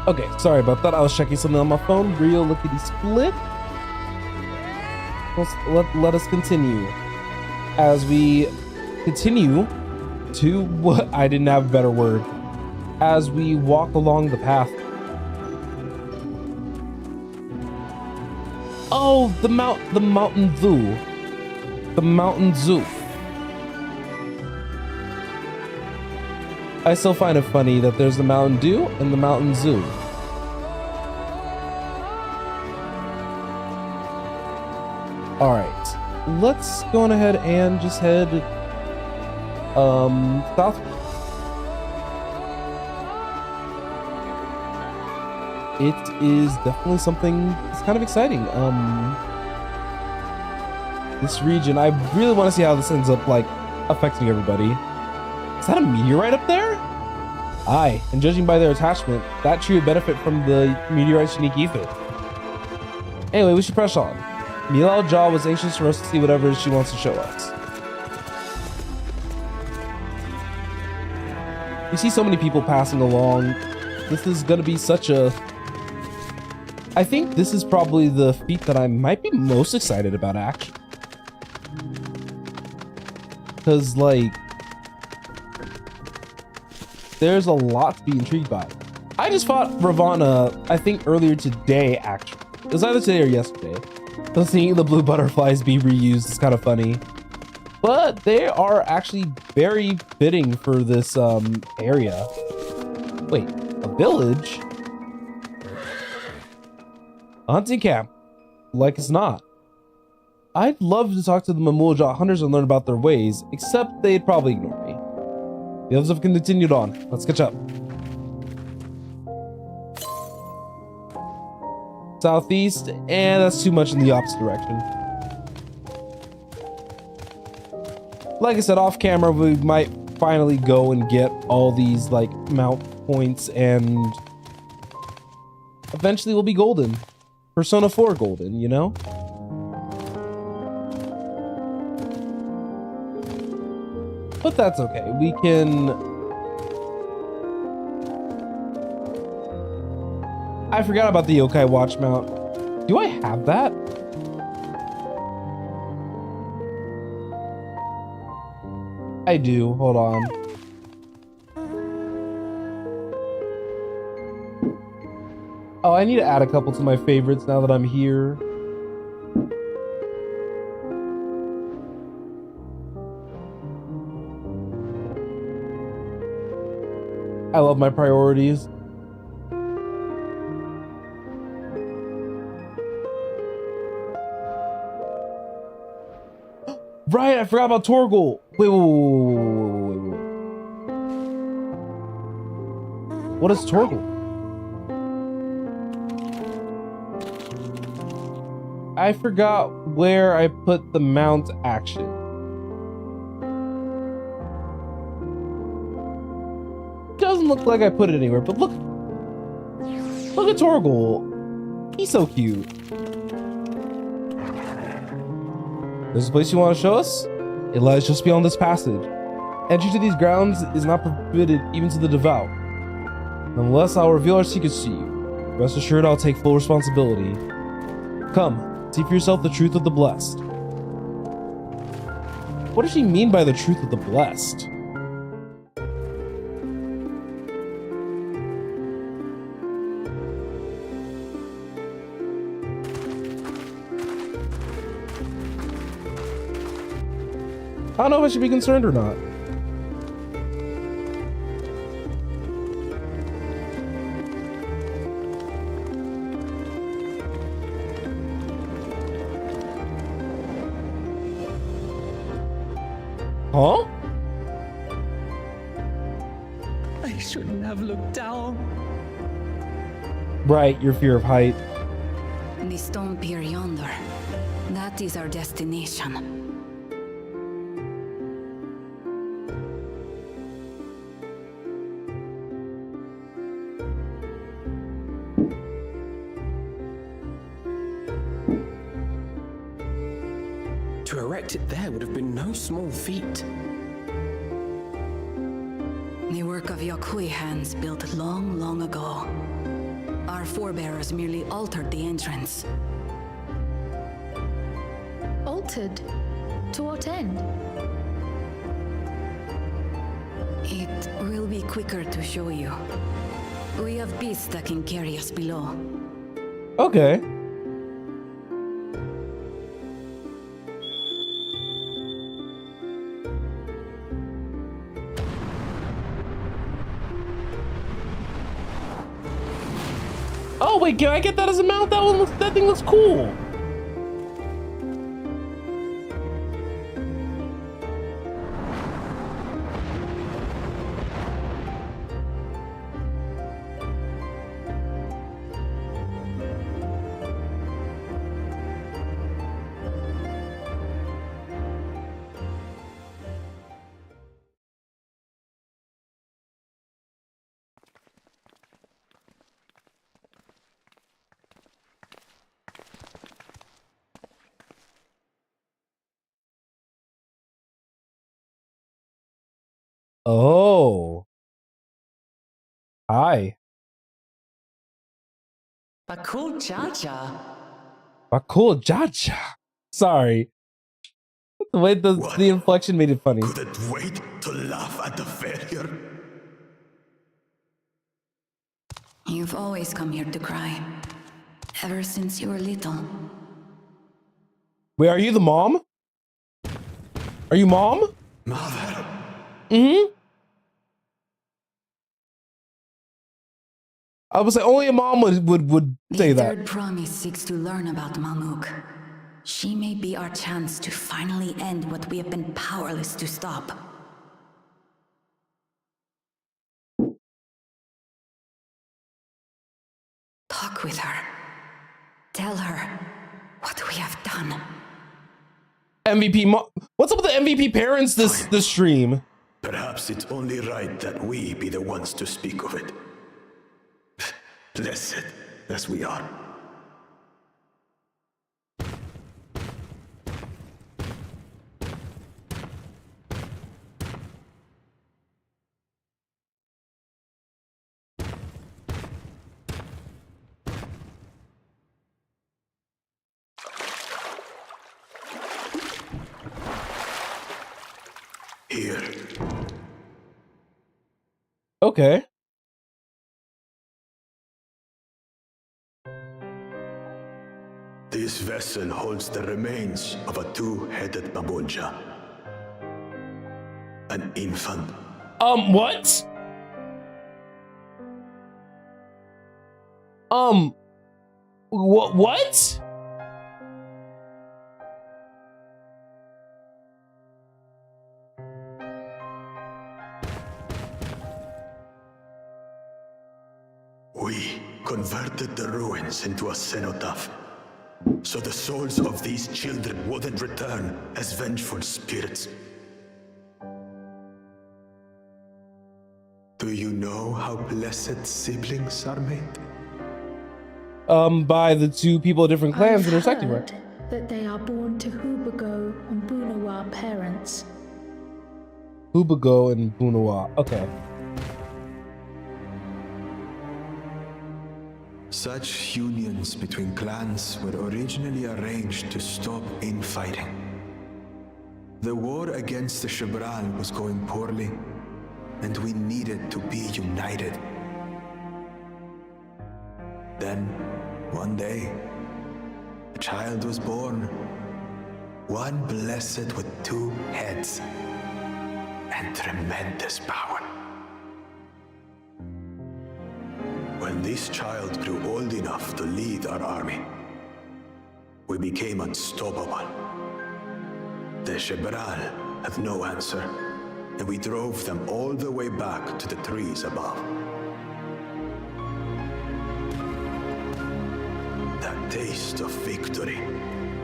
Okay, sorry about that. I was checking something on my phone. Real lickety split. Let us continue. As we continue to what I didn't have a better word. As we walk along the path. Oh, the mountain zoo. The mountain zoo. I still find it funny that there's the Mountain Dew and the Mountain Zoo. Alright, let's go on ahead and just head south. It is definitely something that's kind of exciting. This region, I really want to see how this ends up like affecting everybody. Is that a meteorite up there? Aye, and judging by their attachment, that tree would benefit from the meteorite's unique ether. Anyway, we should press on. Milal Jaw was anxious for us to see whatever she wants to show us. We see so many people passing along. This is gonna be such a... I think this is probably the feat that I might be most excited about, actually. Because, like... there's a lot to be intrigued by. I just fought Ravana, I think earlier today, actually. It was either today or yesterday. So seeing the blue butterflies be reused is kind of funny. But they are actually very fitting for this area. Wait, a village? A hunting camp? Like it's not. I'd love to talk to the Mamulja hunters and learn about their ways, except they'd probably ignore me. The others have continued on. Let's catch up. Southeast, and that's too much in the opposite direction. Like I said, off camera, we might finally go and get all these like mount points, and eventually we'll be golden. Persona 4 golden, you know? But that's okay. We can... I forgot about the Yokai Watch mount. Do I have that? I do. Hold on. Oh, I need to add a couple to my favorites now that I'm here. I love my priorities. Right, I forgot about Torgal. Wait. What is Torgal? I forgot where I put the mount action. Doesn't look like I put it anywhere, but look at Torgal. He's so cute. There's a place you want to show us? It lies just beyond this passage. Entry to these grounds is not permitted even to the devout. Nonetheless, I'll reveal our secrets to you. Rest assured, I'll take full responsibility. Come, see for yourself the truth of the blessed. What does she mean by the truth of the blessed? I don't know if I should be concerned or not. Huh? I shouldn't have looked down. Right, your fear of height. The stone pier yonder. That is our destination. To erect it there would have been no small feat. The work of Yakui hands built long, long ago. Our forebears merely altered the entrance. Altered? To what end? It will be quicker to show you. We have beasts that can carry us below. Okay. Oh wait, can I get that as a mount? That thing looks cool. Oh. Hi. Bakul Jaja. Bakul Jaja. Sorry. The way the inflection made it funny. Couldn't wait to laugh at the failure. You've always come here to cry. Ever since you were little. Wait, are you the mom? Are you mom? Mother. Mm-hmm. I would say only a mom would say The that. third promise seeks to learn about Mamuk. She may be our chance to finally end what we have been powerless to stop. Talk with her. Tell her what we have done. MVP what's up with the MVP parents this stream? Perhaps it's only right that we be the ones to speak of it. Blessed as we are. Here. Okay. This vessel holds the remains of a two-headed babunja. An infant. What? What? We converted the ruins into a cenotaph, so the souls of these children wouldn't return as vengeful spirits. Do you know how blessed siblings are made? By the two people of different clans intersecting, right? That they are born to Hubago and Bunawa parents. Hubago and Bunawa. Okay. Such unions between clans were originally arranged to stop infighting. The war against the Shibral was going poorly, and we needed to be united. Then, one day, a child was born, one blessed with two heads and tremendous power. When this child grew old enough to lead our army, we became unstoppable. The Shibral had no answer, and we drove them all the way back to the trees above. That taste of victory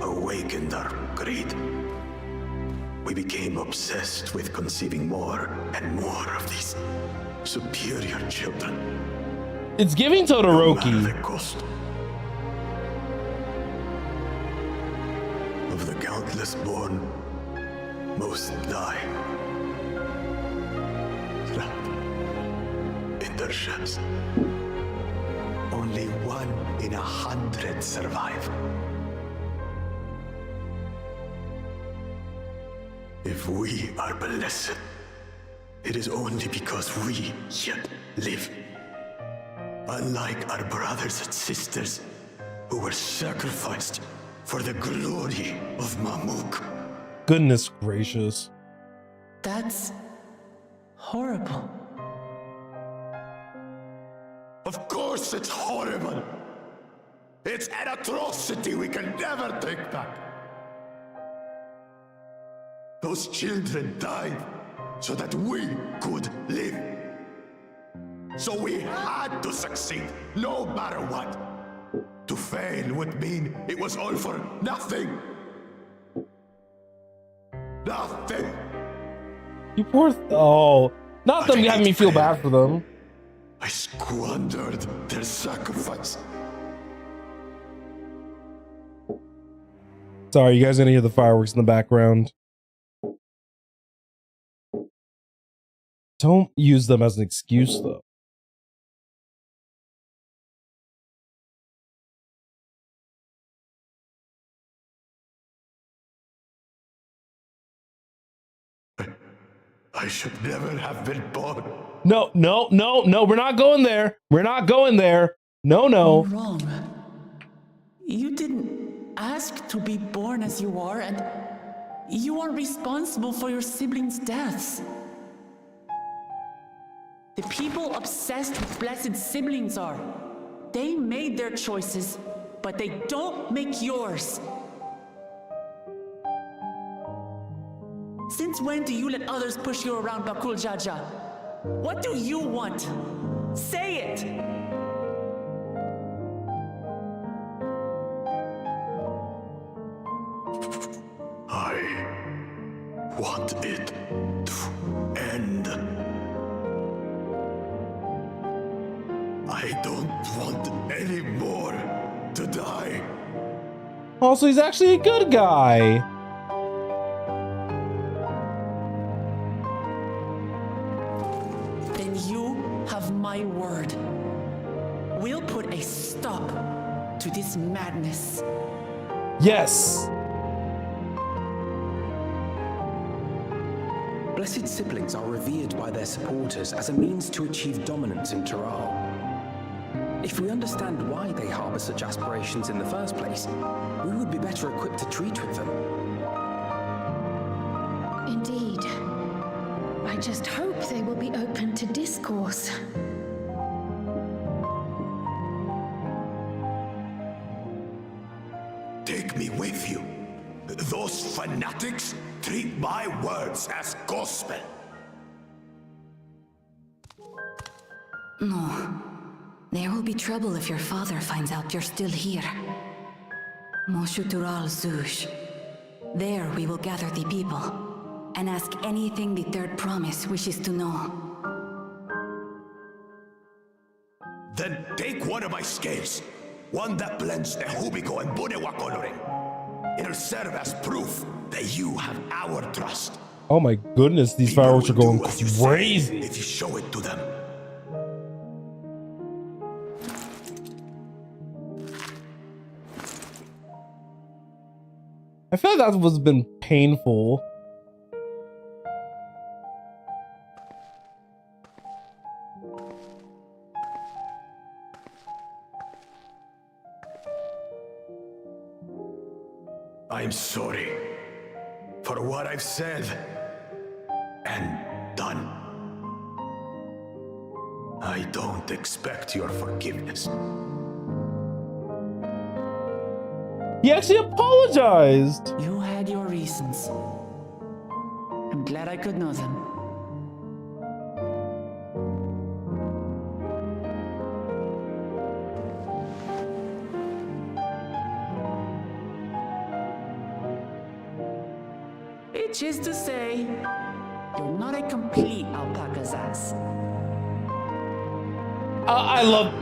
awakened our greed. We became obsessed with conceiving more and more of these superior children. It's giving Todoroki. No matter the cost. Of the countless born, most die. Trapped in their shells. Only 1 in 100 survive. If we are blessed, it is only because we yet live. Unlike our brothers and sisters who were sacrificed for the glory of Mamuk. Goodness gracious. That's horrible. Of course it's horrible. It's an atrocity we can never take back. Those children died so that we could live. So we had to succeed, no matter what. To fail would mean it was all for nothing. Nothing. You poor oh, not them having me feel bad for them. I squandered their sacrifice. Sorry, you guys are gonna hear the fireworks in the background. Don't use them as an excuse, though. I should never have been born. No, no, no, no, we're not going there. We're not going there. No, no. You're wrong. You didn't ask to be born as you are, and you aren't responsible for your siblings' deaths. The people obsessed with blessed siblings are. They made their choices, but they don't make yours. Since when do you let others push you around, Bakul Jaja? What do you want? Say it! I want it to end. I don't want any more to die. Also, he's actually a good guy. Then you have my word. We'll put a stop to this madness. Yes. Blessed Siblings are revered by their supporters as a means to achieve dominance in Tural. If we understand why they harbor such aspirations in the first place, we would be better equipped to treat with them. Indeed. I just hope they will be open to discourse. Take me with you. Those fanatics treat my words as gospel. No. There will be trouble if your father finds out you're still here. Moshutural Zush. There we will gather the people and ask anything the third promise wishes to know. Then take one of my scales. One that blends the Hubico and Bunewa coloring. It'll serve as proof that you have our trust. Oh my goodness, these fireworks are going crazy. If you show it to them. I feel like that was been painful. I'm sorry for what I've said and done. I don't expect your forgiveness. He actually apologized. You had your reasons. I'm glad I could know them. Which is to say, you're not a complete alpaca's ass. I love...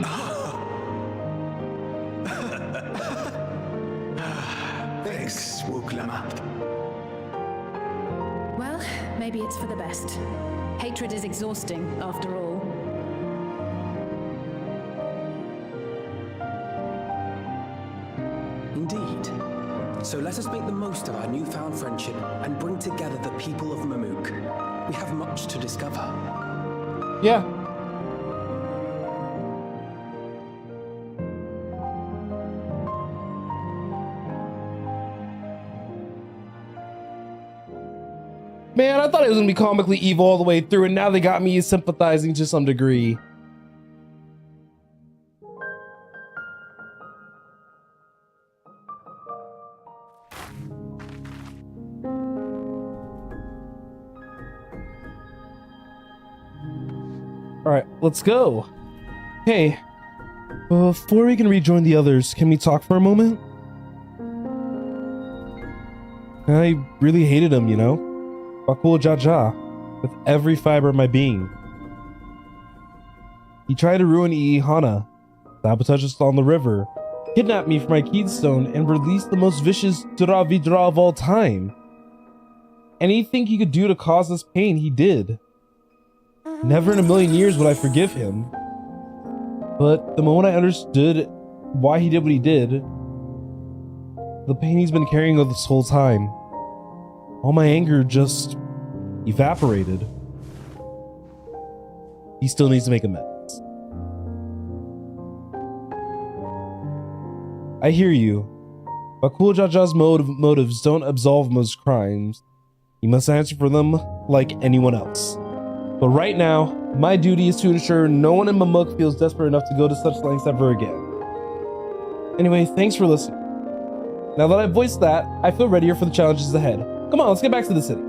Thanks, Wuklama. Well, maybe it's for the best. Hatred is exhausting, after all. Indeed. So let us make the most of our newfound friendship and bring together the people of Mamuk. We have much to discover. Yeah. Man, I thought it was gonna be comically evil all the way through, and now they got me sympathizing to some degree. All right, let's go. Hey, before we can rejoin the others, can we talk for a moment? I really hated him, you know? Bakul Jaja, with every fiber of my being. He tried to ruin Iihana, sabotage us on the river, kidnap me for my keystone, and release the most vicious Dura of all time. Anything he could do to cause us pain, he did. Never in a million years would I forgive him. But the moment I understood why he did what he did, the pain he's been carrying this whole time, all my anger just evaporated. He still needs to make amends. I hear you. Bakul Jaja's motives don't absolve most crimes. He must answer for them like anyone else. But right now, my duty is to ensure no one in Mamuk feels desperate enough to go to such lengths ever again. Anyway, thanks for listening. Now that I've voiced that, I feel readier for the challenges ahead. Come on, let's get back to the city.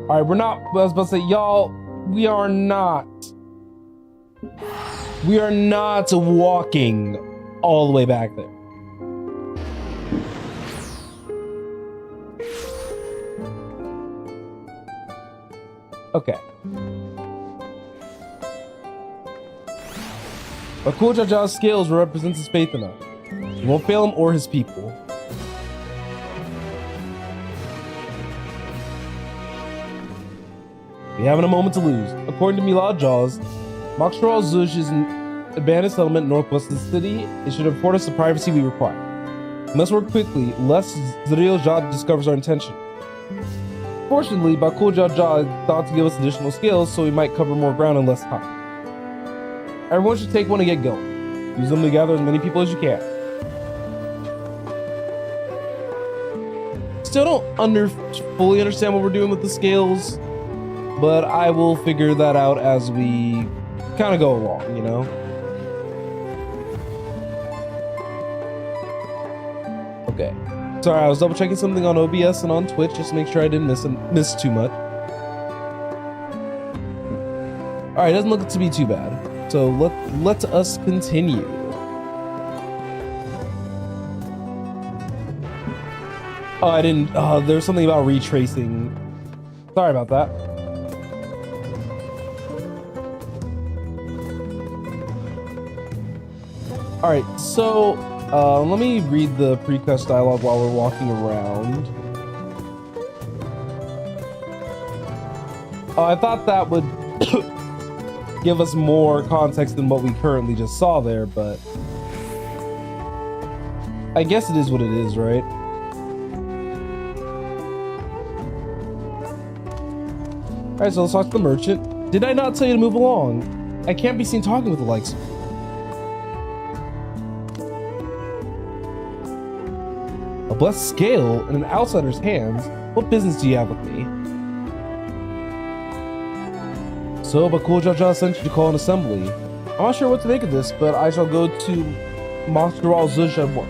All right, we're not, I was about to say, y'all, we are not walking all the way back there. Okay. Bakul Jaja's skills represents his faith in us. He won't fail him or his people. We haven't a moment to lose. According to Milad Jaws, Moxtral Zush is an abandoned settlement northwest of the city. It should afford us the privacy we require. Must work quickly, lest Zariel Jad discovers our intention. Fortunately, Bakul Jaja is thought to give us additional skills, so we might cover more ground in less time. Everyone should take one and get going. Use them to gather as many people as you can. Still don't fully understand what we're doing with the scales, but I will figure that out as we kind of go along, you know? Okay. Sorry, I was double checking something on OBS and on Twitch just to make sure I didn't miss too much. All right, doesn't look to be too bad. So let us continue. Oh, I didn't. There's something about retracing. Sorry about that. All right, so let me read the pre-quest dialogue while we're walking around. I thought that would give us more context than what we currently just saw there, but I guess it is what it is, right? All right, so let's talk to the merchant. Did I not tell you to move along? I can't be seen talking with the likes of you. A blessed scale in an outsider's hands? What business do you have with me? So, Bakul Jaja sent you to call an assembly. I'm not sure what to make of this, but I shall go to Moskral Zuj at once.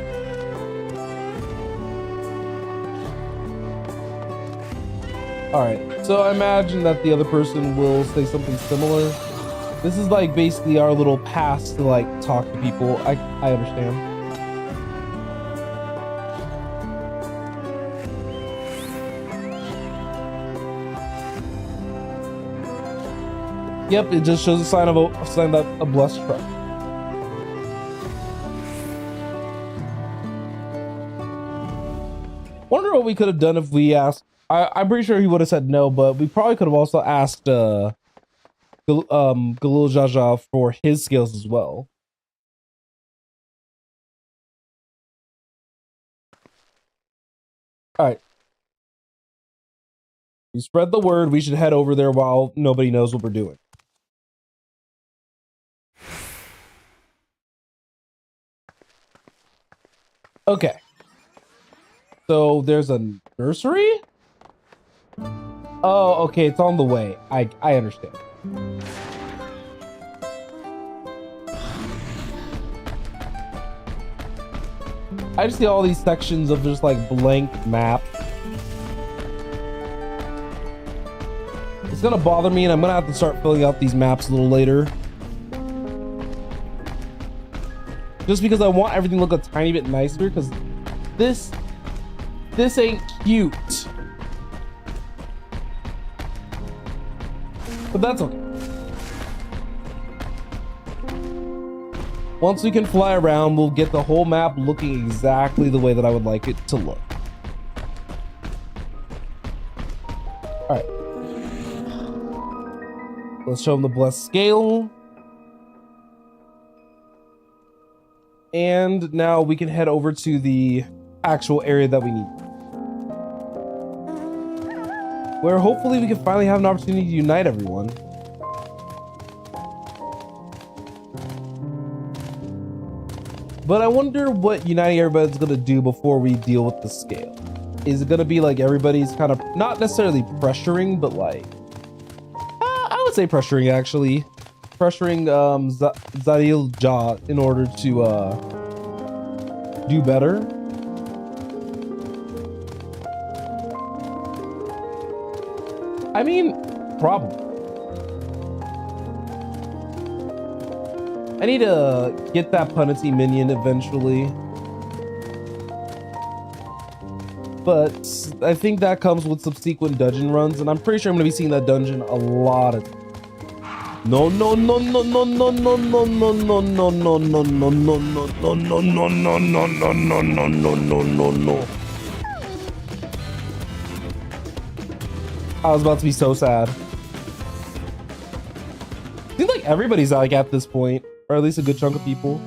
Alright, so I imagine that the other person will say something similar. This is like basically our little pass to like talk to people. I understand. Yep, it just shows a sign that a blessed truck. Wonder what we could have done if we asked. I'm pretty sure he would have said no, but we probably could have also asked Galil Jaja for his skills as well. All right. You spread the word. We should head over there while nobody knows what we're doing. Okay. So there's a nursery? Oh, okay, it's on the way. I understand. I just see all these sections of just like blank map. It's gonna bother me and I'm gonna have to start filling out these maps a little later. Just because I want everything to look a tiny bit nicer, because this ain't cute. But that's okay. Once we can fly around, we'll get the whole map looking exactly the way that I would like it to look. All right. Let's show them the blessed scale. And now we can head over to the actual area that we need, where hopefully we can finally have an opportunity to unite everyone. But I wonder what uniting everybody's gonna do before we deal with the scale. Is it gonna be like everybody's kind of not necessarily pressuring, but like I would say pressuring, actually pressuring Zariel Ja in order to do better? I mean, probably. I need to get that Punity minion eventually. But I think that comes with subsequent dungeon runs, and I'm pretty sure I'm gonna be seeing that dungeon a lot of times. No. I was about to be so sad. Seems like everybody's like at this point, or at least a good chunk of people.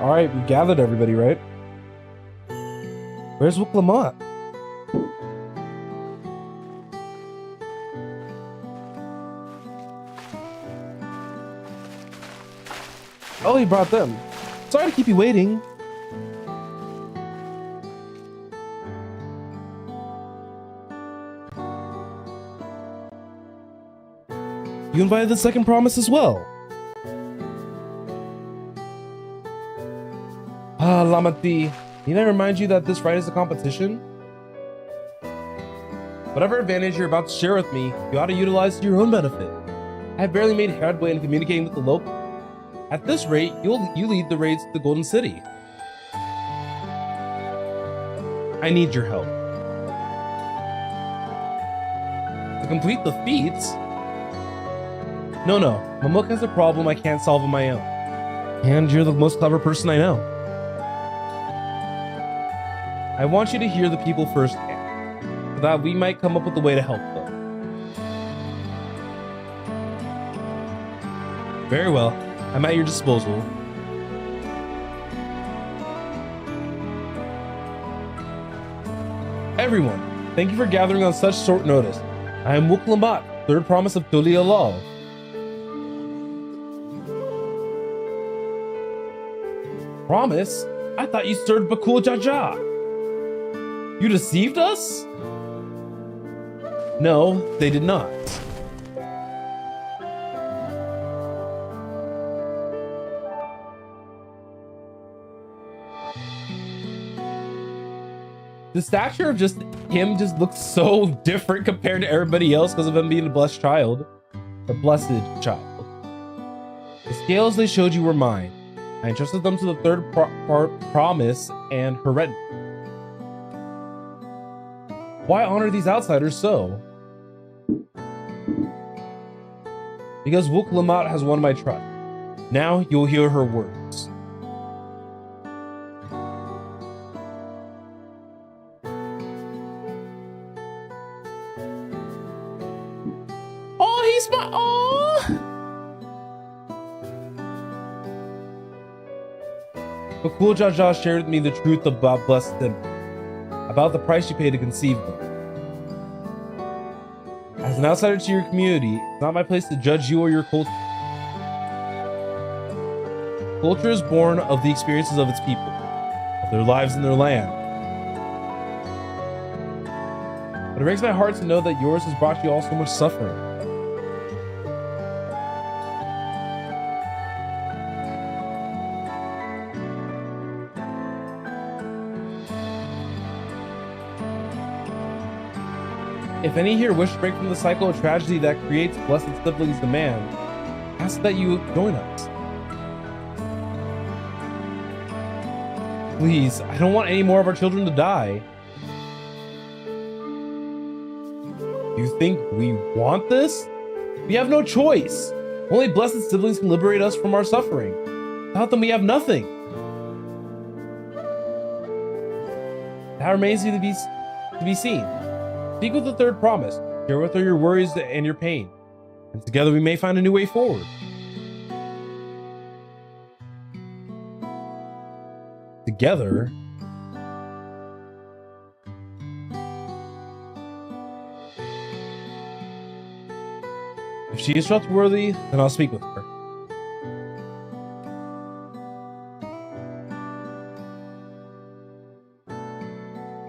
Alright, we gathered everybody, right? Where's Wook Lamont? Oh, he brought them. Sorry to keep you waiting. You invited the second promise as well. Ah, Lamati, need I remind you that this rite is a competition? Whatever advantage you're about to share with me, you ought to utilize to your own benefit. I have barely made headway in communicating with the local. At this rate, you lead the raids to the Golden City. I need your help. To complete the feats? No, Mamuk has a problem I can't solve on my own. And you're the most clever person I know. I want you to hear the people firsthand, so that we might come up with a way to help them. Very well. I'm at your disposal. Everyone, thank you for gathering on such short notice. I am Wook Lamont, third promise of Tuli Alal. Promise? I thought you stirred Bakul Jaja. You deceived us? No, they did not. The stature of just him just looks so different compared to everybody else because of him being a blessed child. A blessed child. The scales they showed you were mine. I entrusted them to the third promise and her retinue. Why honor these outsiders so? Because Wook Lamont has won my trust. Now you'll hear her words. Oh, he's my... Oh! Bakul Jaja shared with me the truth about blessed them, about the price you pay to conceive them. As an outsider to your community, it's not my place to judge you or your culture. Culture is born of the experiences of its people, of their lives and their land. But it breaks my heart to know that yours has brought you all so much suffering. If any here wish to break from the cycle of tragedy that creates blessed siblings' demand, ask that you join us. Please, I don't want any more of our children to die. You think we want this? We have no choice. Only blessed siblings can liberate us from our suffering. Without them, we have nothing. That remains to be seen. Speak with the third promise. Share with her your worries and your pain. And together we may find a new way forward. Together? If she is trustworthy, then I'll speak with her.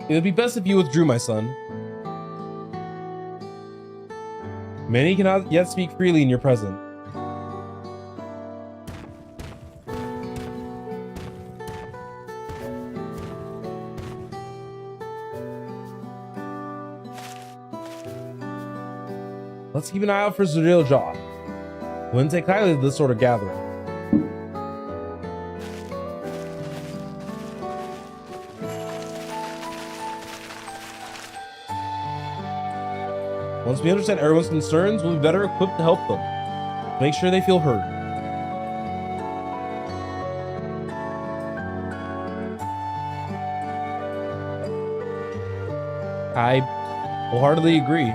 It would be best if you withdrew, my son. Many cannot yet speak freely in your presence. Let's keep an eye out for Zuril Jaw. Wouldn't take kindly to this sort of gathering. Once we understand everyone's concerns, we'll be better equipped to help them. Make sure they feel heard. I wholeheartedly agree.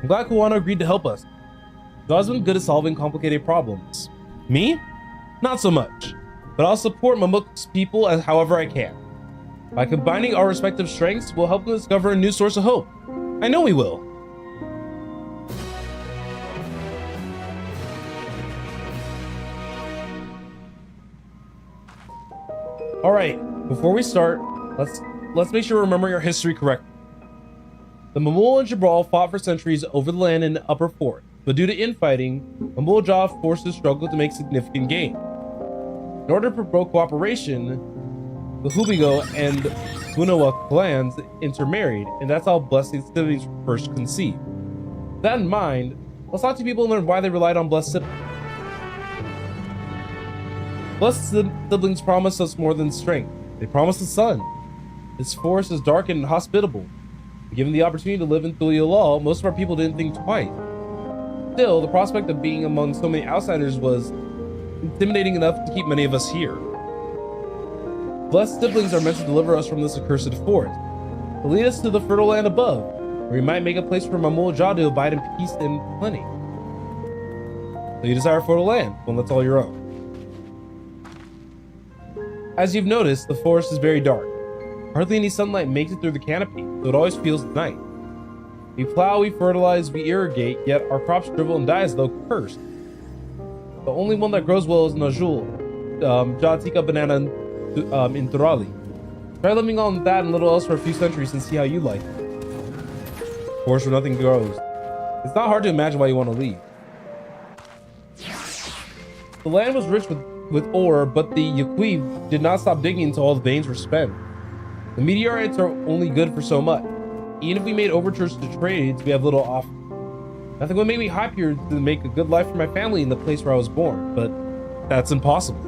I'm glad Kuwana agreed to help us. God's been good at solving complicated problems. Me? Not so much. But I'll support Mamuk's people as however I can. By combining our respective strengths, we'll help them discover a new source of hope. I know we will. All right, before we start, let's make sure we're remembering our history correctly. The Mamul and Jabral fought for centuries over the land in the Upper Fort, but due to infighting, Mamul Jah forces struggled to make significant gain. In order to promote cooperation, the Hubigo and Gunawa clans intermarried, and that's how blessed siblings were first conceived. With that in mind, let's talk to people and learn why they relied on blessed siblings. Blessed siblings promised us more than strength. They promised the sun. This forest is dark and hospitable. Given the opportunity to live in Thuliolal, most of our people didn't think twice. Still, the prospect of being among so many outsiders was intimidating enough to keep many of us here. Blessed siblings are meant to deliver us from this accursed forest, to lead us to the fertile land above, where we might make a place for Mamul Jah to abide in peace and plenty. So you desire fertile land, well, that's all your own. As you've noticed, the forest is very dark. Hardly any sunlight makes it through the canopy, so it always feels night. We plow, we fertilize, we irrigate, yet our crops shrivel and die as though cursed. The only one that grows well is Najul, Jatika banana in Turali. Try living on that and little else for a few centuries and see how you like it. Of course, where nothing grows. It's not hard to imagine why you want to leave. The land was rich with ore, but the Yaqui did not stop digging until all the veins were spent. The meteorites are only good for so much. Even if we made overtures to trades, we have little offer. Nothing would make me happier to make a good life for my family in the place where I was born, but that's impossible.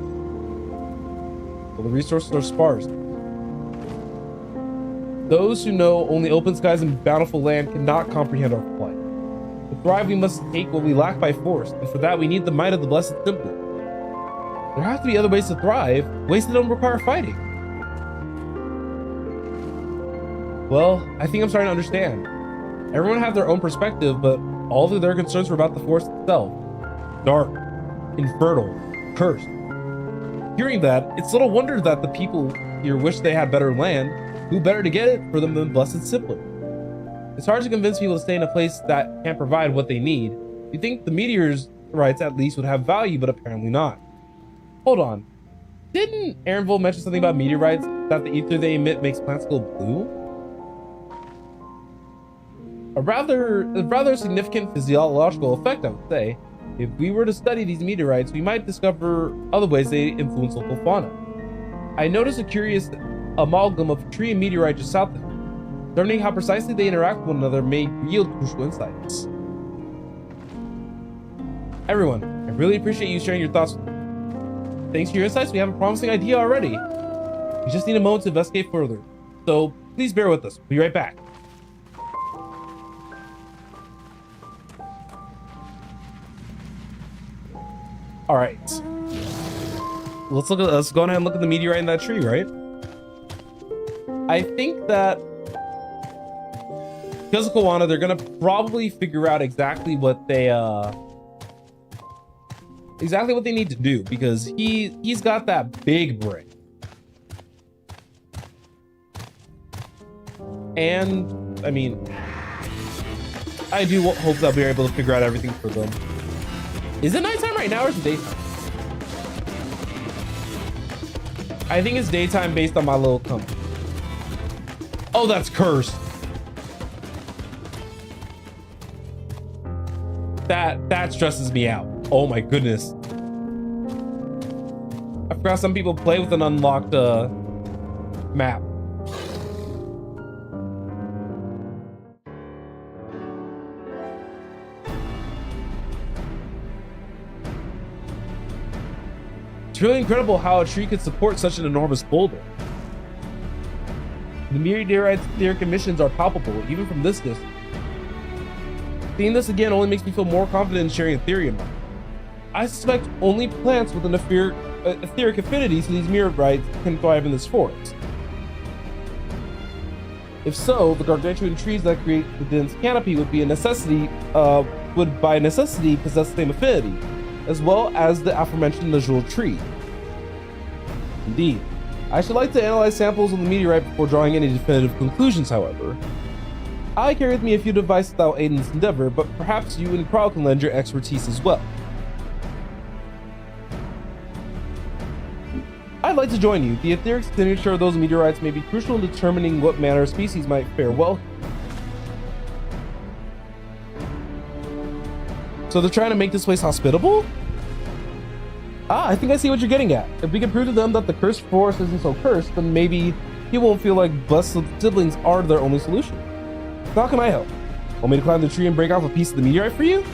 Well, the resources are sparse. Those who know only open skies and bountiful land cannot comprehend our plight. To thrive, we must take what we lack by force, and for that we need the might of the blessed sibling. There have to be other ways to thrive, ways that don't require fighting. Well, I think I'm starting to understand. Everyone had their own perspective, but all of their concerns were about the forest itself. Dark, infertile, cursed. Hearing that, it's little wonder that the people here wish they had better land. Who better to get it for them than blessed sibling? It's hard to convince people to stay in a place that can't provide what they need. You think the meteorites at least would have value, but apparently not. Hold on. Didn't Aaronville mention something about meteorites, that the ether they emit makes plants go blue? A rather significant physiological effect, I would say. If we were to study these meteorites, we might discover other ways they influence local fauna. I noticed a curious amalgam of tree and meteorite just south of here. Learning how precisely they interact with one another may yield crucial insights. Everyone, I really appreciate you sharing your thoughts with me. Thanks to your insights, we have a promising idea already. We just need a moment to investigate further. So please bear with us. We'll be right back. All right, let's go ahead and look at the meteorite in that tree, right? I think that because of Kuwana, they're gonna probably figure out exactly what they need to do, because he's got that big brain, and I mean, I do hope that we're able to figure out everything for them. Is it nighttime right now or is it daytime? I think it's daytime based on my little compass. Oh, that's cursed. That stresses me out. Oh my goodness. I forgot some people play with an unlocked map. It's really incredible how a tree could support such an enormous boulder. The meteoritic emissions are palpable, even from this distance. Seeing this again only makes me feel more confident in sharing a theory of mine. I suspect only plants with an etheric affinity to these meteorites can thrive in this forest. If so, the gargantuan trees that create the dense canopy would be a necessity, would by necessity possess the same affinity, as well as the aforementioned Najul tree. Indeed. I should like to analyze samples of the meteorite before drawing any definitive conclusions, however. I carry with me a few devices that will aid in this endeavor, but perhaps you and Carl can lend your expertise as well. I'd like to join you. The etheric signature of those meteorites may be crucial in determining what manner of species might fare well. So they're trying to make this place hospitable? Ah, I think I see what you're getting at. If we can prove to them that the cursed forest isn't so cursed, then maybe he won't feel like blessed siblings are their only solution. So how can I help? Want me to climb the tree and break off a piece of the meteorite for you?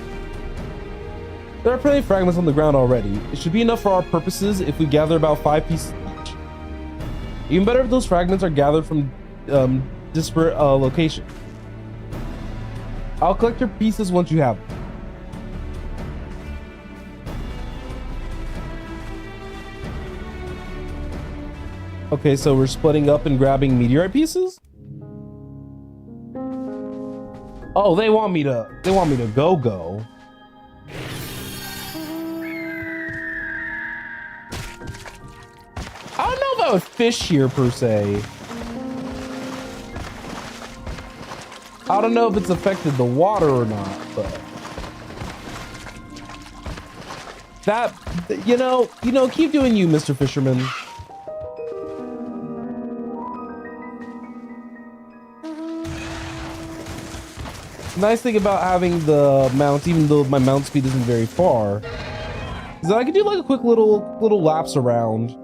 There are plenty of fragments on the ground already. It should be enough for our purposes if we gather about 5 pieces each. Even better if those fragments are gathered from disparate locations. I'll collect your pieces once you have them. Okay, so we're splitting up and grabbing meteorite pieces? Oh, they want me to go. I don't know if I would fish here per se. I don't know if it's affected the water or not, but that, you know, keep doing you, Mr. Fisherman. Nice thing about having the mount, even though my mount speed isn't very far, is that I can do like a quick little laps around.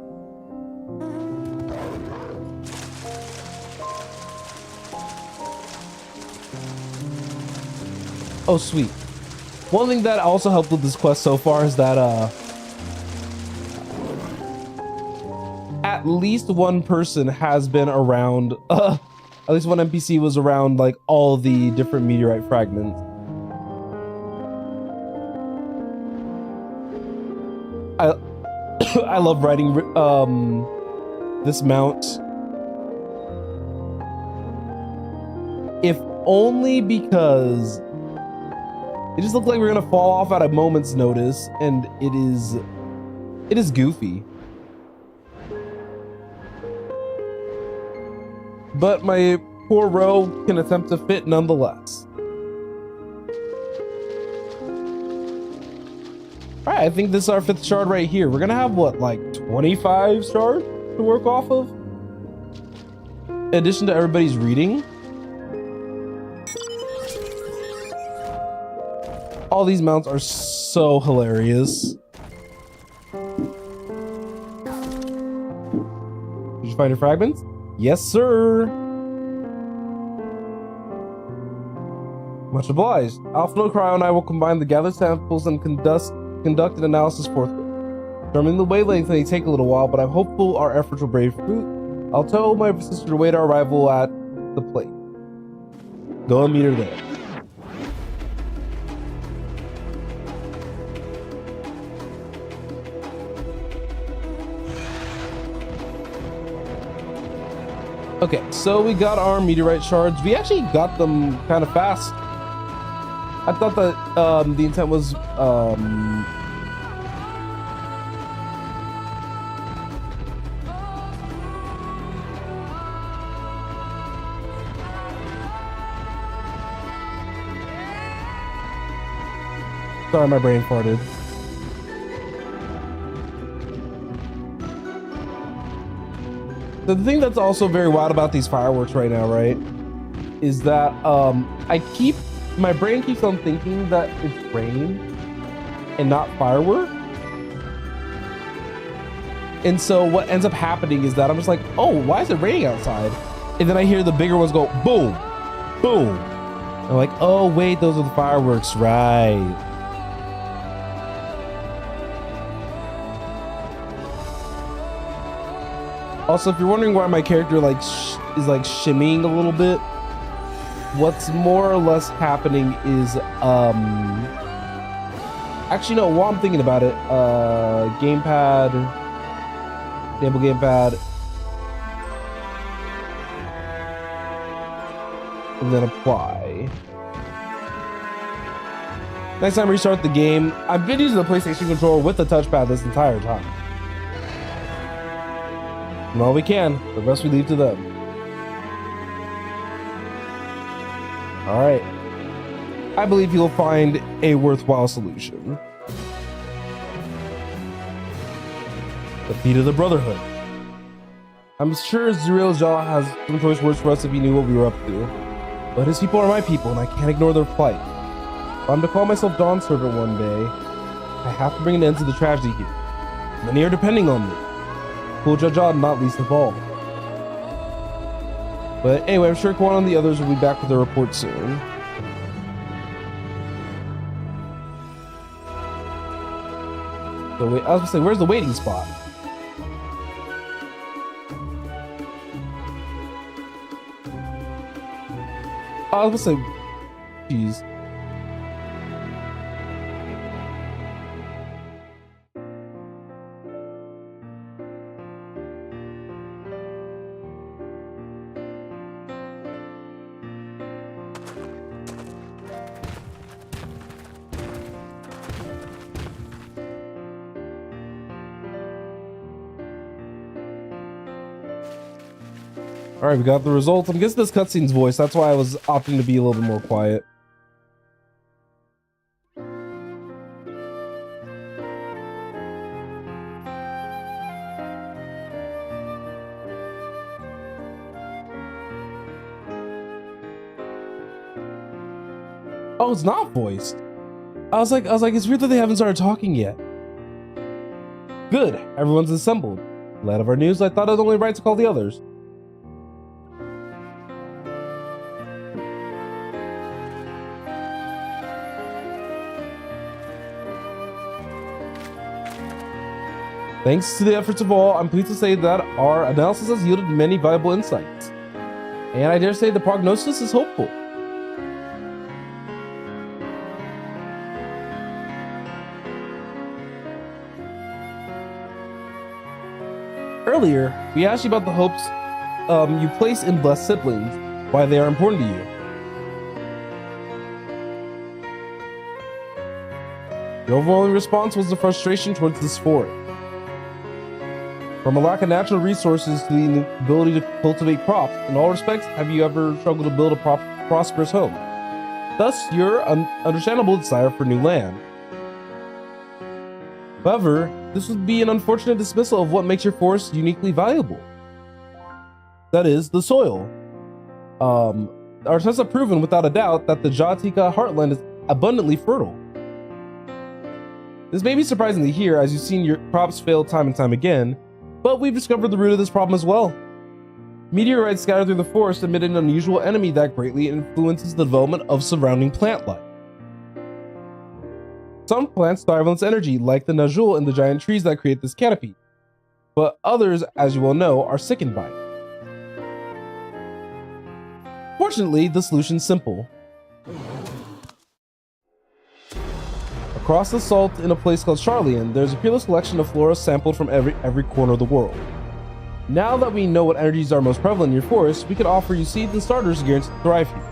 Oh, sweet. One thing that also helped with this quest so far is that at least one person has been around, at least one NPC was around like all the different meteorite fragments. I love riding this mount. If only because it just looked like we're gonna fall off at a moment's notice, and it is goofy. But my poor row can attempt to fit nonetheless. All right, I think this is our 5th shard right here. We're gonna have what, like 25 shards to work off of? In addition to everybody's reading. All these mounts are so hilarious. Did you find your fragments? Yes, sir. Much obliged. Alpha Cryo and I will combine the gathered samples and conduct an analysis forthwith. Determining the wavelength may take a little while, but I'm hopeful our efforts will bear fruit. I'll tell my sister to wait our arrival at the plate. Go and meet her there. Okay, so we got our meteorite shards. We actually got them kind of fast. I thought that the intent was sorry, my brain farted. The thing that's also very wild about these fireworks right now, right, is that my brain keeps on thinking that it's rain and not firework. And so what ends up happening is that I'm just like, oh, why is it raining outside? And then I hear the bigger ones go boom, boom. I'm like, oh wait, those are the fireworks, right? Also, if you're wondering why my character is like shimmying a little bit, what's more or less happening is actually no, while I'm thinking about it, gamepad, enable gamepad. and then apply. Next time we restart the game, I've been using the PlayStation controller with the touchpad this entire time. And all we can, the rest we leave to them. Alright. I believe you'll find a worthwhile solution. The feet of the Brotherhood. I'm sure Zuriel Jaw has some choice words for us if he knew what we were up to. But his people are my people, and I can't ignore their plight. If I'm to call myself Dawn Servant one day, I have to bring an end to the tragedy here. Many are depending on me. Cool Jaja not least of all. But anyway, I'm sure Kwan and the others will be back with their report soon. So wait, I was gonna say, where's the waiting spot? I was gonna say, jeez. All right, we got the results. I'm guessing this cutscene's voice. That's why I was opting to be a little bit more quiet. Oh, it's not voiced. I was like, it's weird that they haven't started talking yet. Good, everyone's assembled. Glad of our news. I thought it was only right to call the others. Thanks to the efforts of all, I'm pleased to say that our analysis has yielded many valuable insights. And I dare say the prognosis is hopeful. Earlier, we asked you about the hopes you place in blessed siblings, why they are important to you. The overwhelming response was the frustration towards this sport. From a lack of natural resources to the ability to cultivate crops, in all respects, have you ever struggled to build a prosperous home? Thus, your understandable desire for new land. However, this would be an unfortunate dismissal of what makes your forest uniquely valuable. That is, the soil. Our tests have proven without a doubt that the Jatika heartland is abundantly fertile. This may be surprising to hear, as you've seen your crops fail time and time again, but we've discovered the root of this problem as well. Meteorites scattered through the forest emit an unusual enemy that greatly influences the development of surrounding plant life. Some plants thrive on its energy, like the Najul and the giant trees that create this canopy, but others, as you well know, are sickened by it. Fortunately, the solution's simple. Across the salt in a place called Charlian, there's a peerless collection of flora sampled from every corner of the world. Now that we know what energies are most prevalent in your forest, we can offer you seeds and starters guaranteed to thrive here.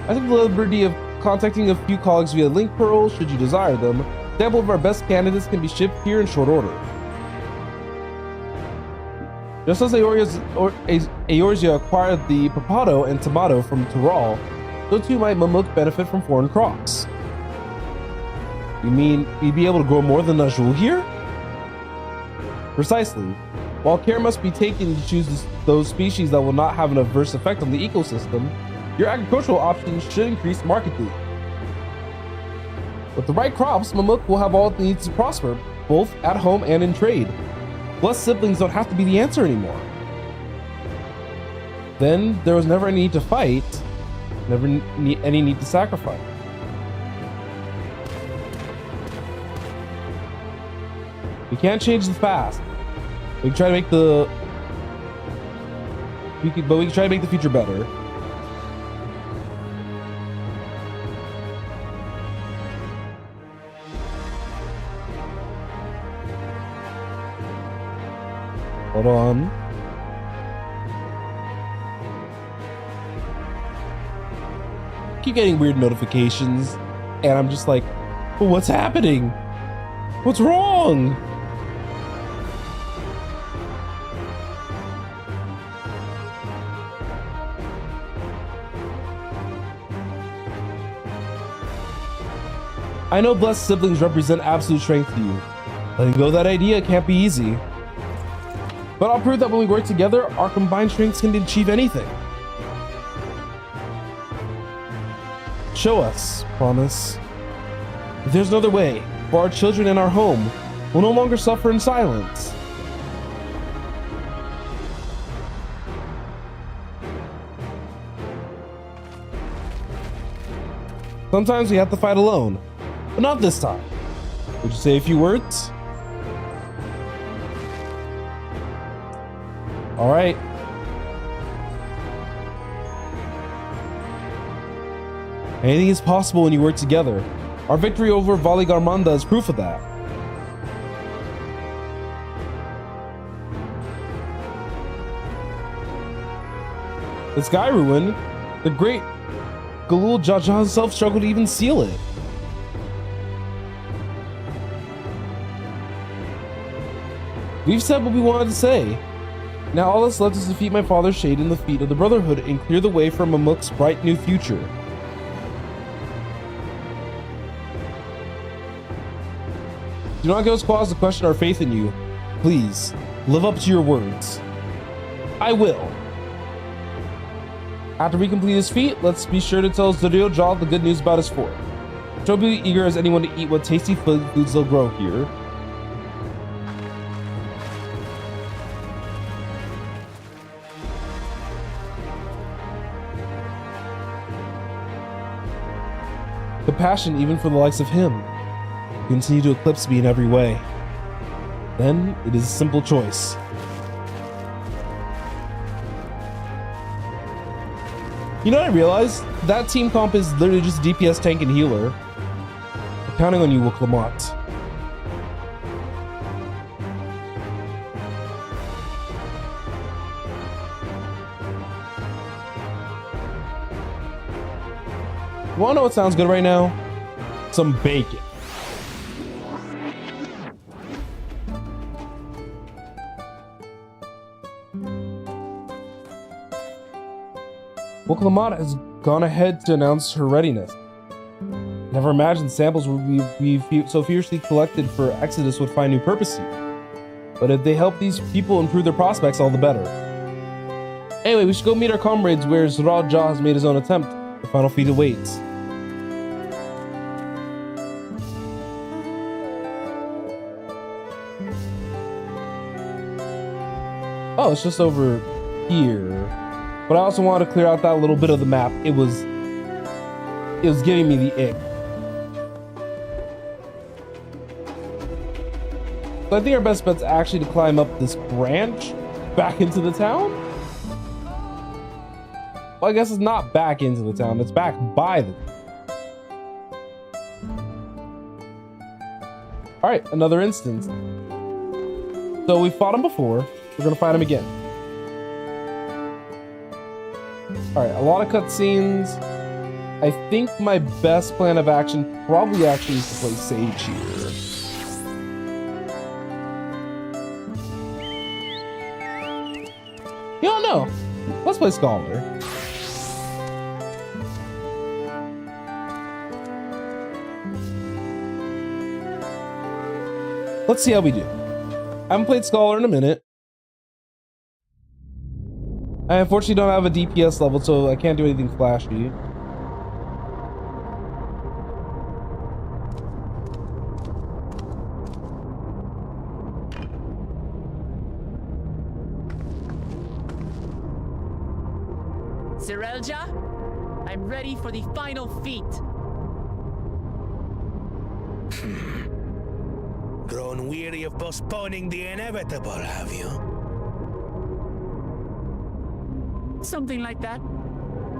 I took the liberty of contacting a few colleagues via link pearl, should you desire them. A sample of our best candidates can be shipped here in short order. Just as Eorzea acquired the Papado and Tomato from Tural, so too might Mamuk benefit from foreign crops. You mean we'd be able to grow more than Najul here? Precisely. While care must be taken to choose those species that will not have an adverse effect on the ecosystem, your agricultural options should increase markedly. With the right crops, Mamuk will have all it needs to prosper, both at home and in trade. Blessed siblings don't have to be the answer anymore. Then there was never any need to fight, never any need to sacrifice. We can't change the past. We can try to make the we can try to make the future better. Hold on. keep getting weird notifications, and I'm just like, well, what's happening? What's wrong? I know blessed siblings represent absolute strength to you. Letting go of that idea can't be easy. But I'll prove that when we work together, our combined strengths can achieve anything. Show us, promise. If there's no other way, for our children and our home will no longer suffer in silence. Sometimes we have to fight alone, but not this time. Would you say a few words? All right. Anything is possible when you work together. Our victory over Vali Garmanda is proof of that. The Sky Ruin, the great Galul Jaja himself struggled to even seal it. We've said what we wanted to say. Now all that's left is to defeat my father's shade in the feet of the Brotherhood and clear the way for Mamuk's bright new future. Do not give us cause to question our faith in you. Please, live up to your words. I will. After we complete his feat, let's be sure to tell Zodio Jal the good news about his fort. She'll be eager as anyone to eat what tasty foods they'll grow here. Compassion even for the likes of him. Continue to eclipse me in every way. Then it is a simple choice. You know what I realized? That team comp is literally just DPS tank and healer. I'm counting on you, Wilclamont. You wanna know what sounds good right now? Some bacon. Wilclamont has gone ahead to announce her readiness. Never imagined samples we so fiercely collected for Exodus would find new purpose here. But if they help these people improve their prospects, all the better. Anyway, we should go meet our comrades where Zra Jah has made his own attempt. The final feat awaits. Oh, it's just over here. But I also wanted to clear out that little bit of the map. It was giving me the ick. So I think our best bet's actually to climb up this branch back into the town. Well, I guess it's not back into the town. It's back by the town. All right, another instance. So we fought him before. We're gonna fight him again. All right, a lot of cutscenes. I think my best plan of action probably actually is to play Sage here. You don't know. Let's play Scholar. Let's see how we do. I haven't played Scholar in a minute. I unfortunately don't have a DPS level, so I can't do anything flashy. Zerelja, I'm ready for the final feat. Grown weary of postponing the inevitable, have you? Something like that.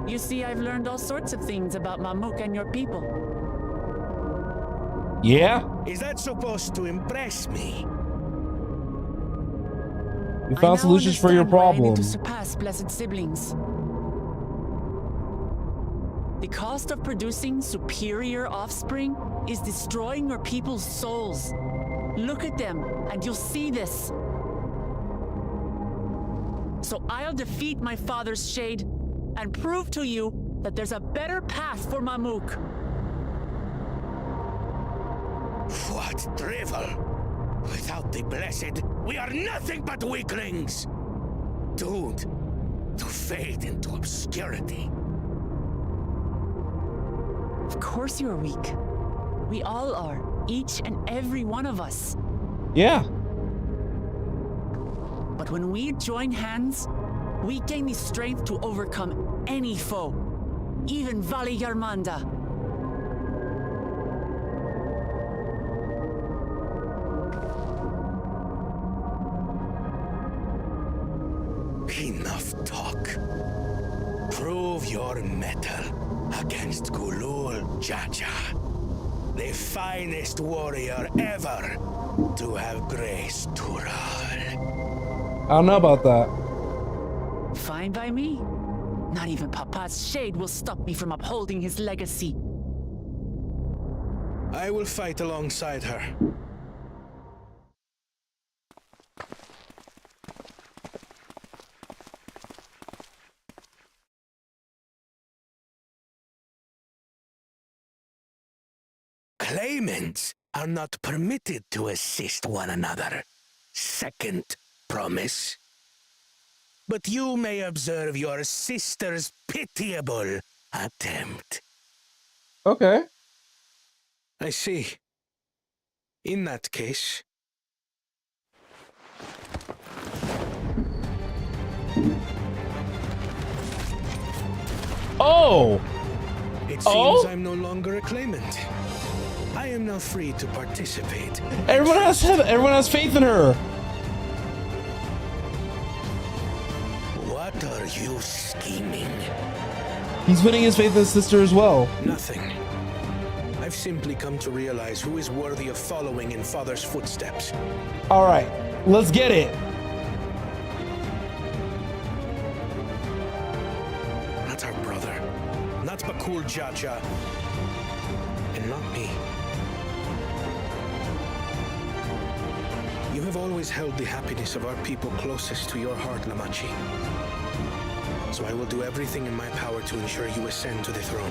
You see, I've learned all sorts of things about Mamuk and your people. Yeah? Is that supposed to impress me? You found solutions for your problem. To surpass blessed siblings. The cost of producing superior offspring is destroying your people's souls. Look at them, and you'll see this. So I'll defeat my father's shade and prove to you that there's a better path for Mamuk. What drivel? Without the blessed, we are nothing but weaklings! Doomed to fade into obscurity. Of course you're weak. We all are, each and every one of us. Yeah. But when we join hands, we gain the strength to overcome any foe, even Vali Yarmanda. Enough talk. Prove your mettle against Gulul Jaja, the finest warrior ever to have graced Tural. I don't know about that. Fine by me. Not even Papa's shade will stop me from upholding his legacy. I will fight alongside her. Claimants are not permitted to assist one another. Second promise. But you may observe your sister's pitiable attempt. Okay. I see. In that case... Oh! It seems I'm no longer a claimant. I am now free to participate. Everyone has faith in her. What are you scheming? He's putting his faith in his sister as well. Nothing. I've simply come to realize who is worthy of following in Father's footsteps. All right, let's get it. Not our brother. Not Bakul Jaja. And not me. You have always held the happiness of our people closest to your heart, Lamachi. So I will do everything in my power to ensure you ascend to the throne.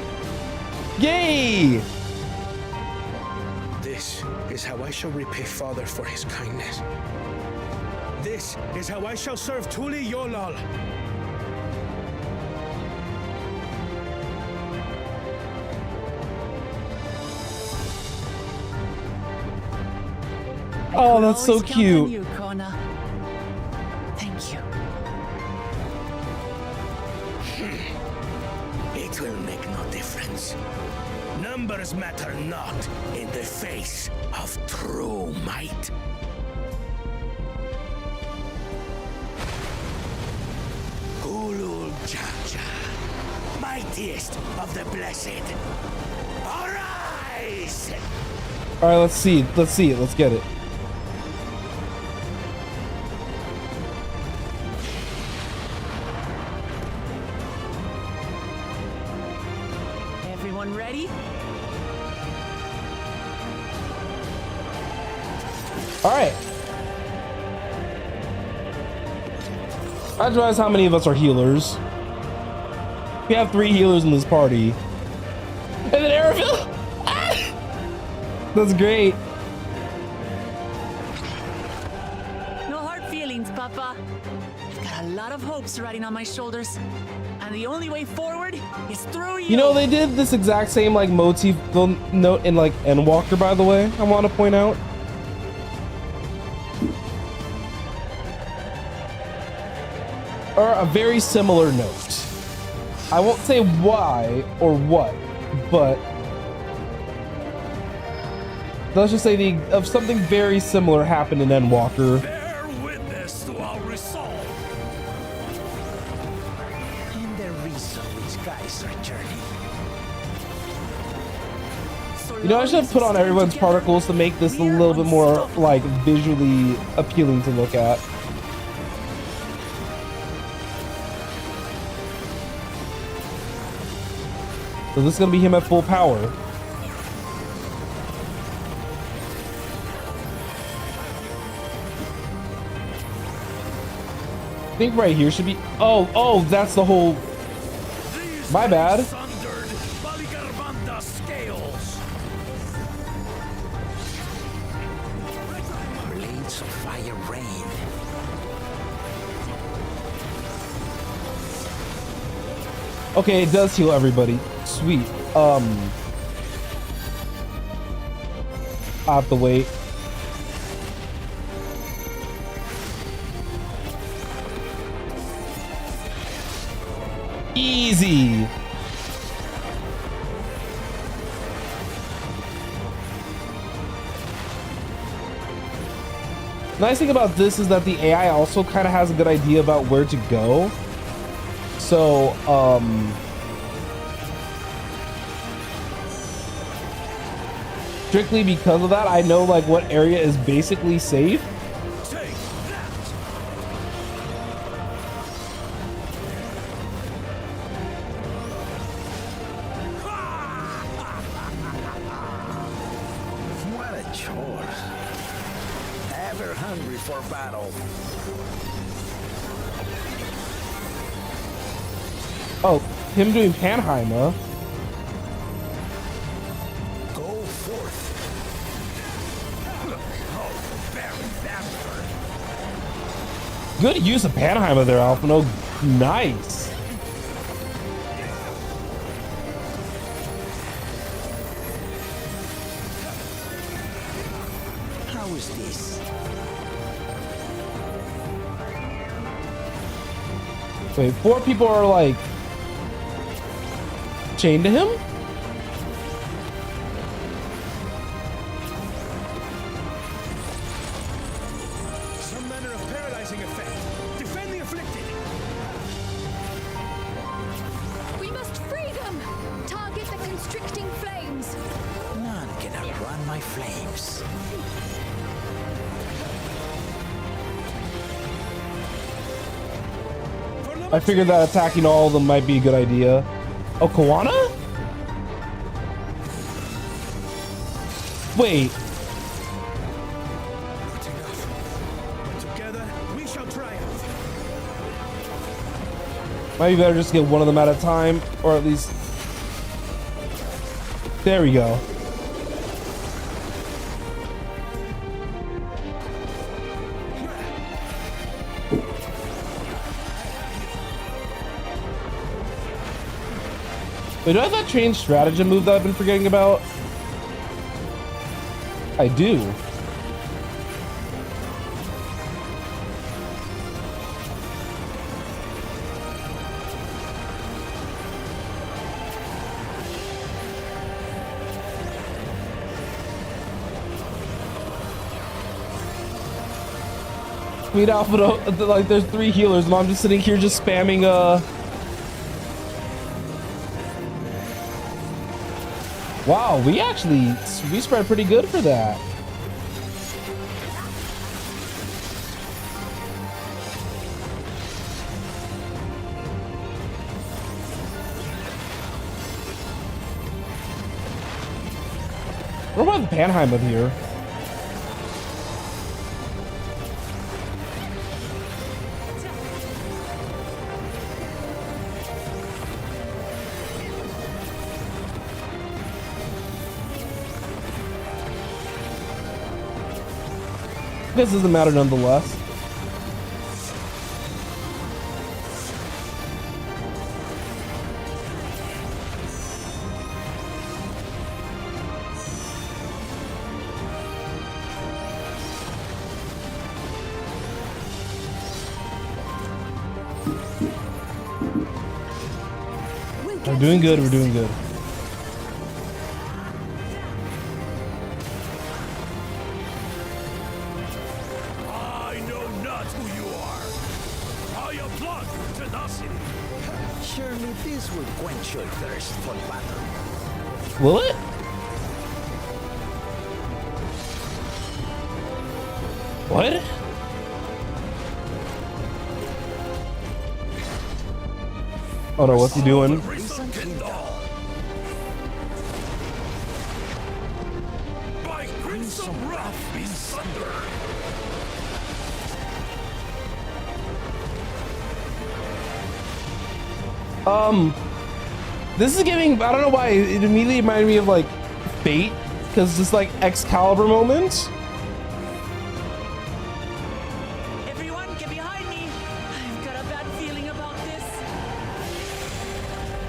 Yay! This is how I shall repay Father for his kindness. This is how I shall serve Tuli Yolal. Oh, that's so cute. You, Kona. Thank you. It will make no difference. Numbers matter not in the face of true might. Gulul Jaja, mightiest of the blessed. Arise! All right, let's see. Let's get it. Everyone ready? All right. I just realized how many of us are healers. We have 3 healers in this party. And then Arafil. That's great. No hard feelings, Papa. I've got a lot of hopes riding on my shoulders. And the only way forward is through you. You know, they did this exact same like motif note in like Endwalker, by the way, I want to point out. Or a very similar note. I won't say why or what, but let's just say of something very similar happened in Endwalker. Bear witness to our resolve. In the reason which guides our journey. You know, I should have put on everyone's particles to make this a little bit more like visually appealing to look at. So this is gonna be him at full power. I think right here should be, oh, that's the whole, my bad. Blades of fire rain. Okay, it does heal everybody. Sweet. I have to wait. Easy. Nice thing about this is that the AI also kind of has a good idea about where to go. So, strictly because of that, I know like what area is basically safe. What a chore. Ever hungry for battle. Oh, him doing Panheimer. Go forth. Good use of Panheimer there, Alphino. Nice. How is this? Wait, 4 people are like chained to him? Some manner of paralyzing effect. Defend the afflicted. We must free them! Target the constricting flames! None can outrun my flames. I figured that attacking all of them might be a good idea. Oh, Kawana? Wait. Together, we shall triumph. Might be better just to get one of them at a time, or at least. There we go. Wait, do I have that change stratagem move that I've been forgetting about? I do. Sweet Alpha, like there's 3 healers and I'm just sitting here just spamming Wow, we spread pretty good for that. What about the Panheim up here? This doesn't matter nonetheless. We're doing good, we're doing good. Surely this will quench your thirst for battle. Will it? What? Oh no, what's he doing? some rough in thunder. This is giving, I don't know why, it immediately reminded me of like Fate, because it's like Excalibur moments. Everyone, get behind me. I've got a bad feeling about this.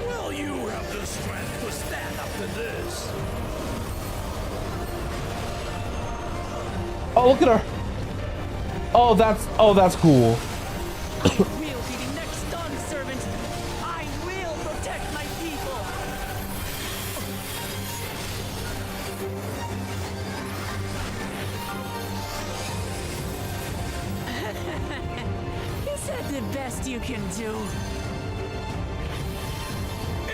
Well, you have the strength to stand up to this. Oh, look at her. Oh, that's cool. I will be the next Dawn servant. I will protect my people. Is that the best you can do?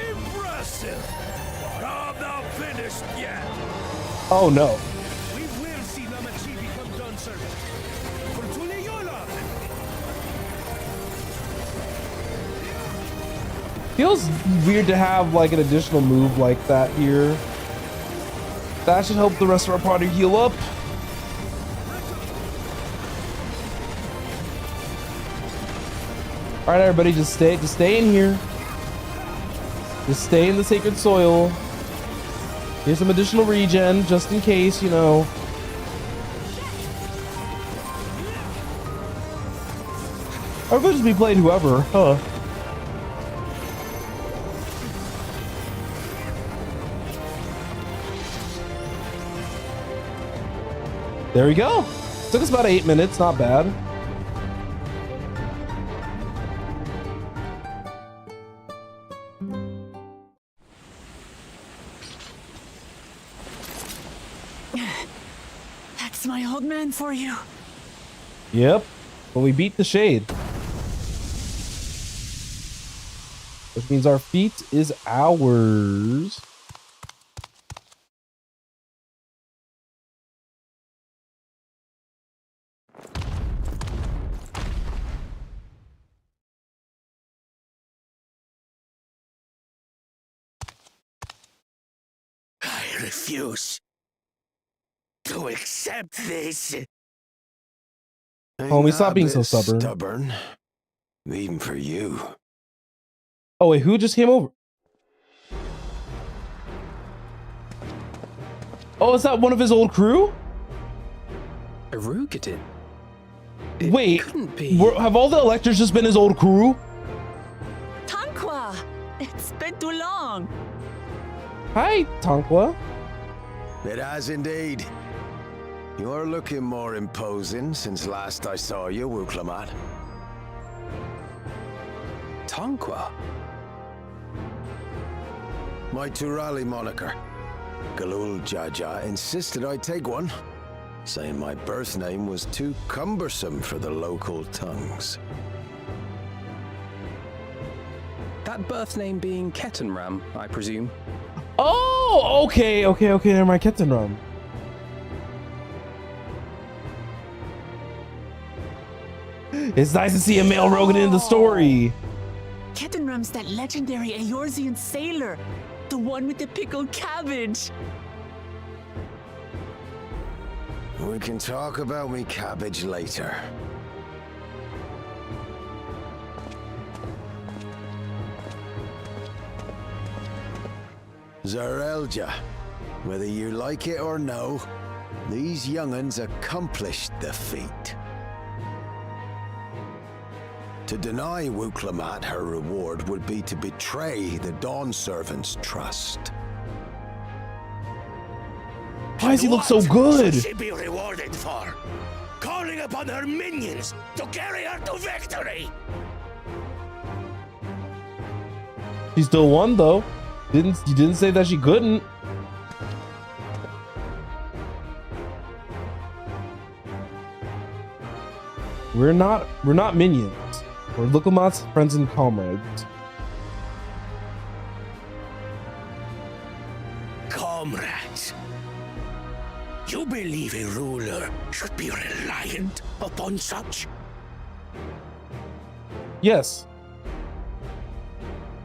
Impressive. But I'm not finished yet. Oh no. We will see Namachi become Dawn servant. For Tuliyola. Feels weird to have like an additional move like that here. That should help the rest of our party heal up. All right, everybody, just stay in here. Just stay in the sacred soil. Here's some additional regen, just in case, you know. Or could just be playing whoever, huh? There we go. Took us about 8 minutes, not bad. That's my old man for you. Yep. Well, we beat the shade. Which means our feat is ours. I refuse to accept this. Homie, stop being so stubborn. Stubborn, even for you. Oh wait, who just came over? Oh, is that one of his old crew? Erugated? Wait, couldn't be. have all the electors just been his old crew? Tanqua! It's been too long. Hi, Tanqua. It has indeed. You're looking more imposing since last I saw you, Wuklamat. Tanqua? My Turali moniker. Galul Jaja insisted I take one, saying my birth name was too cumbersome for the local tongues. That birth name being Ketenram, I presume. Oh, okay, never mind, Captain Rum. It's nice to see a male Rogan in the story. Ketenram's that legendary Eorzean sailor. The one with the pickled cabbage. We can talk about me cabbage later. Zarelja, whether you like it or no, these young'uns accomplished the feat. To deny Wuklamat her reward would be to betray the Dawn Servant's trust. Why does he look so good? Should she be rewarded for? Calling upon her minions to carry her to victory! She still won though. You didn't say that she couldn't. We're not minions. We're Wuklamat's friends and comrades. Comrades, you believe a ruler should be reliant upon such? Yes.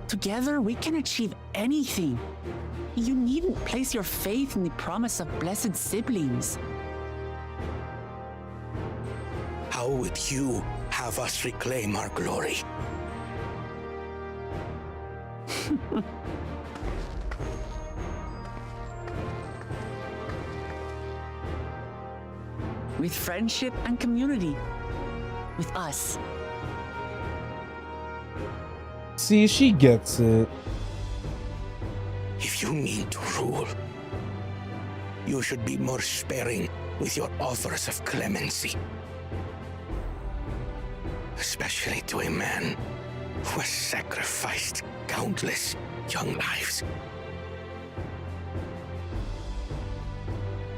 Together, we can achieve anything. You needn't place your faith in the promise of blessed siblings. How would you have us reclaim our glory? With friendship and community. With us. See, she gets it. If you need to rule, you should be more sparing with your offers of clemency. Especially to a man who has sacrificed countless young lives.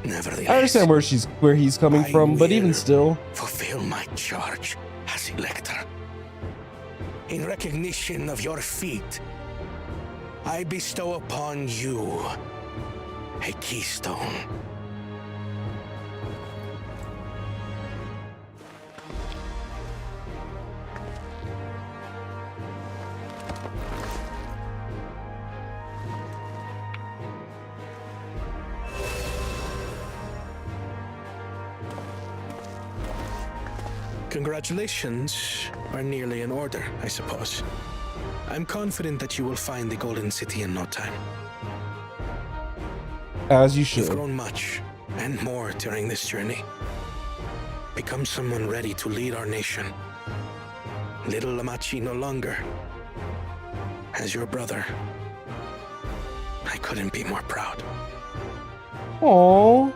Nevertheless, I understand where he's coming from, but even still, fulfill my charge as Elector. In recognition of your feat, I bestow upon you a keystone. Congratulations are nearly in order, I suppose. I'm confident that you will find the Golden City in no time. as you should. You've grown much and more during this journey. Become someone ready to lead our nation. Little Lamachi no longer. As your brother, I couldn't be more proud. Aww.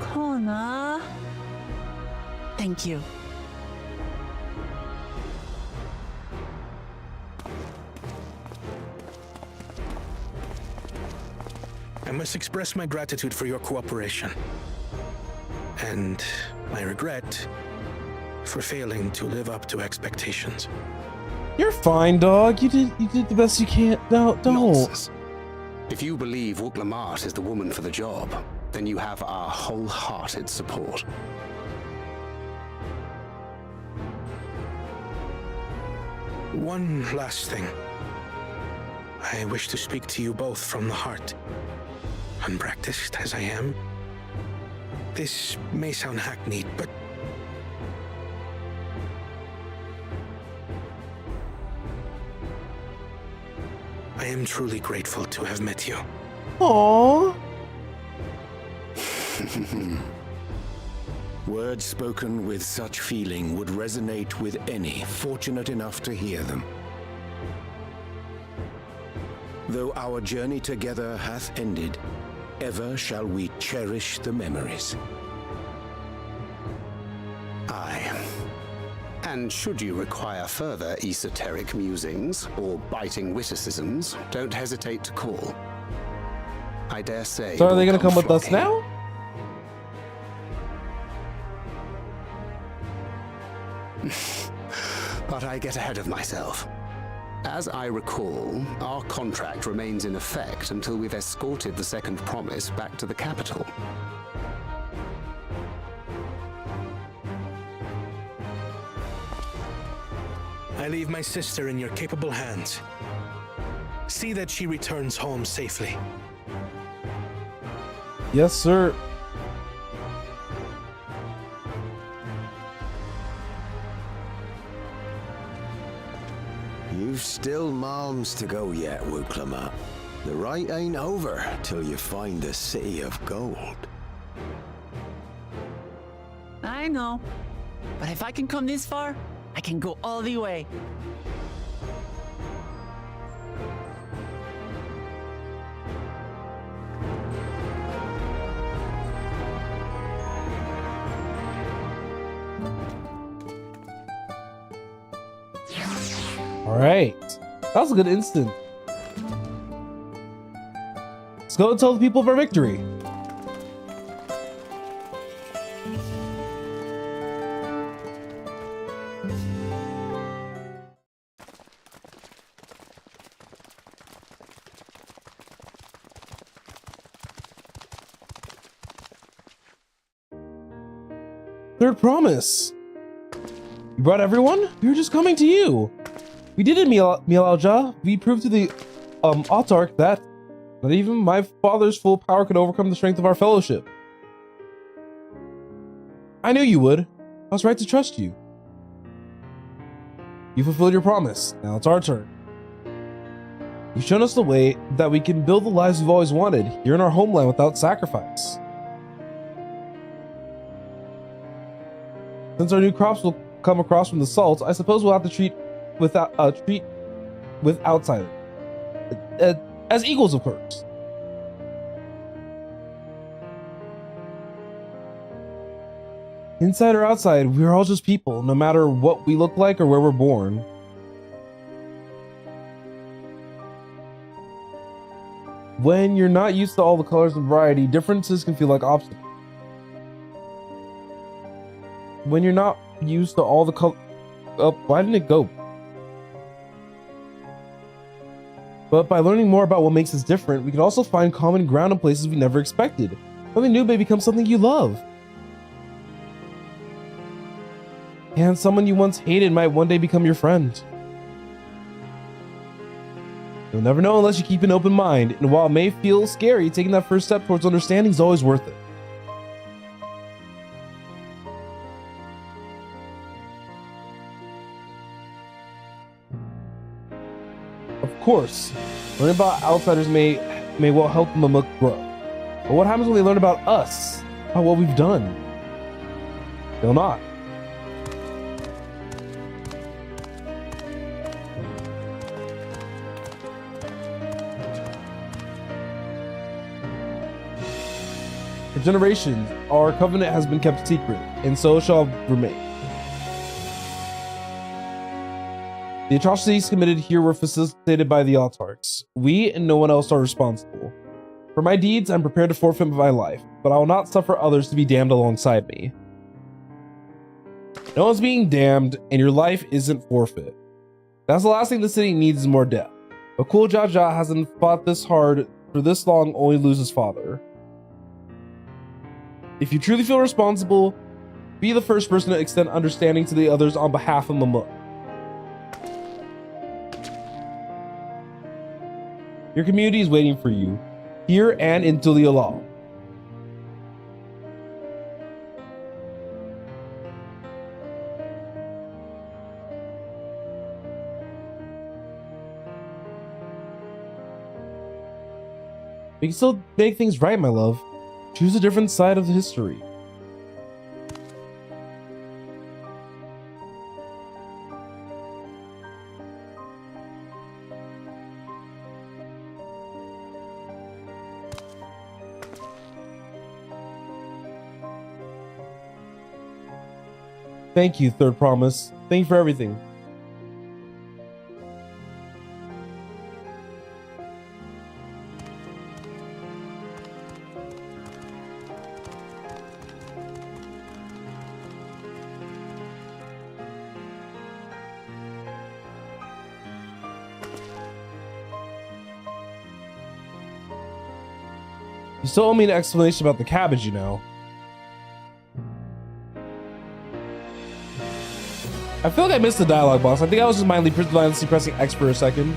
Kona. Thank you. I must express my gratitude for your cooperation. And my regret for failing to live up to expectations. You're fine, dog. You did the best you can. No, don't. Nonsense. If you believe Uklamat is the woman for the job, then you have our wholehearted support. One last thing. I wish to speak to you both from the heart. Unpracticed as I am, this may sound hackneyed, but I am truly grateful to have met you. Aww. Words spoken with such feeling would resonate with any fortunate enough to hear them. Though our journey together hath ended, ever shall we cherish the memories. Aye. And should you require further esoteric musings or biting witticisms, don't hesitate to call. I dare say. So are they gonna come with us now? But I get ahead of myself. As I recall, our contract remains in effect until we've escorted the second promise back to the capital. I leave my sister in your capable hands. See that she returns home safely. Yes, sir. You've still miles to go yet, Wuklamat. The ride ain't over till you find the city of gold. I know. But if I can come this far, I can go all the way. All right. That was a good instant. Let's go and tell the people of our victory. Third promise. You brought everyone? We were just coming to you. We did it, Mialja. We proved to the Autarch that not even my father's full power could overcome the strength of our fellowship. I knew you would. I was right to trust you. You fulfilled your promise. Now it's our turn. You've shown us the way that we can build the lives we've always wanted here in our homeland without sacrifice. Since our new crops will come across from the salt, I suppose we'll have to treat with outsiders as equals, of course. Inside or outside, we're all just people, no matter what we look like or where we're born. When you're not used to all the colors and variety, differences can feel like obstacles. When you're not used to all the color... Oh, why didn't it go? But by learning more about what makes us different, we can also find common ground in places we never expected. Something new may become something you love. And someone you once hated might one day become your friend. You'll never know unless you keep an open mind, and while it may feel scary, taking that first step towards understanding is always worth it. Of course, learning about outsiders may well help Mamuk grow. But what happens when they learn about us? About what we've done? They'll not. For generations, our covenant has been kept secret, and so shall remain. The atrocities committed here were facilitated by the autarchs. We and no one else are responsible. For my deeds, I'm prepared to forfeit my life, but I will not suffer others to be damned alongside me. No one's being damned, and your life isn't forfeit. That's the last thing the city needs is more death. Bakul Jaja hasn't fought this hard for this long, only lose his father. If you truly feel responsible, be the first person to extend understanding to the others on behalf of Mamuk. Your community is waiting for you, here and in Tuliolal. We can still make things right, my love. Choose a different side of the history. Thank you, Third Promise. Thank you for everything. You still owe me an explanation about the cabbage, you know. I feel like I missed the dialogue box. I think I was just mindlessly pressing X for a second.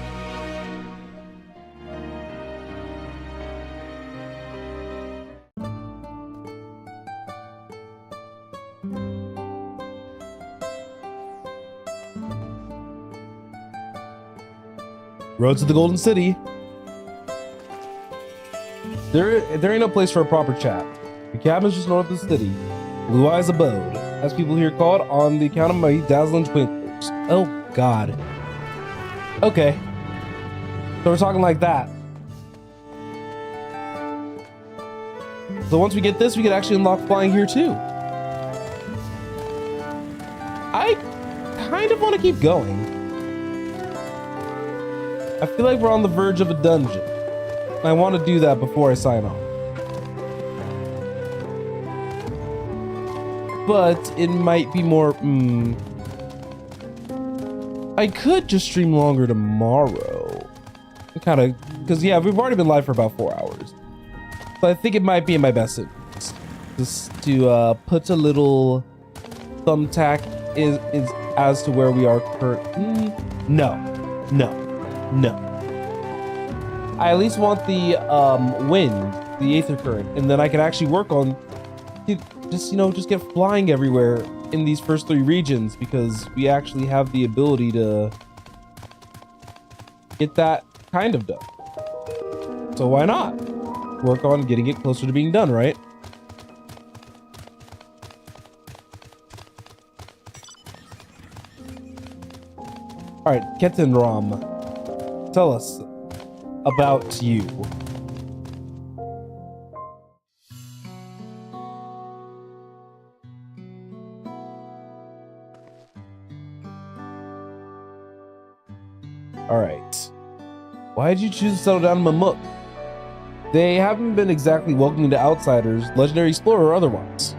Road to the Golden City. There ain't no place for a proper chat. The cabin's just north of the city. Blue Eyes Abode, as people here call it, on the account of my dazzling twinklers. Oh, God. Okay. So we're talking like that. So once we get this, we can actually unlock flying here too. I kind of want to keep going. I feel like we're on the verge of a dungeon. I want to do that before I sign off. But it might be more... I could just stream longer tomorrow. Kind of... Because, yeah, we've already been live for about 4 hours. So I think it might be in my best interest just to put a little thumbtack is as to where we are currently. No. I at least want the wind, the aether current, and then I can actually work on... Dude, just get flying everywhere in these first 3 regions, because we actually have the ability to get that kind of done. So why not work on getting it closer to being done, right? All right, Ketenram, tell us about you. All right. Why did you choose to settle down in Mamuk? They haven't been exactly welcoming to outsiders, legendary explorer or otherwise.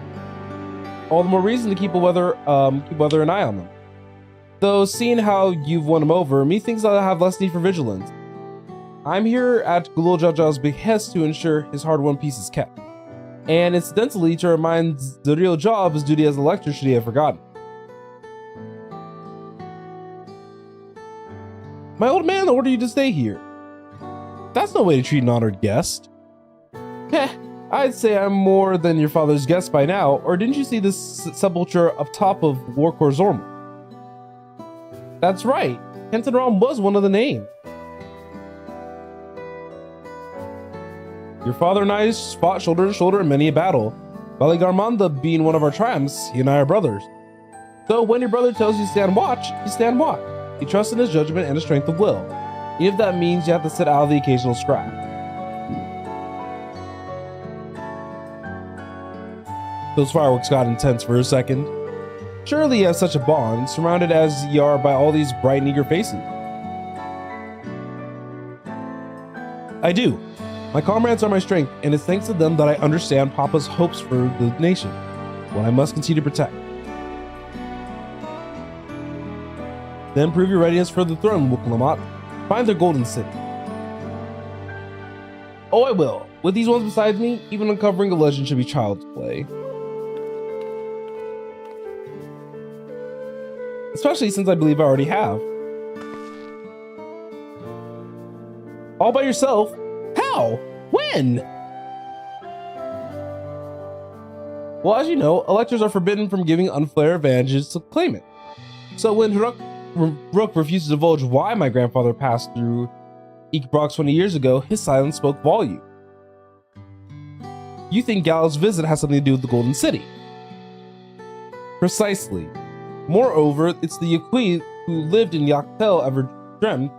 All the more reason to keep an eye on them. Though seeing how you've won them over, methinks I'll have less need for vigilance. I'm here at Gulul Jaja's behest to ensure his hard-won peace is kept, and incidentally to remind the real job of his duty as a lector should he have forgotten. My old man ordered you to stay here. That's no way to treat an honored guest. Heh, I'd say I'm more than your father's guest by now, or didn't you see this sepulture up top of Warkor Zorma? That's right, Kentenram was one of the name. Your father and I fought shoulder to shoulder in many a battle. Valigarmanda being one of our triumphs, he and I are brothers. So when your brother tells you to stand watch, you stand watch. You trust in his judgment and his strength of will, even if that means you have to sit out of the occasional scrap. Those fireworks got intense for a second. Surely you have such a bond, surrounded as you are by all these bright and eager faces. I do. My comrades are my strength, and it's thanks to them that I understand Papa's hopes for the nation, one I must continue to protect. Then prove your readiness for the throne, Wuklamat. Find their golden city. Oh, I will. With these ones beside me, even uncovering a legend should be child's play. Especially since I believe I already have. All by yourself? How? When? Well, as you know, electors are forbidden from giving unfair advantages to claimant. So when Rook refused to divulge why my grandfather passed through Eekbrox 20 years ago, his silence spoke volume. You think Gallo's visit has something to do with the Golden City? Precisely. Moreover, it's the Yaqui who lived in Yaktel ever dreamt.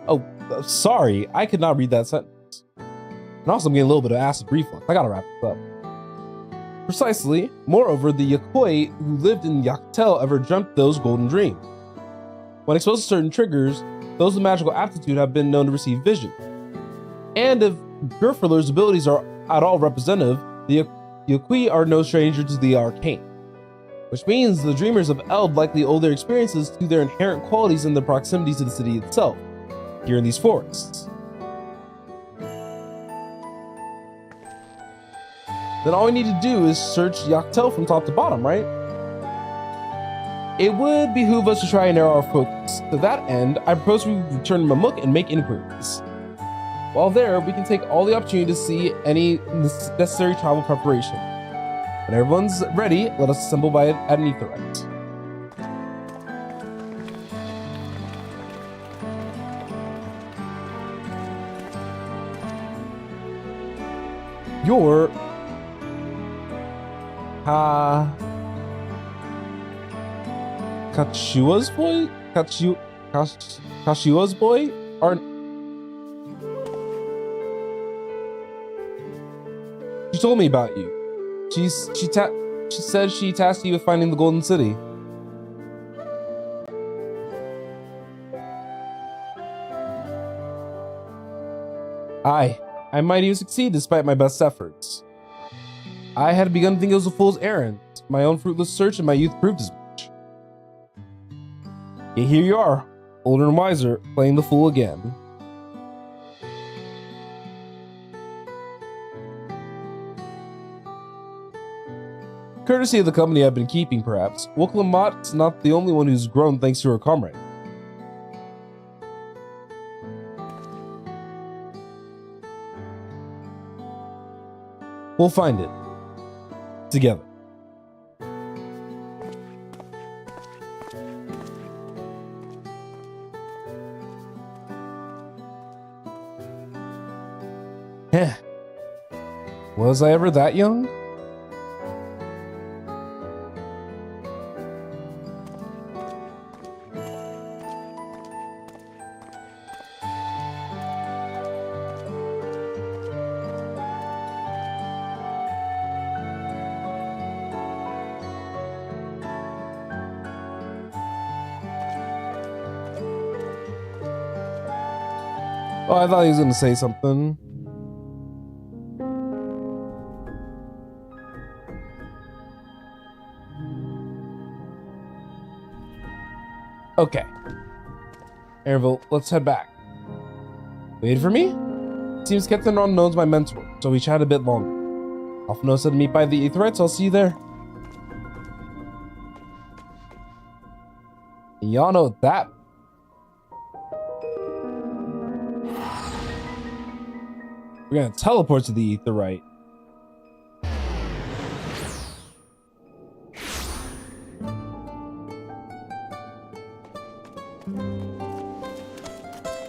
Oh, sorry, I could not read that sentence. And also I'm getting a little bit of acid reflux. I gotta wrap this up. Precisely. Moreover, the Yaqui who lived in Yaktel ever dreamt those golden dreams. When exposed to certain triggers, those with magical aptitude have been known to receive vision. And if Gerfurler's abilities are at all representative, the Yaqui are no stranger to the arcane. Which means the dreamers of Eld likely owe their experiences to their inherent qualities in the proximity to the city itself, here in these forests. Then all we need to do is search Yaktel from top to bottom, right? It would behoove us to try and narrow our focus. To that end, I propose we return to Mamuk and make inquiries. While there, we can take all the opportunity to see any necessary travel preparation. When everyone's ready, let us assemble at an Aetherite. You're... Kachua's boy? Kashua's boy? She told me about you. She said she tasked you with finding the Golden City. I might even succeed despite my best efforts. I had begun to think it was a fool's errand. My own fruitless search in my youth proved as much. Yet here you are, older and wiser, playing the fool again. Courtesy of the company I've been keeping, perhaps, Wuklamat's not the only one who's grown thanks to her comrade. We'll find it. Together. Heh. Was I ever that young? Oh, I thought he was going to say something. Okay. Ervil, let's head back. Wait for me? Seems Captain Ron knows my mentor, so we chat a bit longer. Alphino said meet by the Aetherites, I'll see you there. Y'all know that. We're gonna teleport to the Aetherite.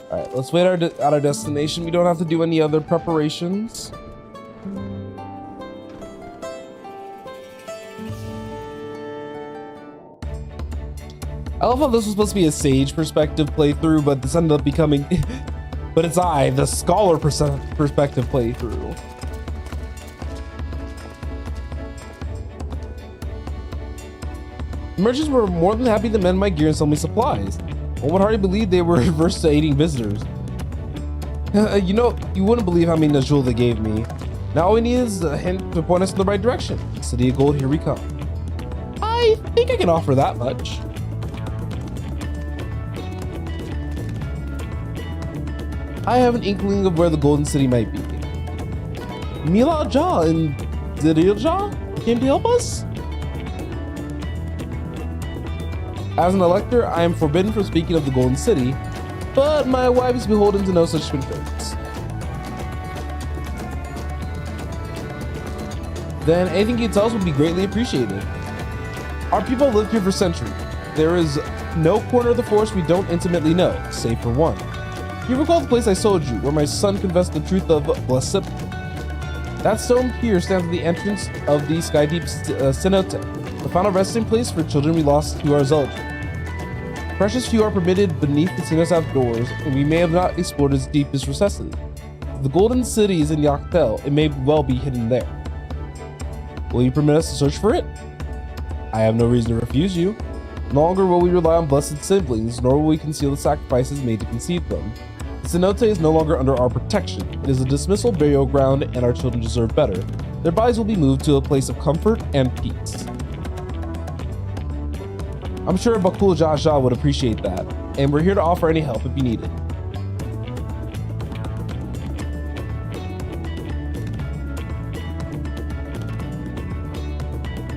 Alright, let's wait at our destination. We don't have to do any other preparations. I love how this was supposed to be a Sage perspective playthrough, but this ended up becoming... but it's the Scholar perspective playthrough. The merchants were more than happy to mend my gear and sell me supplies. One would hardly believe they were averse to aiding visitors. You know, you wouldn't believe how many Najul they gave me. Now all we need is a hint to point us in the right direction. City of Gold, here we come. I think I can offer that much. I have an inkling of where the Golden City might be. Mila Ja and Zidil Ja came to help us? As an elector, I am forbidden from speaking of the Golden City, but my wife is beholden to no such concerns. Then anything you tell us would be greatly appreciated. Our people have lived here for centuries. There is no corner of the forest we don't intimately know, save for one. You recall the place I sold you, where my son confessed the truth of Blessip? That stone here stands at the entrance of the Skydeep Cenote, the final resting place for children we lost to our zealotry. Precious few are permitted beneath the Cenote doors, and we may have not explored its deepest recesses. If the Golden City is in Yaktel, it may well be hidden there. Will you permit us to search for it? I have no reason to refuse you. No longer will we rely on blessed siblings, nor will we conceal the sacrifices made to conceive them. The Cenote is no longer under our protection. It is a dismissal burial ground, and our children deserve better. Their bodies will be moved to a place of comfort and peace. I'm sure Bakul Jaja would appreciate that, and we're here to offer any help if you need it.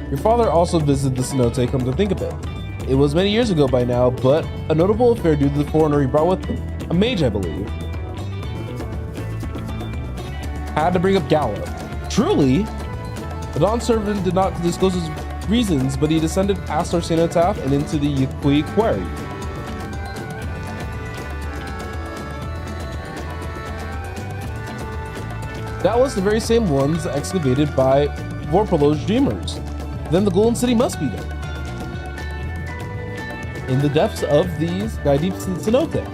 Your father also visited the Cenote, come to think of it. It was many years ago by now, but a notable affair due to the foreigner he brought with him. A mage, I believe. Had to bring up Gallo. Truly? The Dawn servant did not disclose his reasons, but he descended past our cenotaph and into the Yakui quarry. That was the very same ones excavated by Vorpalo's dreamers. Then the Golden City must be there. In the depths of these Skydeep Cenote.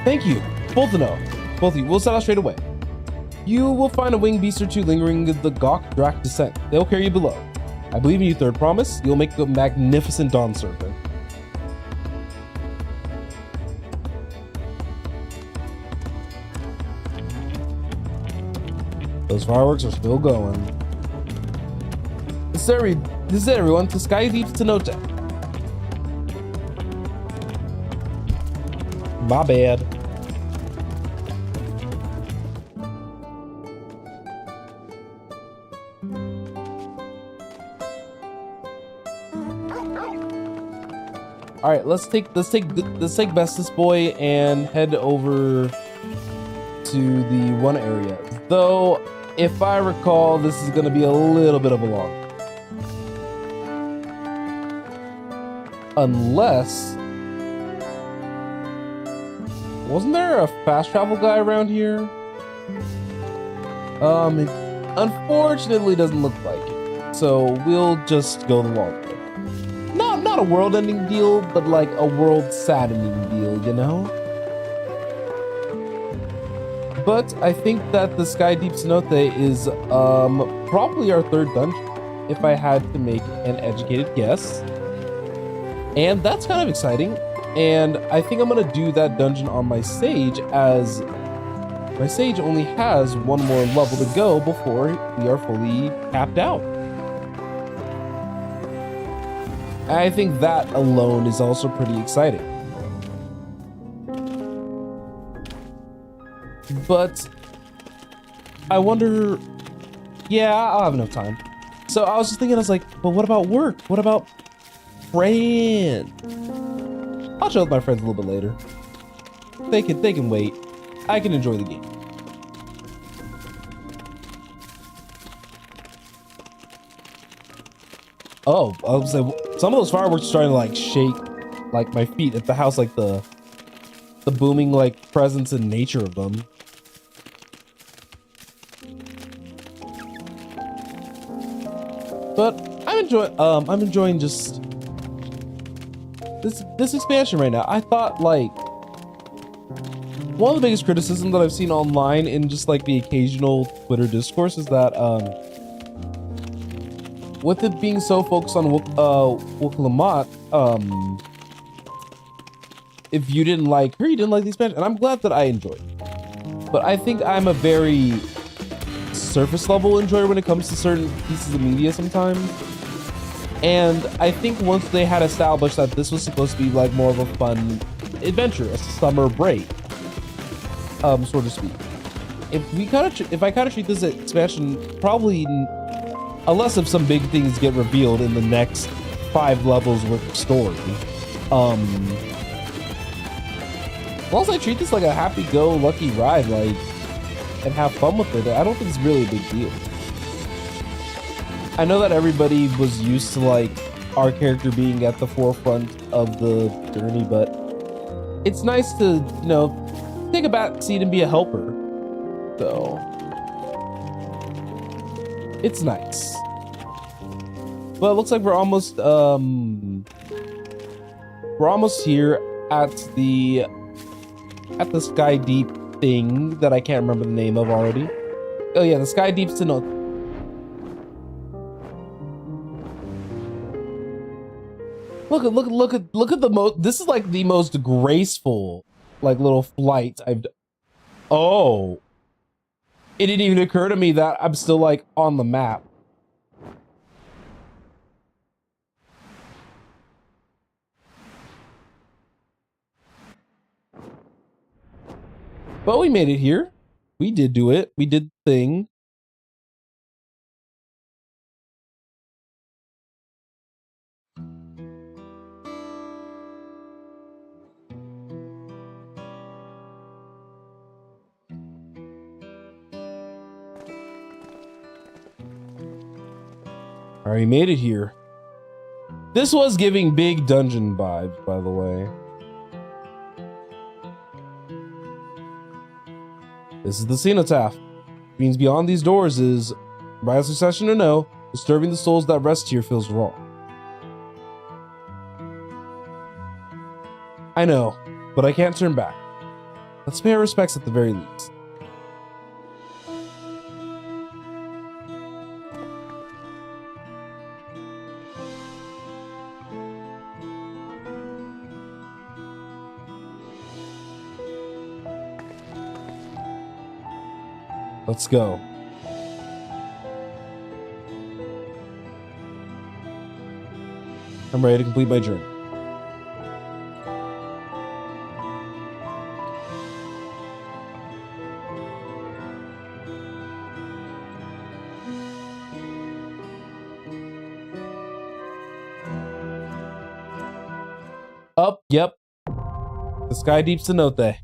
Thank you. Both of you. We'll set out straight away. You will find a winged beast or two lingering in the Gok Drak descent. They will carry you below. I believe in you, Third Promise. You'll make a magnificent Dawn Servant. Those fireworks are still going. This is everyone to Skydeep Cenote. My bad. All right, let's take Bestest Boy and head over to the one area. Though, if I recall, this is going to be a little bit of a long. Unless Wasn't there a fast travel guy around here? It unfortunately doesn't look like it. So we'll just go the long way. Not a world-ending deal, but like a world-saddening deal, you know? But I think that the Sky Deep Cenote is probably our third dungeon, if I had to make an educated guess. And that's kind of exciting. And I think I'm gonna do that dungeon on my Sage, as my Sage only has one more level to go before we are fully capped out. I think that alone is also pretty exciting. But I wonder, yeah, I'll have enough time. So I was just thinking, I was like, but what about work? What about friends? I'll chill with my friends a little bit later. They can wait. I can enjoy the game. Oh, I was like, some of those fireworks are starting to like shake like my feet at the house, like the booming like presence and nature of them. But I'm enjoying just this expansion right now. I thought like one of the biggest criticisms that I've seen online in just like the occasional Twitter discourse is that with it being so focused on Wuk-Lamat, if you didn't like her, you didn't like the expansion, and I'm glad that I enjoyed it. But I think I'm a very surface level enjoyer when it comes to certain pieces of media sometimes. And I think once they had established that this was supposed to be like more of a fun adventure, a summer break, so to speak. If I kind of treat this expansion probably, unless if some big things get revealed in the next 5 levels worth of story, as long as I treat this like a happy-go-lucky ride, like, and have fun with it, I don't think it's really a big deal. I know that everybody was used to like our character being at the forefront of the journey, but it's nice to, you know, take a back seat and be a helper. So it's nice. But it looks like we're almost here at the Sky Deep thing that I can't remember the name of already. Oh yeah, the Sky Deep Cenote. Look at the most. This is like the most graceful, like little flight I've done. Oh, it didn't even occur to me that I'm still like on the map. But we made it here. We did do it. We did the thing. All right, we made it here. This was giving big dungeon vibes, by the way. This is the cenotaph. Means beyond these doors is, by succession or no, disturbing the souls that rest here feels wrong. I know, but I can't turn back. Let's pay our respects at the very least. Let's go. I'm ready to complete my journey. Up, yep. The Sky Deep Cenote.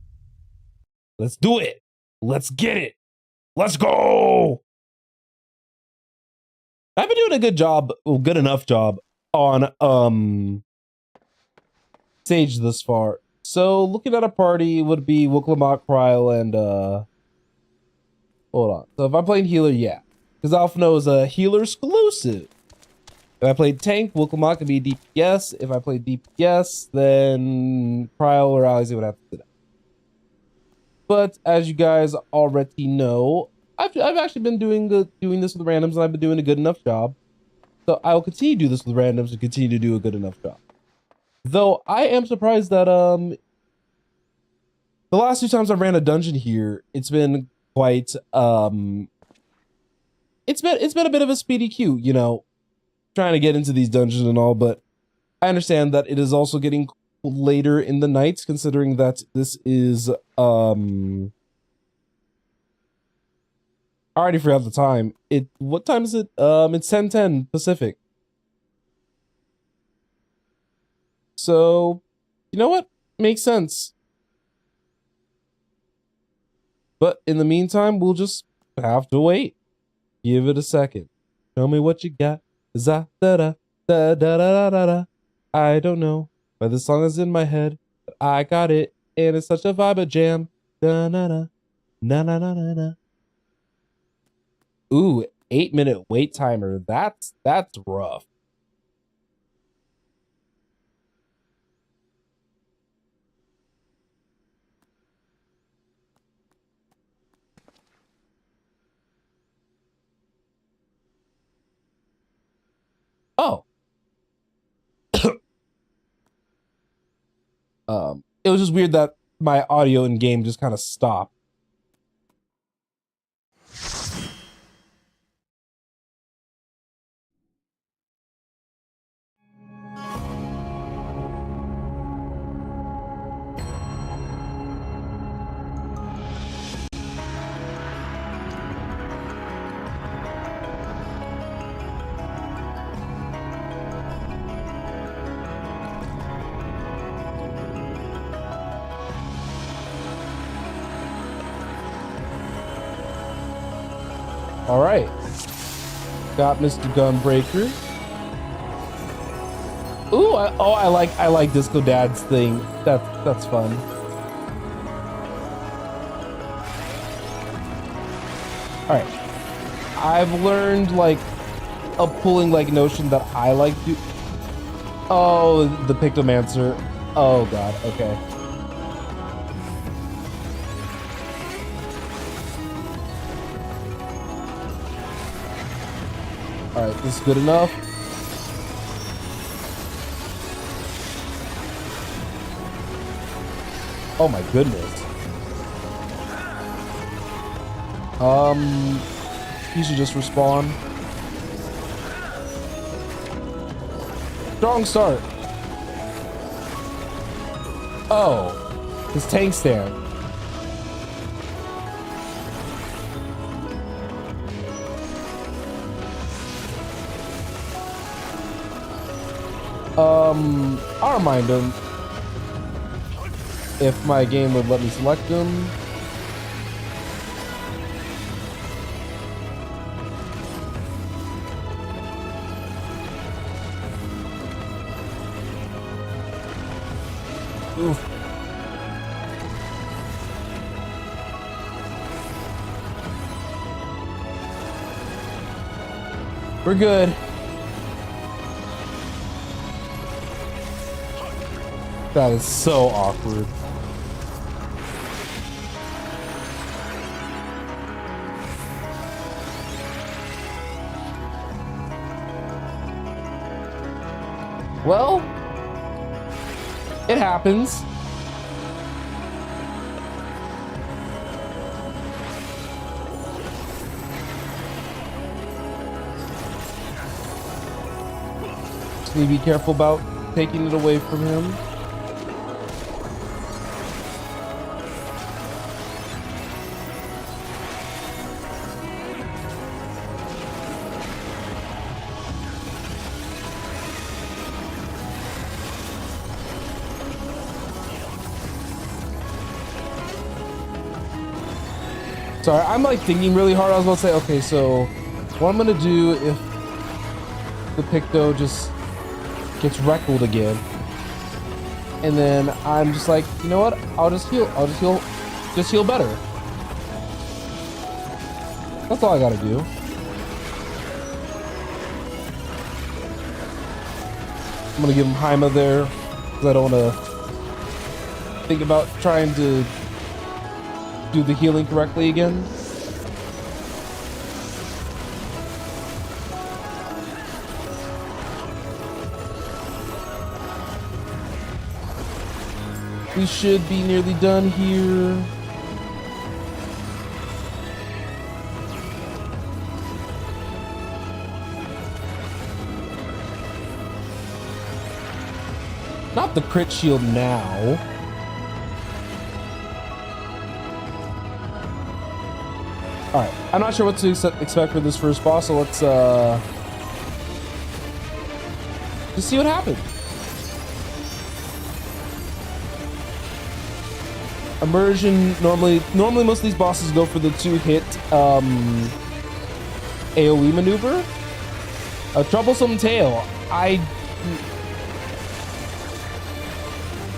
Let's do it. Let's get it. Let's go! I've been doing a good job, well, good enough job on Sage thus far. So looking at a party would be Wuklamok, Kryl, and hold on. So if I'm playing healer, yeah. Because Alphino is a healer exclusive. If I played tank, Wuklamok could be DPS. If I played DPS, then Kryl or Alize would have to sit out. But as you guys already know, I've actually been doing this with randoms, and I've been doing a good enough job. So I will continue to do this with randoms and continue to do a good enough job. Though I am surprised that the last 2 times I ran a dungeon here, it's been quite it's been a bit of a speedy queue, you know, trying to get into these dungeons and all, but I understand that it is also getting later in the night, considering that this is I already forgot the time. What time is it? It's 10:10 Pacific. So, you know what? Makes sense. But in the meantime, we'll just have to wait. Give it a second. Show me what you got. Da da da da da da da da. I don't know, but the song is in my head. But I got it, and it's such a vibe, a jam. Da na na na na na na na. Ooh, 8-minute wait timer. That's rough. Oh. It was just weird that my audio in game just kind of stopped. All right, got Mr. Gunbreaker. Ooh, I like Disco Dad's thing. That's fun. All right, I've learned like a pulling like notion that I like to. Oh, the Pictomancer. Oh God. Okay. All right, this is good enough. Oh my goodness. He should just respawn. Strong start. Oh, his tank stand. I don't mind him if my game would let me select him. Oof. We're good. That is so awkward. Well, it happens. Just need to be careful about taking it away from him. Sorry, I'm like thinking really hard. I was about to say, okay, so what I'm gonna do if the Picto just gets wreckled again And then I'm just like, you know what? I'll just heal better. That's all I gotta do. I'm gonna give him Haima there, because I don't wanna think about trying to do the healing correctly again. We should be nearly done here. Not the crit shield now. All right, I'm not sure what to expect for this first boss, so let's just see what happens. Immersion, normally most of these bosses go for the 2-hit AoE maneuver. A troublesome tail.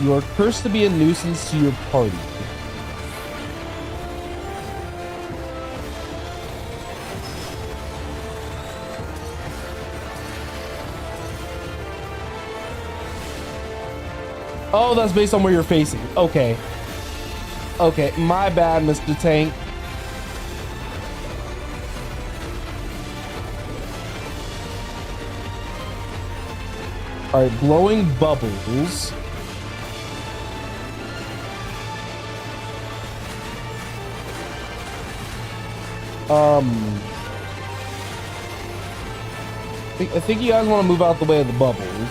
You are cursed to be a nuisance to your party. Oh, that's based on where you're facing. Okay. Okay, my bad, Mr. Tank. All right, blowing bubbles. I think you guys want to move out the way of the bubbles.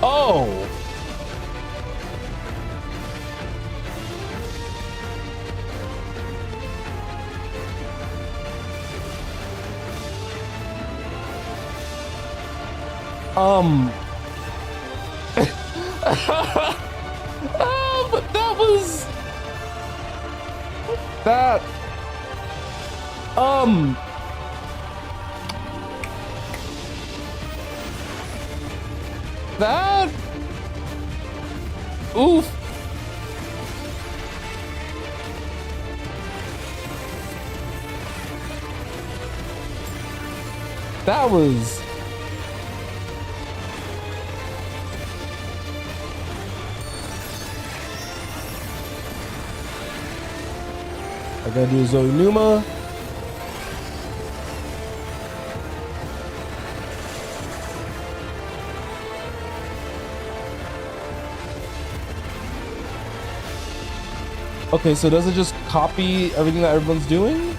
Oh! But that was... That... That... Oof. That was... I gotta do Zoe Numa. Okay, so does it just copy everything that everyone's doing?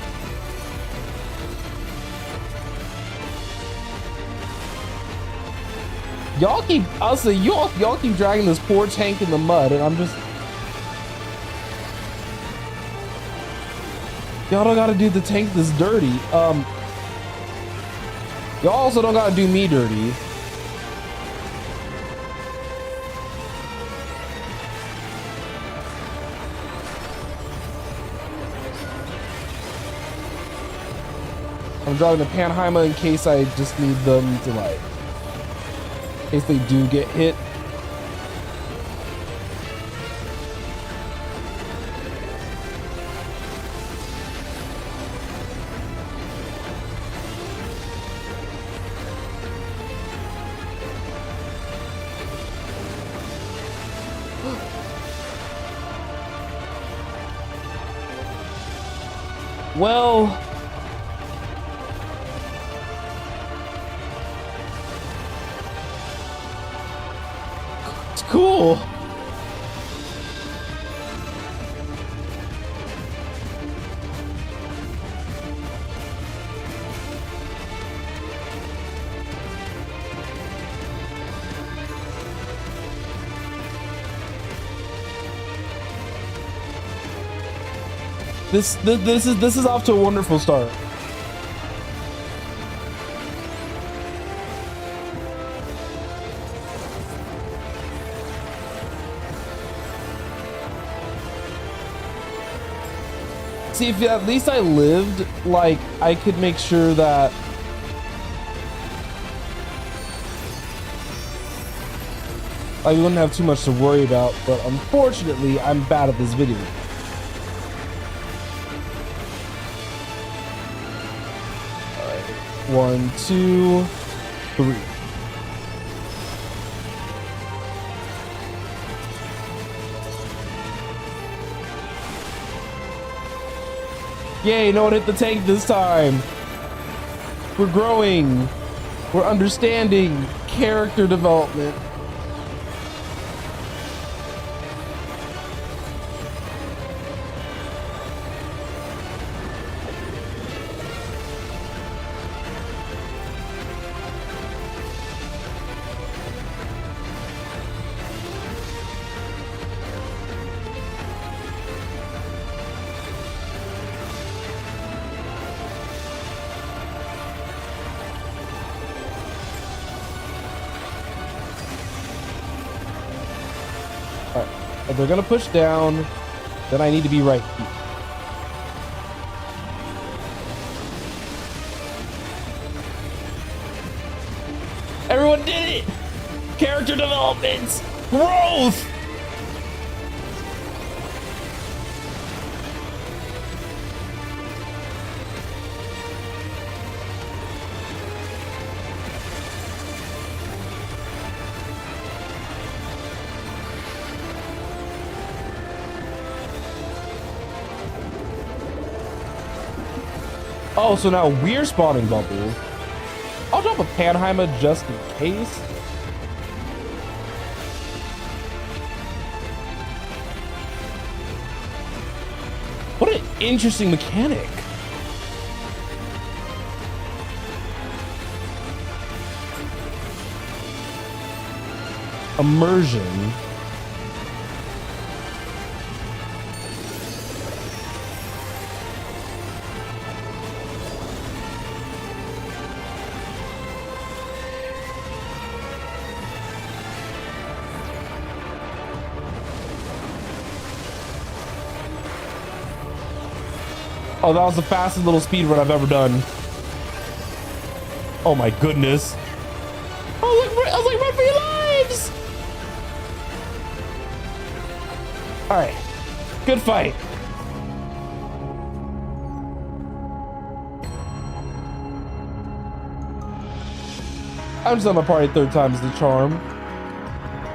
Y'all keep, I'll say, y'all keep dragging this poor tank in the mud, and I'm just... Y'all don't gotta do the tank this dirty. Y'all also don't gotta do me dirty. I'm driving the Panheimer in case I just need them to, like, in case they do get hit. Well, it's cool. This is off to a wonderful start. See, if at least I lived, like, I could make sure that I wouldn't have too much to worry about, but unfortunately, I'm bad at this video. All right. 1, 2, 3. Yay, no one hit the tank this time. We're growing. We're understanding character development. If they're gonna push down, then I need to be right here. Everyone did it! Character development! Growth! Oh, so now we're spawning bubbles. I'll drop a Panheimer just in case. What an interesting mechanic. Immersion. Oh, that was the fastest little speed run I've ever done. Oh my goodness. I was like, run for your lives! All right, good fight. I'm just on my party third time is the charm.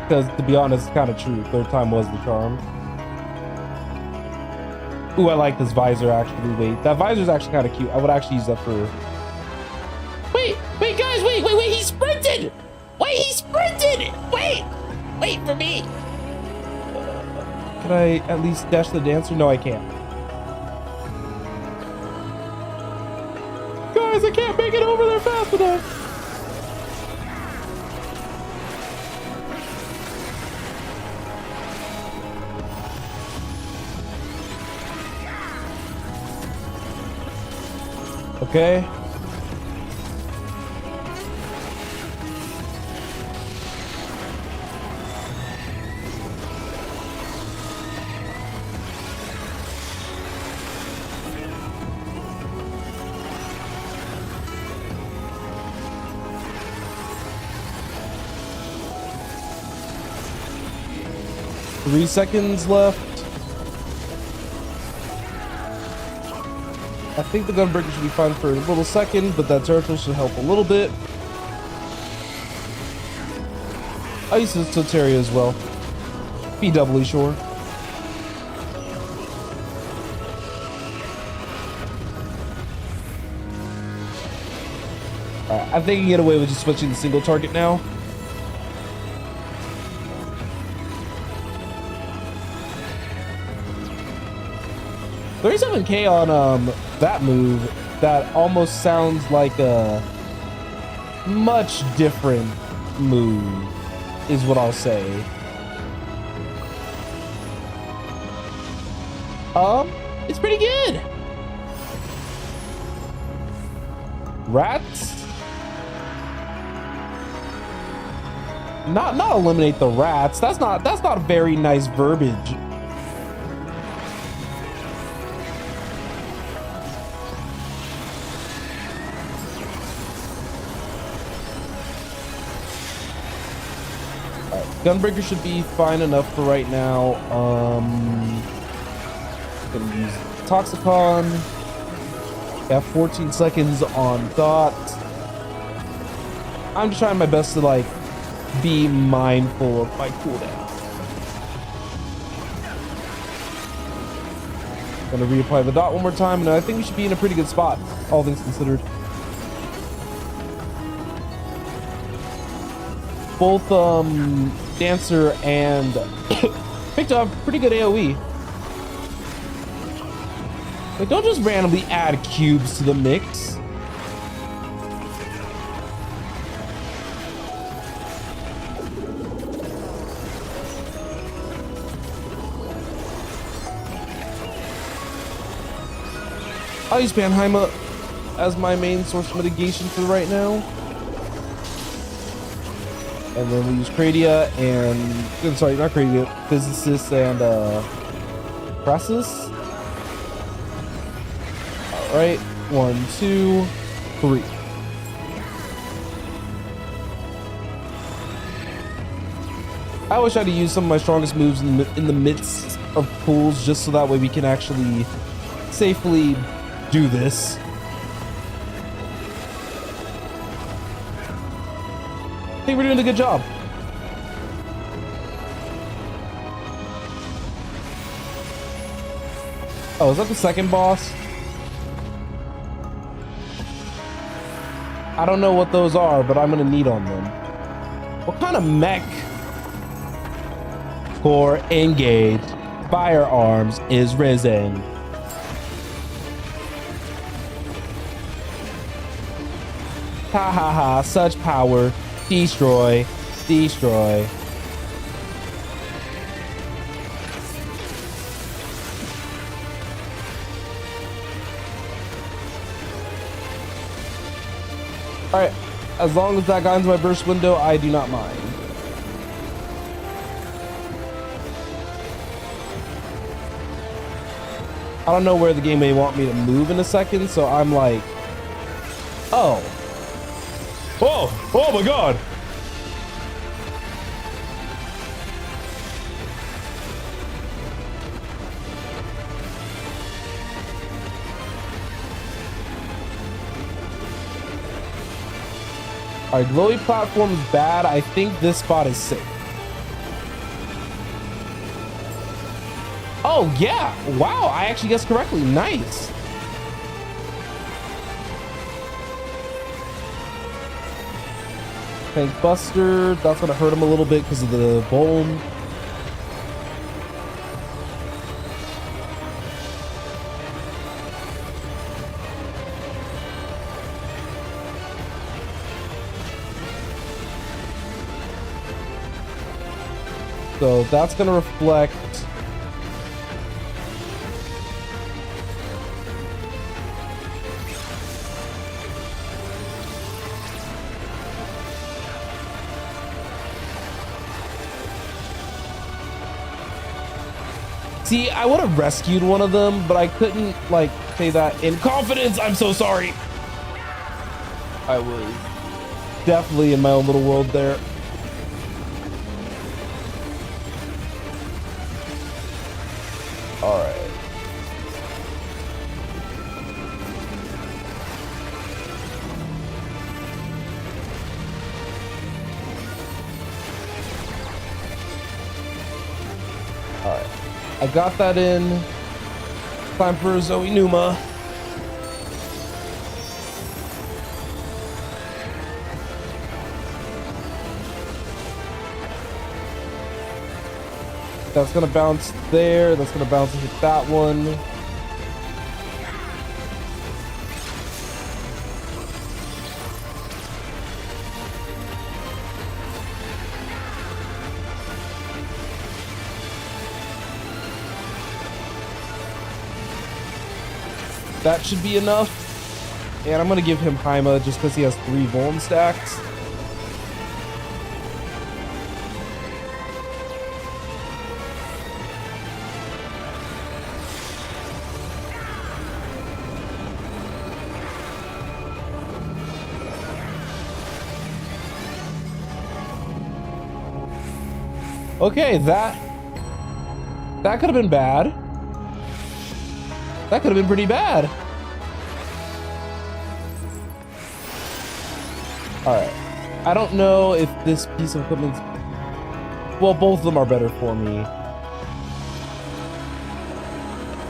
Because to be honest, it's kind of true. Third time was the charm. Ooh, I like this visor actually. Wait, that visor is actually kind of cute. I would actually use that for... Wait, guys, wait, he sprinted! Wait, he sprinted! Wait for me! Can I at least dash the dancer? No, I can't. Guys, I can't make it over there fast enough. Okay. Three seconds left. I think the gunbreaker should be fine for a little second, but that turtle should help a little bit. I use the Soteria as well. Be doubly sure. I think I can get away with just switching the single target now. $37K on that move that almost sounds like a much different move is what I'll say. It's pretty good. Rats? Not eliminate the rats. That's not very nice verbiage. Gunbreaker should be fine enough for right now. Gonna use Toxicon. Got 14 seconds on dot. I'm just trying my best to like be mindful of my cooldown. Gonna reapply the dot one more time, and I think we should be in a pretty good spot, all things considered. Both Dancer and picked up pretty good AoE. Like, don't just randomly add cubes to the mix. I'll use Banheima as my main source of mitigation for right now. And then we use Kradia and, sorry, not Kradia, Physicist and Crassus. All right, 1, 2, 3. I wish I had used some of my strongest moves in the midst of pools, just so that way we can actually safely do this. I think we're doing a good job. Oh, is that the second boss? I don't know what those are, but I'm gonna need on them. What kind of mech core engaged firearms is risen? Ha ha ha, such power. Destroy, destroy. All right, as long as that guy into my burst window, I do not mind. I don't know where the game may want me to move in a second, so I'm like, oh. Oh, oh my God. All right, glowy platform is bad. I think this spot is safe. Oh yeah, wow, I actually guessed correctly, nice. Tank Buster, that's gonna hurt him a little bit because of the bone. So that's gonna reflect. See, I would have rescued one of them, but I couldn't like say that in confidence. I'm so sorry. I was definitely in my own little world there. All right. All right. I got that in. Time for Zoe Numa. That's gonna bounce there. That's gonna bounce and hit that one. That should be enough. And I'm gonna give him Haima just because he has 3 Vuln stacks. Okay, that could have been bad. That could have been pretty bad. All right. I don't know if this piece of equipment's... Well, both of them are better for me.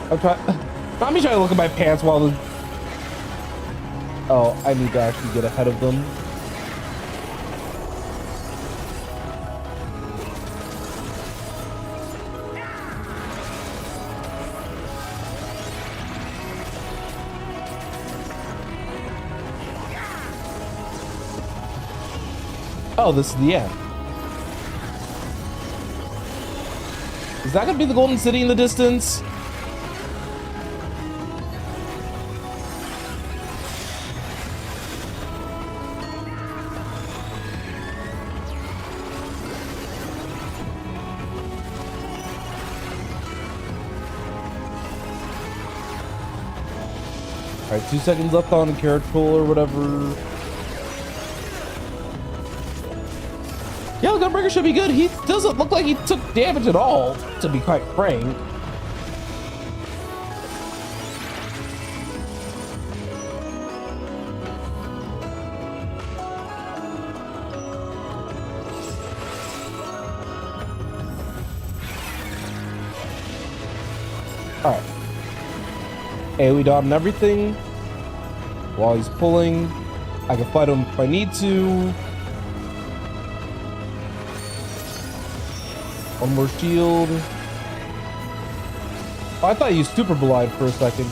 I'm trying... Not me trying to look at my pants while the... Oh, I need to actually get ahead of them. Oh, this is the end. Is that gonna be the Golden City in the distance? All right, 2 seconds left on control or whatever. Yeah, the Gunbreaker should be good. He doesn't look like he took damage at all, to be quite frank. All right. AoE dot and everything. While he's pulling, I can fight him if I need to. One more shield. Oh, I thought you used Super Blide for a second.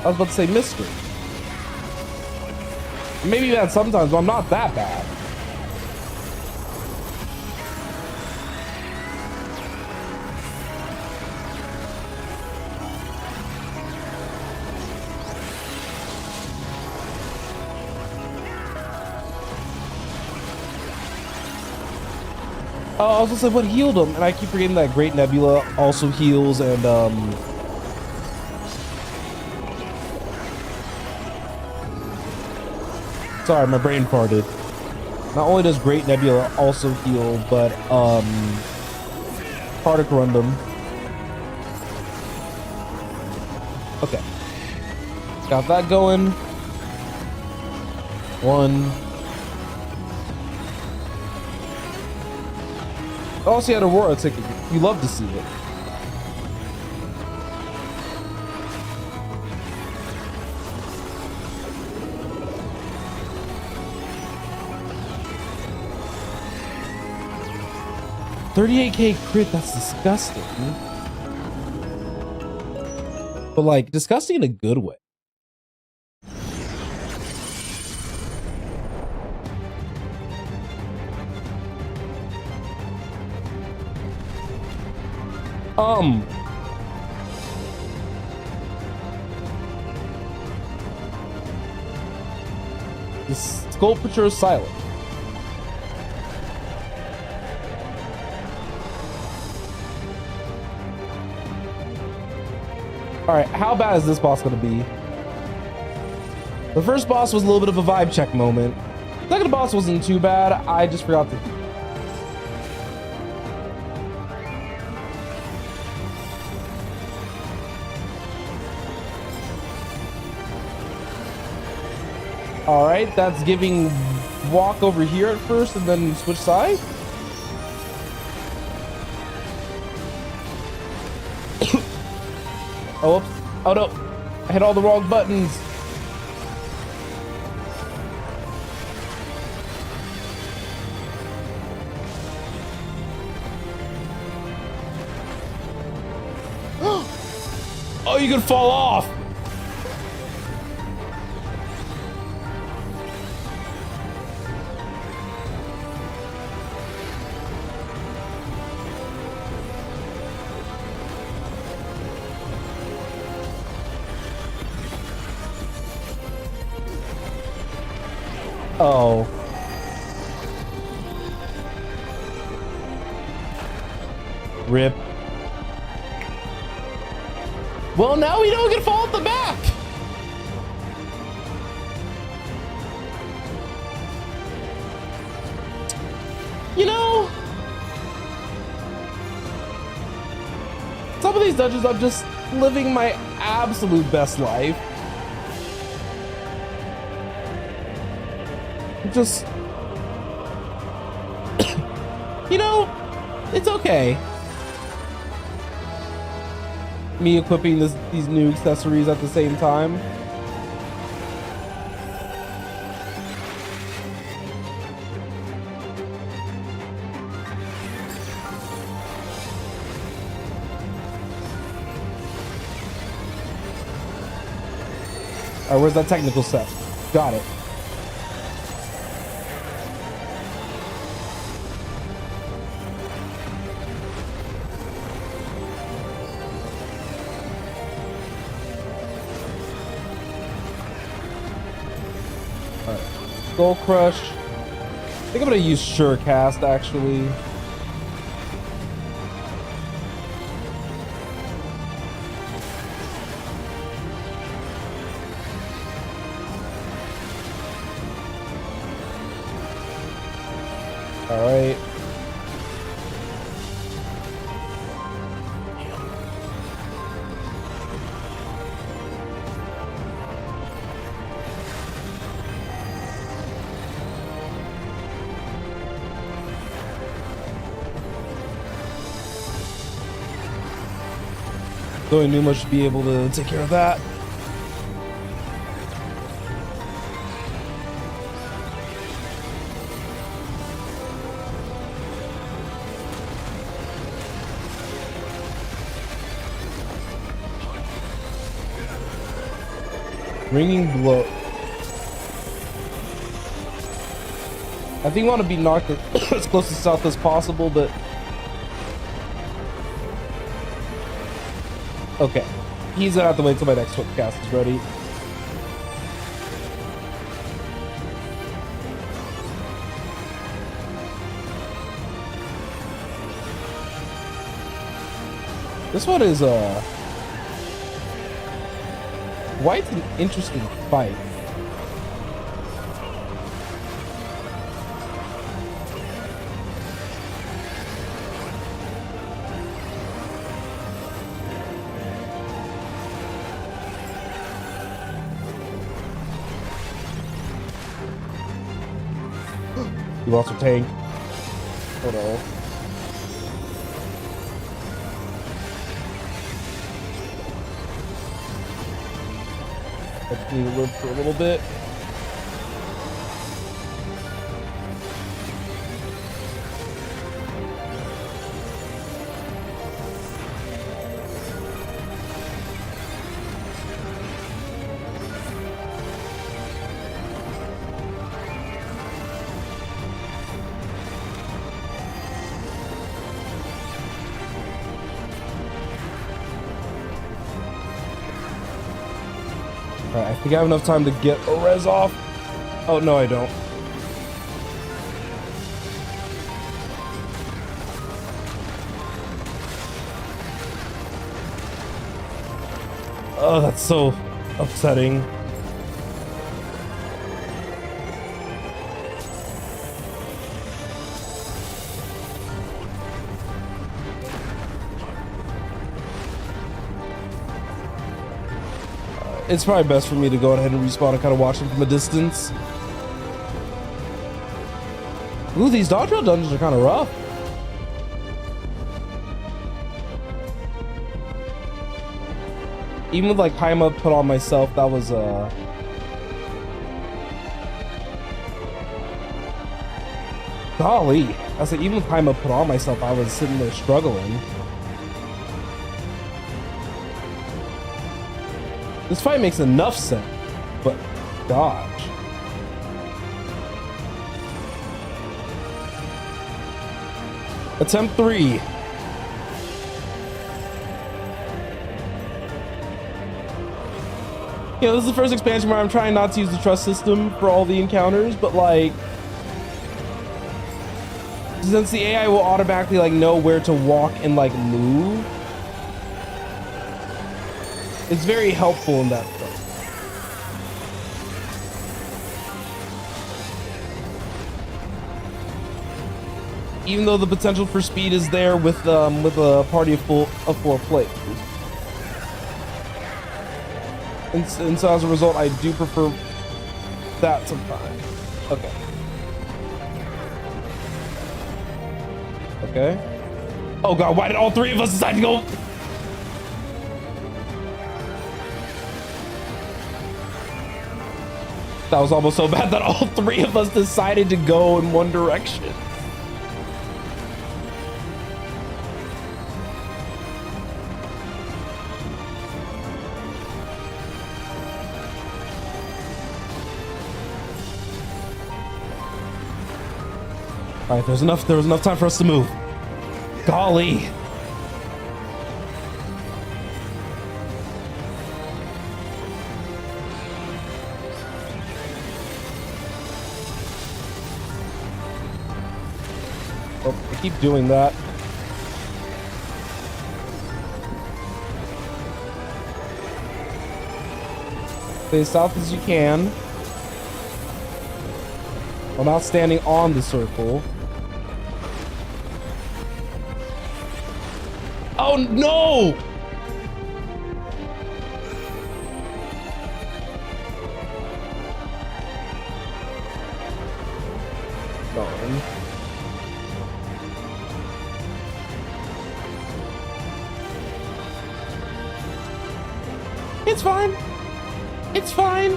I was about to say Mystery. Maybe bad sometimes, but I'm not that bad. Oh, I was gonna say what healed him, and I keep forgetting that Great Nebula also heals, and sorry, my brain farted. Not only does Great Nebula also heal, but Particle Rundum. Okay, got that going. One. Also, had Aurora ticket. You love to see it. $38K crit, that's disgusting. But like, disgusting in a good way. The sculpture is silent. All right, how bad is this boss gonna be? The first boss was a little bit of a vibe check moment. The second boss wasn't too bad. I just forgot to... All right, that's giving walk over here at first and then switch side. Oh, oops. Oh no, I hit all the wrong buttons. Oh, you can fall off. Oh. Rip. Well, now we don't get fall off the map. these dungeons, I'm just living my absolute best life. Just, you know, it's okay. Me equipping these new accessories at the same time. All right, where's that technical set? Got it. All right, Skull Crush. I think I'm gonna use Surecast actually. All right. So Numa should be able to take care of that. Ringing Blow. I think I want to be knocked as close to south as possible, but okay. He's gonna have to wait till my next cast is ready. This one is quite an interesting fight. You lost your tank. Oh no. I just need to live for a little bit. Alright, I think I have enough time to get a res off. Oh, no, I don't. Oh, that's so upsetting. It's probably best for me to go ahead and respawn and kind of watch them from a distance. Ooh, these Dawntrail dungeons are kind of rough. Even with like Haima put on myself, that was golly. I said even with Haima put on myself, I was sitting there struggling. This fight makes enough sense, but dodge. Attempt 3. Yeah, this is the first expansion where I'm trying not to use the trust system for all the encounters, but like, since the AI will automatically like know where to walk and like move, it's very helpful in that front. Even though the potential for speed is there with a party of 4 players. And so as a result, I do prefer that sometimes. Okay. Okay. Oh god, why did all 3 of us decide to go? That was almost so bad that all 3 of us decided to go in one direction. All right, there was enough time for us to move. Golly. Oh, I keep doing that. Stay as south as you can. I'm not standing on the circle. Oh no! Darn. It's fine. It's fine.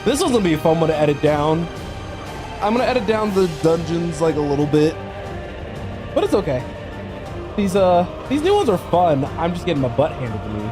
This was gonna be a fun one to edit down. I'm gonna edit down the dungeons like a little bit. But it's okay. These new ones are fun. I'm just getting my butt handed to me.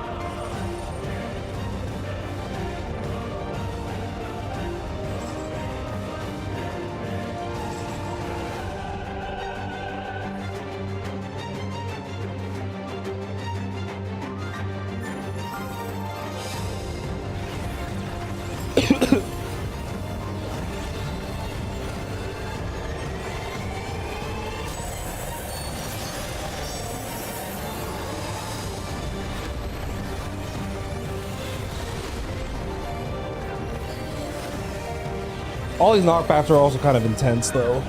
All these knockbacks are also kind of intense, though.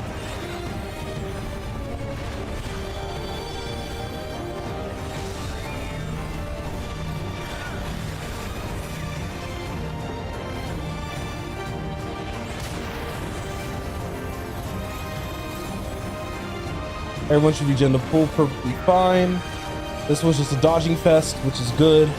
Everyone should be to pull perfectly fine. This was just a dodging fest, which is good.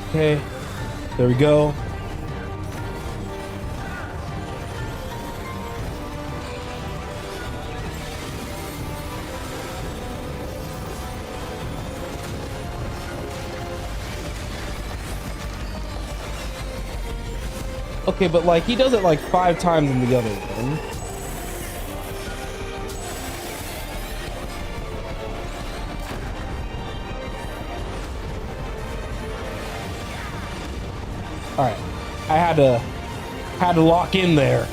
Okay, there we go. Okay, but like he does it like 5 times in the other one. All right, I had to lock in there.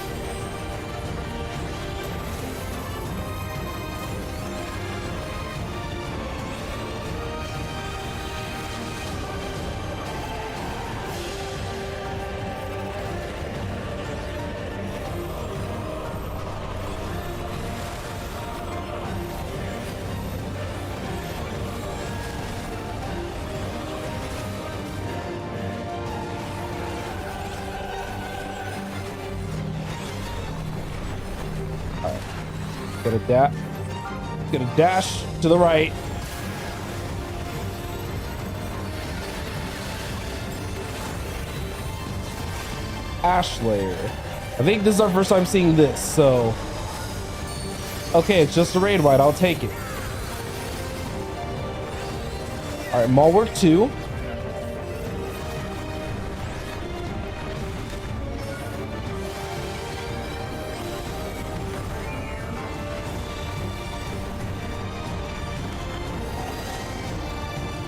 Get a dash to the right. Ash Layer. I think this is our first time seeing this, so okay, it's just a raid ride. I'll take it. All right, Mall Work 2.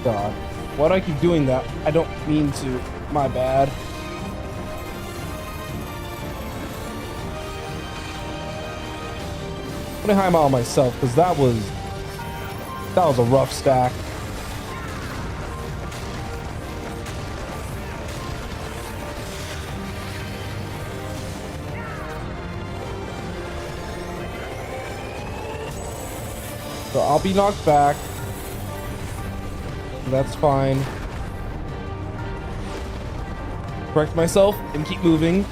God, why do I keep doing that? I don't mean to. My bad. Let me high mile myself, because that was a rough stack. So I'll be knocked back. That's fine. Correct myself and keep moving.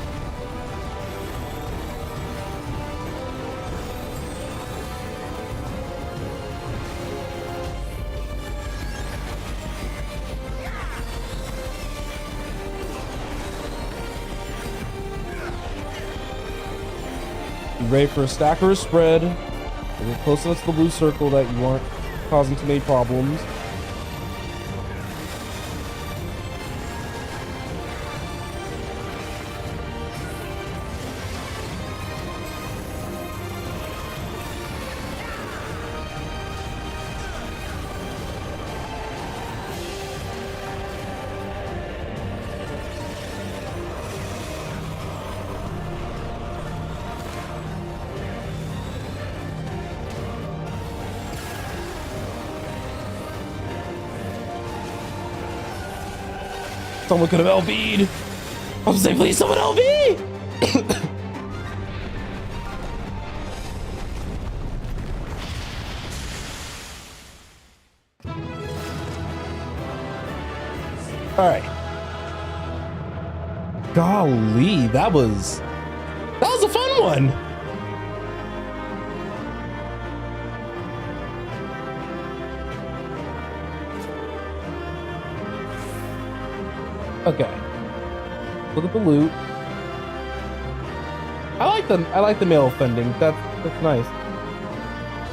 Be ready for a stack or a spread. Get close enough to the blue circle that you aren't causing too many problems. Someone could have LB'd. I was saying, please, someone LB! All right. Golly, that was a fun one. Okay. Look at the loot. I like the male offending. That's nice.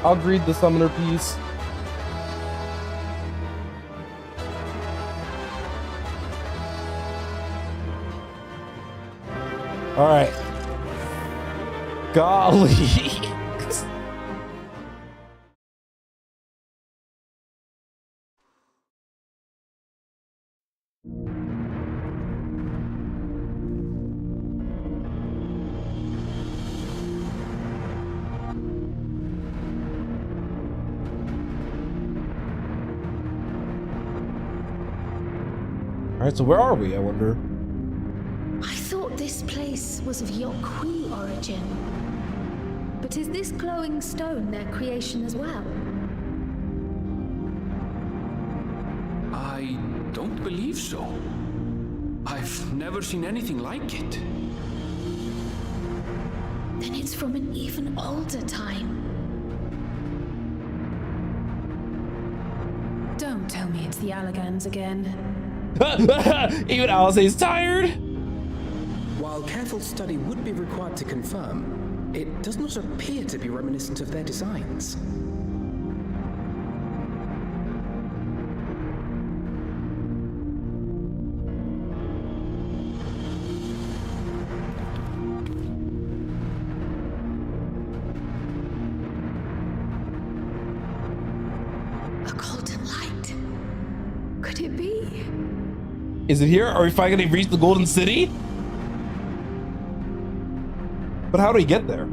I'll read the summoner piece. All right. Golly. All right, so where are we, I wonder? I thought this place was of Yokwi origin. But is this glowing stone their creation as well? I don't believe so. I've never seen anything like it. Then it's from an even older time. Don't tell me it's the Allagans again. Even Alice's tired. While careful study would be required to confirm, it does not appear to be reminiscent of their designs. A golden light. Could it be? Is it here? Are we finally gonna reach the Golden City? But how do we get there?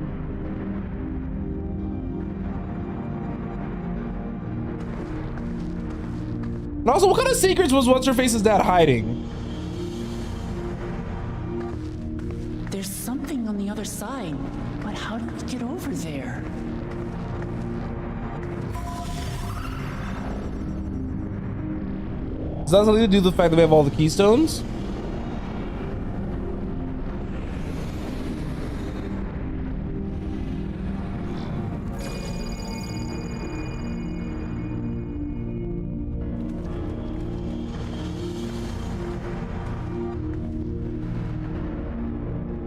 And also, what kind of secrets was What's-Her-Face's dad hiding? There's something on the other side, but how did we get over there? Does that have something to do with the fact that we have all the keystones?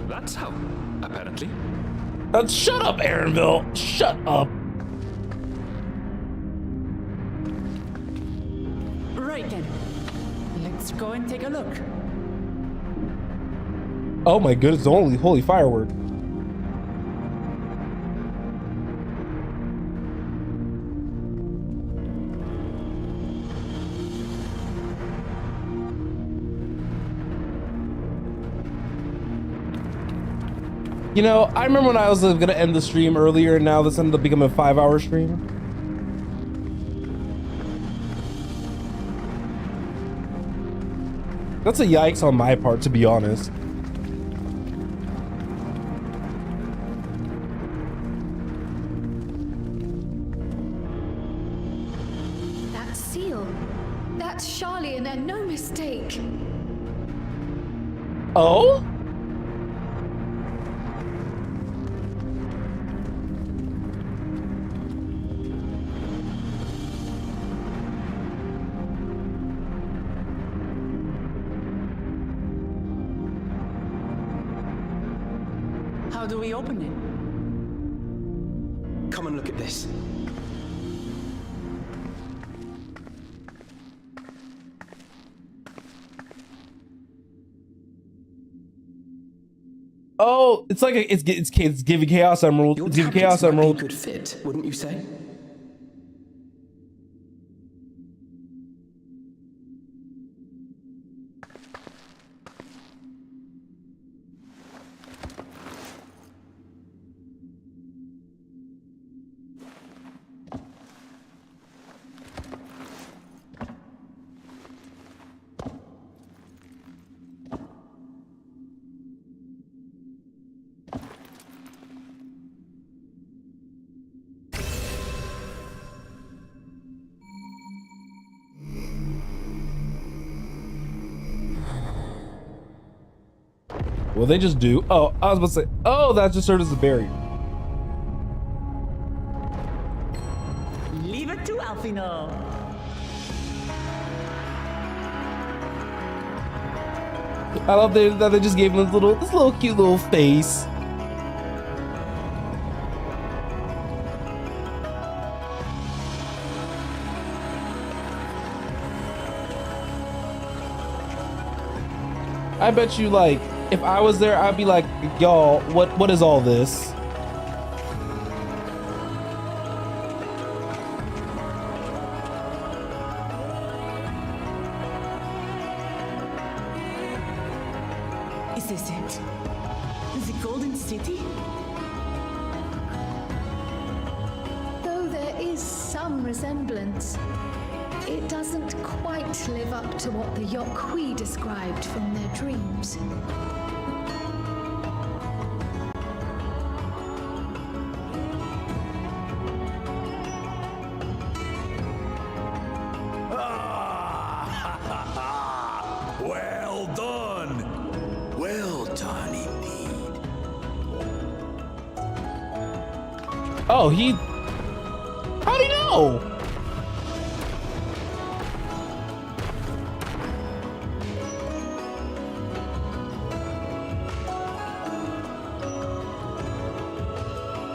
That's how, apparently. Shut up, Aaronville. Shut up. Right then. Let's go and take a look. Oh my goodness, holy firework. You know, I remember when I was gonna end the stream earlier, and now this ended up becoming a 5-hour stream. That's a yikes on my part, to be honest. That seal. That's Charlian, and no mistake. Oh? How do we open it? Come and look at this. Oh, it's like it's giving Chaos Emerald. Your It's giving tablets Chaos might be a Emerald. good fit, wouldn't you say? Well, they just do. Oh, I was about to say. Oh, that just served as a barrier. Leave it to Alfino. I love that they just gave him this little cute little face. I bet you, like, if I was there, I'd be like, y'all, what is all this? Is this it? The Golden City? Though there is some resemblance, it doesn't quite live up to what the Yokwi described from their dreams. Well done! Well done indeed. Oh, how'd he know?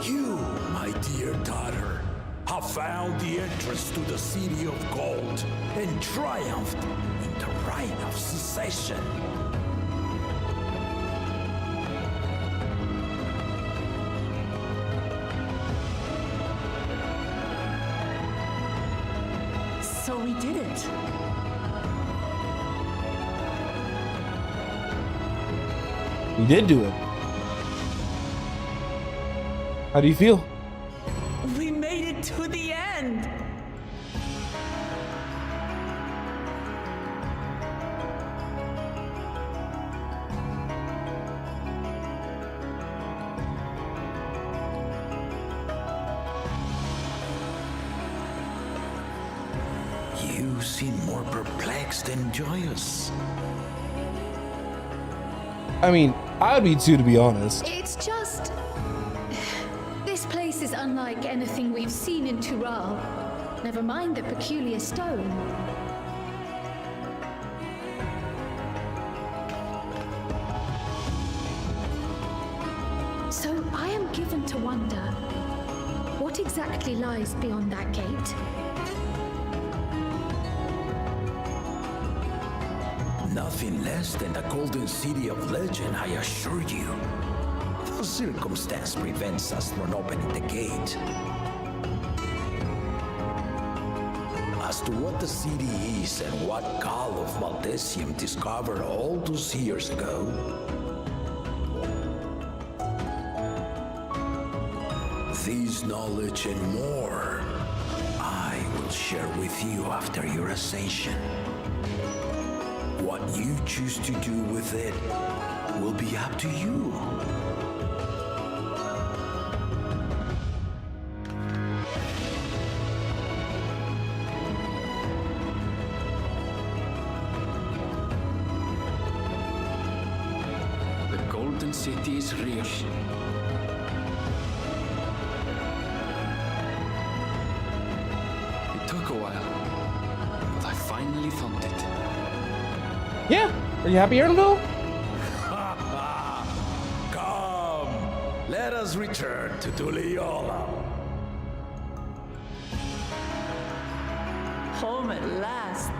You, my dear daughter, have found the entrance to the City of Gold and triumphed in the right of secession. So we did it. We did do it. How do you feel? We made it to the end. You seem more perplexed than joyous. I mean, I'd be too, to be honest. It's just... This place is unlike anything we've seen in Tural. Never mind the peculiar stone. So I am given to wonder, what exactly lies beyond that gate? Nothing less than the Golden City of Legend, I assure you. The circumstance prevents us from opening the gate. As to what the city is and what Gal of Valdesium discovered all those years ago, This knowledge and more, I will share with you after your ascension. What you choose to do with it will be up to you. The Golden City is real. It took a while, but I finally found it. Yeah, are you happy, Aaronville? Come, let us return to Tuliola. Home at last.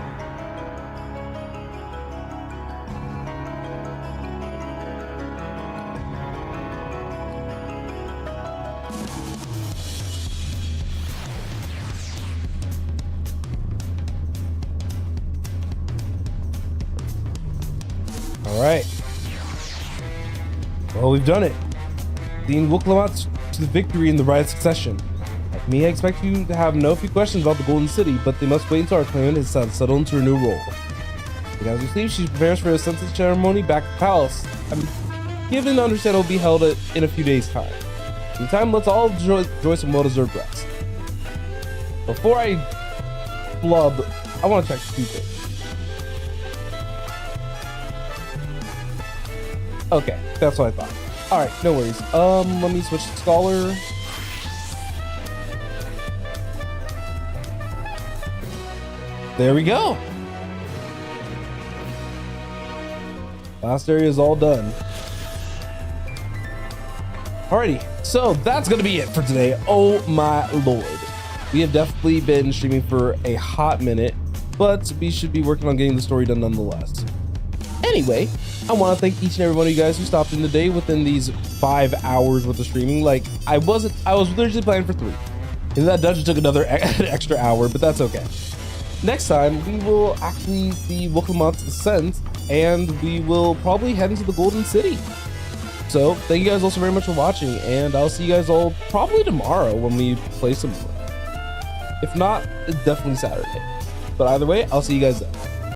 All right. Well, we've done it. Leading Woklamat to the victory in the right succession. Like me, I expect you to have no few questions about the Golden City, but they must wait until our clan has settled into her new role. And as we sleep, she prepares for a census ceremony back at the palace. I'm given to understand it will be held in a few days' time. In the time, let's all enjoy some well-deserved rest. Before I flub, I want to check two things. Okay, that's what I thought. All right, no worries. Let me switch to Scholar. There we go. Last area is all done. Alrighty, so that's gonna be it for today. Oh my lord. We have definitely been streaming for a hot minute, but we should be working on getting the story done nonetheless. Anyway, I want to thank each and every one of you guys who stopped in today within these 5 hours worth of streaming. Like, I was literally planning for 3. And that dungeon took another extra hour, but that's okay. Next time, we will actually see Woklamat's Ascent, and we will probably head into the Golden City. So, thank you guys also very much for watching, and I'll see you guys all probably tomorrow when we play some more. If not, it's definitely Saturday. But either way, I'll see you guys then.